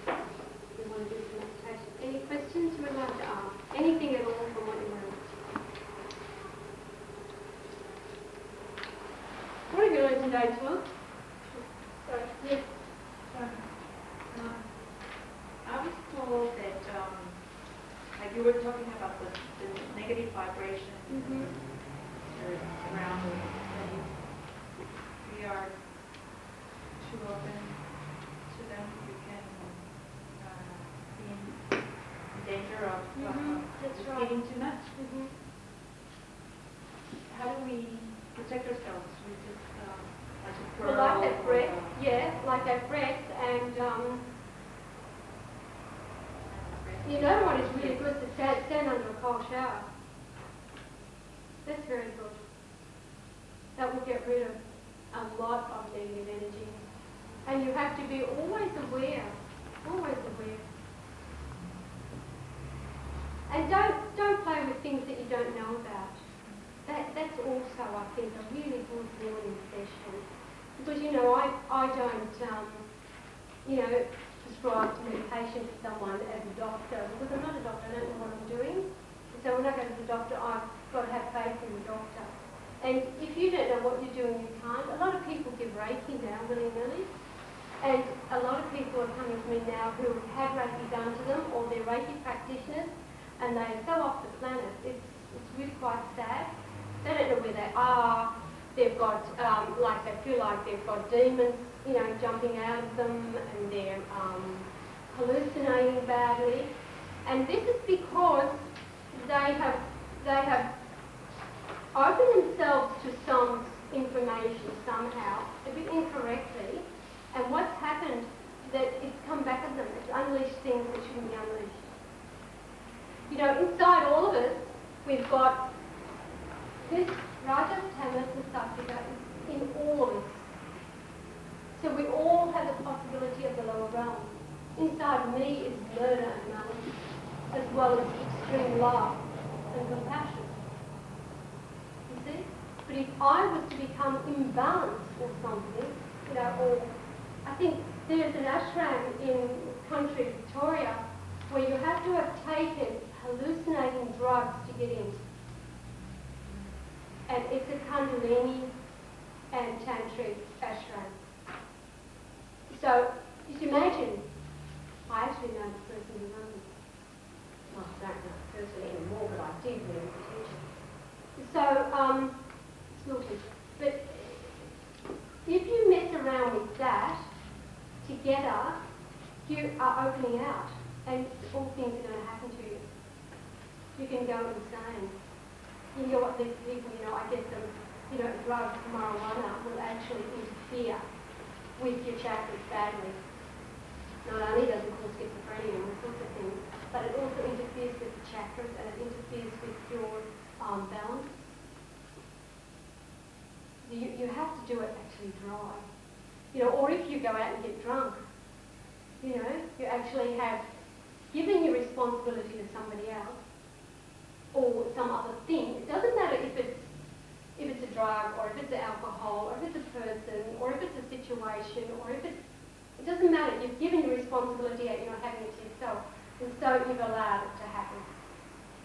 You want to do some meditation? Any questions you would like to ask? Anything at all from what you learned? What have you learned today, Tom? Sorry. Yes. I was told that, like you were talking about the negative vibration around that if we are too open to them, we can be in danger of eating too much. How do we protect ourselves? We just like a pearl. Well, like that breath, like that breath, and you know what is really good to stand under a cold shower. That's very good. That will get rid of a lot of negative energy. And you have to be always aware. And don't play with things that you don't know about. That's also, I think, a really good morning session. Because, I don't, prescribe to meditation to someone as a doctor. Because I'm not a doctor, I don't know what I'm doing. So when I go to the doctor, I've got to have faith in the doctor. And if you don't know what you're doing, you can't. A lot of people give Reiki now, willy-nilly. And a lot of people are coming to me now who have had Reiki done to them, or they're Reiki practitioners, and they're so off the planet. It's really quite sad. They don't know where they are. They've got, they feel like they've got demons, jumping out of them, and they're hallucinating badly. And this is because they have opened themselves to some information somehow, a bit incorrectly, and what's happened is that it's come back at them. It's unleashed things that shouldn't be unleashed. Inside all of us, we've got this Rajas, Tamas and Sattvika in all of us. So we all have the possibility of the lower realm. Inside me is murder and malice, as well as extreme love and compassion. You see? But if I was to become imbalanced or something, or I think there's an ashram in country Victoria where you have to have taken hallucinating drugs to get in. And it's a Kundalini and Tantric ashram. So, just imagine, I actually know the person who runs it. Well, I don't know the person anymore, but I did when I was a teacher. So, school teacher. But if you mess around with that together, you are opening out, and all things are going to happen to you. You can go insane. You know what these people, I get them, drugs, marijuana will actually interfere with your chakras badly. Not only does it cause schizophrenia and all sorts of things, but it also interferes with the chakras and it interferes with your balance. You have to do it actually dry. Or if you go out and get drunk, you actually have given your responsibility to somebody else or some other thing. It doesn't matter if it's a drug or if it's alcohol or if it's a person or if it's a situation or if it doesn't matter. You've given your responsibility and you're having it to yourself, and so you've allowed it to happen.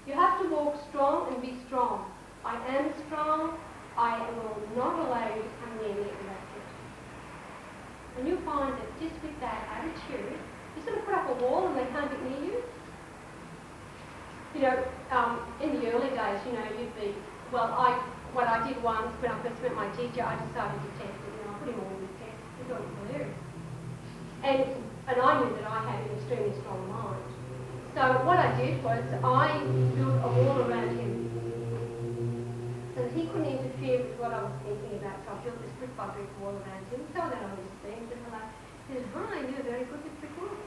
You have to walk strong and be strong. I am strong. I will not allow you to come near me, and that's it. And you'll find that just with that attitude, you sort of put up a wall and they can't get near you. In the early days, you'd be, what I did once when I first met my teacher, I decided to test it, I put him all these tests. He thought it was hilarious. And I knew that I had an extremely strong mind. So what I did was I built a wall around him so that he couldn't interfere with what I was thinking about. So I built this brick by brick wall around him so that I was saying to him, he said, hi, you're very good at brick walls.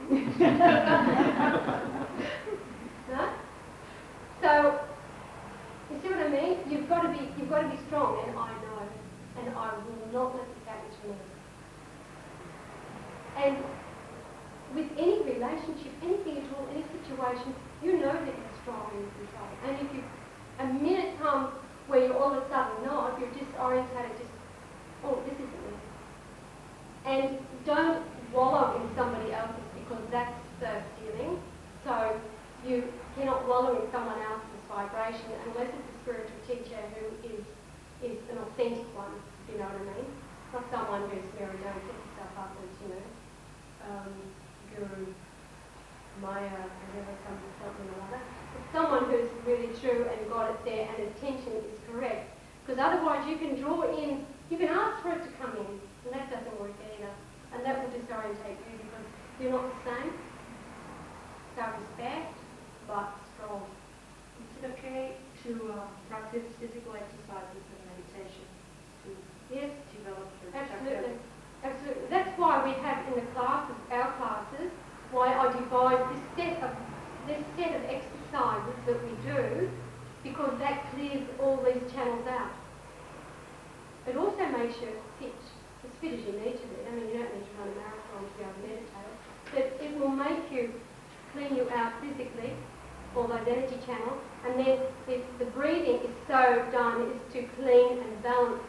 So, you see what I mean? You've got to be strong, and I know, and I will not let the savage move. And with any relationship, anything at all, any situation, you know that you're strong and you're control. And if you, a minute comes where you're all of a sudden not, you're disorientated, just, oh, this isn't me. And don't wallow in somebody else's, because that's the stealing. So you cannot wallow in someone else's vibration unless it's a spiritual teacher who is an authentic one, if you know what I mean. Not someone who's very don't set yourself up as, Guru, Maya, whatever, something or other. It's someone who's really true and got it there and attention is correct. Because otherwise you can draw in, you can ask for it to come in, and that doesn't work either. And that will disorientate you because you're not the same. Self-respect, but strong. Is it okay to practice physical exercises and meditation to develop your Absolutely. chakra? Absolutely. That's why we have in the classes, our classes, why I devised this set of exercises that we do, because that clears all these channels out. It also makes you fit, as fit as you need to be. I mean, you don't need to run a marathon to be able to meditate, but it will make you, clean you out physically, all those energy channels, and then the breathing is so done is to clean and balance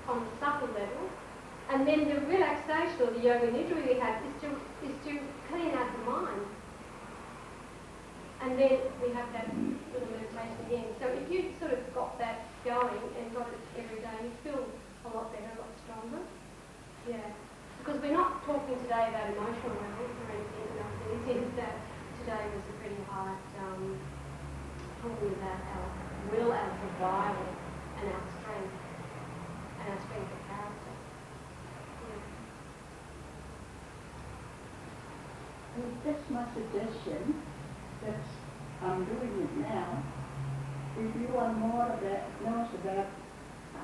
on the subtle level. And then the relaxation or the yoga nidra we have is to clean out the mind. And then we have that little meditation again. So if you sort of got that going and got it every day, you feel a lot better, a lot stronger. Yeah. Because we're not talking today about emotional levels or anything else. It is that today was a pretty hard talking about our will, our survival, and our strength of character. And that's my suggestion. That I'm doing it now. If you want more of that, knows about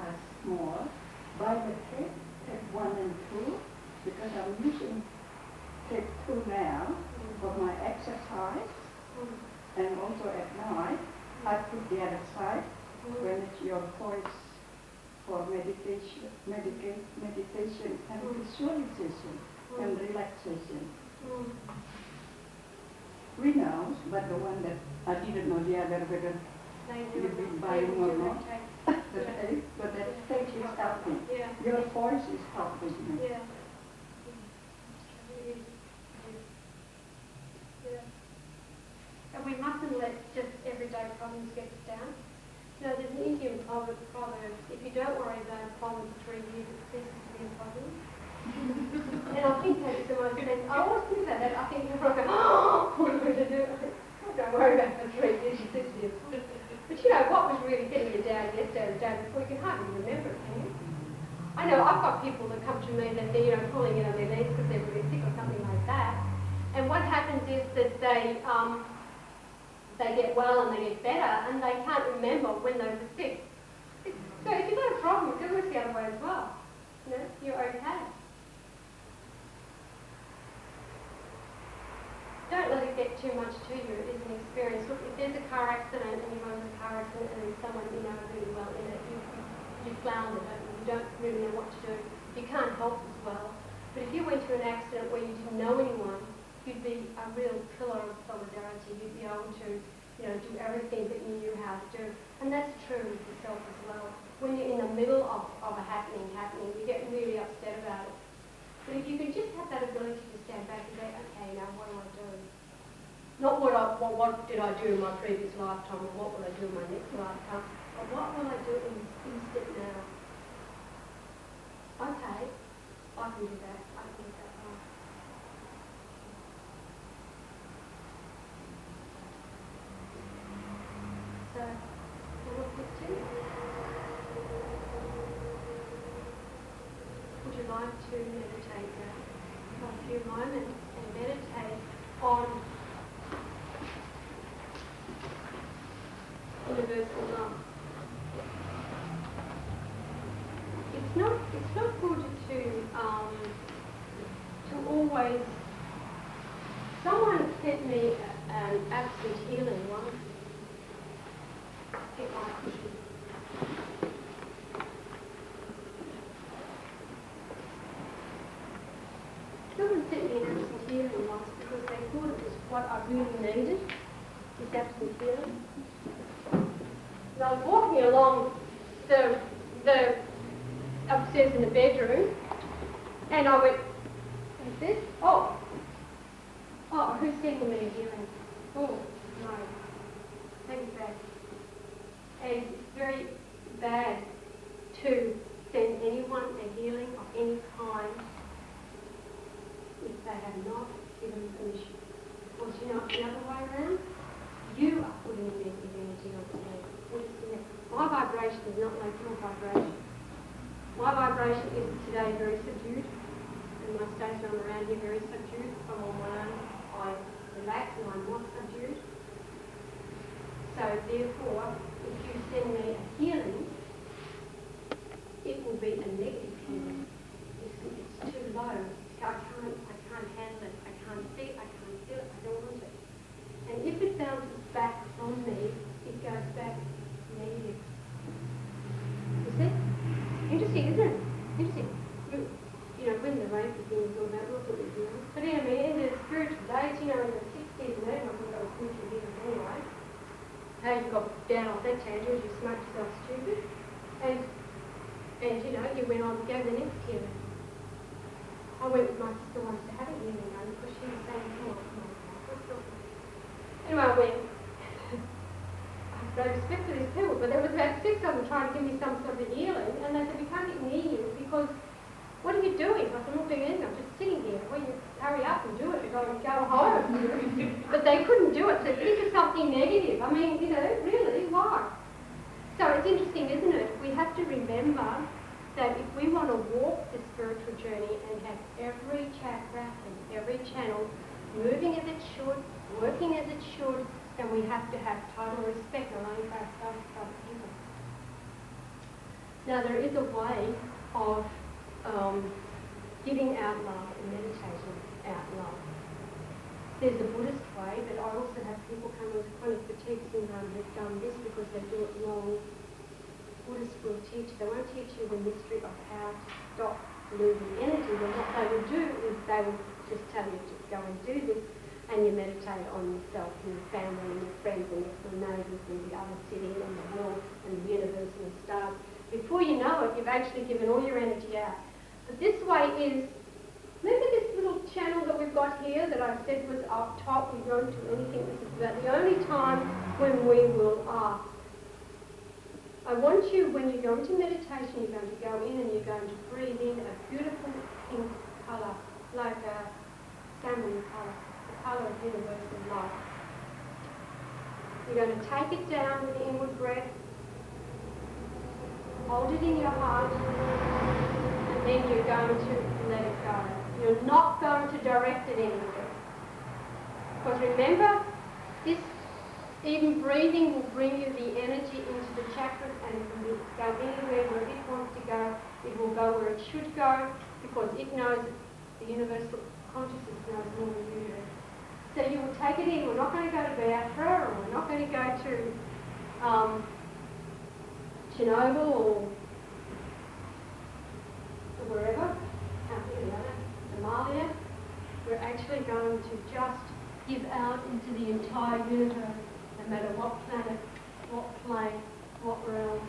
us more, buy the tape 1 and 2, because I'm using tape 2 now for my exercise, and also at night I put the other side when it's your voice for meditation and visualization and relaxation. We know, but the one that I didn't know the other whether you've been buying or not. But that tape is helping. Yeah. Your voice is helping me. Yeah. And we mustn't let just everyday problems get us down. You know, there's an Indian proverb, if you don't worry about a problem for 3 years, it ceases to be a problem. And I think that's the most sense. I always think about that. I think everyone goes, oh, what am I going to do? I think, oh, don't worry about it for 3 years, you 6 years. But you know, what was really getting you down yesterday or the day before, you can hardly remember it, can you? I know I've got people that come to me that they're, pulling in on their knees because they're really sick or something like that. And what happens is that they get well and they get better and they can't remember when they were sick. So if you've got a problem, it works the other way as well. You know, you're okay. Don't let it get too much to you. It is an experience. Look, if there's a car accident and you run in a car accident and there's someone you know really well in it, you flounder, you don't really know what to do. You can't help as well. But if you went to an accident where you didn't know anyone, you'd be a real pillar of solidarity. You'd be able to, do everything that you knew how to do. And that's true with yourself as well. When you're in the middle of a happening, you get really upset about it. But if you can just have that ability to stand back and say, okay, now what do I do? Not what did I do in my previous lifetime, or what will I do in my next lifetime, but what will I do in this instant now? Okay, I can do that. I can do that. So, what would you do? Would you like to meditate now for a few moments and meditate on universal love? It's not good to always. Someone sent me an absolute healing once, what I really needed, this absolute healing. And I was walking along the upstairs in the bedroom, and I went like this. Oh, who's sending me a healing? Oh, no. Take it back. And it's very bad to send anyone a healing of any kind if they have not given permission. Because you know, the other way around, you are putting a negative energy onto me. My vibration is not like your vibration. My vibration is today very subdued, and my states when I'm around here very subdued. If I'm on my own, I relax and I'm not subdued. So therefore, if you send me a healing, it will be a negative healing. It's too low. I can't handle it. I can't see it. I can't feel it. I don't want it. And if it bounces back from me, it goes back negative. You see? Interesting, isn't it? Interesting. You know, when the rape thing was all about, not what we're doing. But anyway, in the spiritual days, you know, in the 60s and that, I think I was spiritual leaders anyway. How you got down off that tangent, you smoked yourself stupid. And you know, you went on to go to the next healing. I went with my sister once to have a healing done because she was saying, come on. Anyway, I went. I have great respect for these people, but there was about 6 of them trying to give me some sort of healing, and they said, we can't get near you because what are you doing? I said, I'm not doing anything, I'm just sitting here. Well, you hurry up and do it, go home. But they couldn't do it, so think of something negative. I mean, you know, really, why? So it's interesting, isn't it? We have to remember that if we want to walk the spiritual journey and have every chakra and every channel moving as it should, working as it should, then we have to have total respect not only for ourselves but for other people. Now there is a way of giving out love and meditating out love. There's the Buddhist way, but I also have people come with chronic fatigue syndrome who've done this because they do it wrong. Buddhists will teach, they won't teach you the mystery of how to stop losing energy, but what they will do is they will just tell you to go and do this, and you meditate on yourself and your family and your friends and your neighbours and the other city and the world and the universe and the stars. Before you know it, you've actually given all your energy out. But this way is, remember this little channel that we've got here that I said was up top, we don't do anything, this is about the only time when we will ask. I want you, when you go into meditation, you're going to go in and you're going to breathe in a beautiful pink colour, like a salmon colour, the colour of universal light. You're going to take it down with the inward breath, hold it in your heart, and then you're going to let it go. You're not going to direct it anywhere. Because remember, this even breathing will bring you the energy into the chakras, and it can go anywhere where it wants to go. It will go where it should go because it knows, the universal consciousness knows more than you do. So you will take it in. We're not going to go to Biafra, or we're not going to go to Chernobyl or wherever, Somalia. We're actually going to just give out into the entire universe. No matter what planet, what plane, what realm,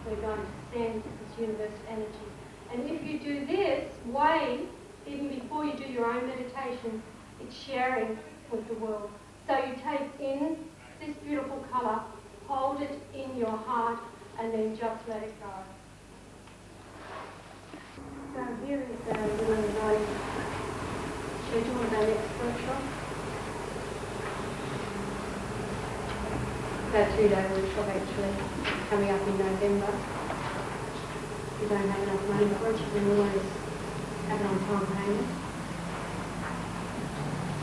we're going to send this universe energy. And if you do this way, even before you do your own meditation, it's sharing with the world. So you take in this beautiful colour, hold it in your heart, and then just let it go. So here is the little schedule of our next workshop. About 2-day workshop actually, coming up in November. If you don't have enough money for it, you can always have it on time payment.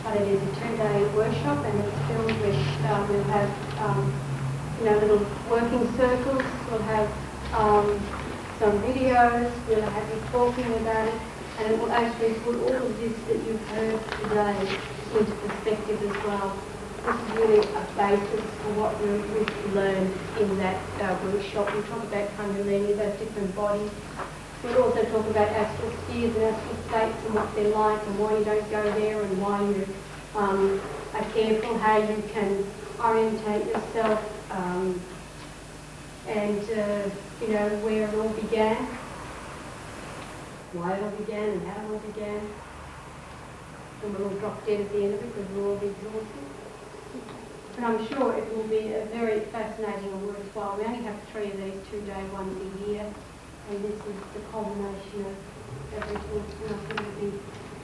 But it is a 2-day workshop, and it's filled with, we'll have little working circles, we'll have some videos, we'll have you talking about it, and it will actually put all of this that you've heard today into perspective as well. This is really a basis for what we've learned in that workshop. We talk about Kundalini, those different bodies. We'll also talk about astral spheres and astral states and what they're like and why you don't go there and why you are careful how you can orientate yourself and where it all began, why it all began and how it all began. And we'll all drop dead at the end of it because we'll all be exhausted. But I'm sure it will be a very fascinating and worthwhile. We only have 3 of these 2-day ones a year, and this is the culmination of everything. And I think it'll be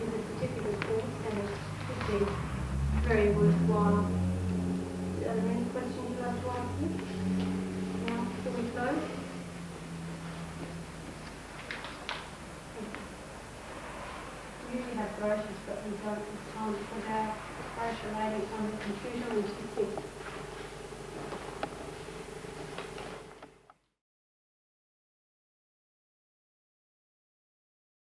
a certificate course, and it should be very worthwhile. Are there any questions you'd like to ask me? Now, before we close? We usually have brochures, but we don't have time to put our brochure later on the computer, which is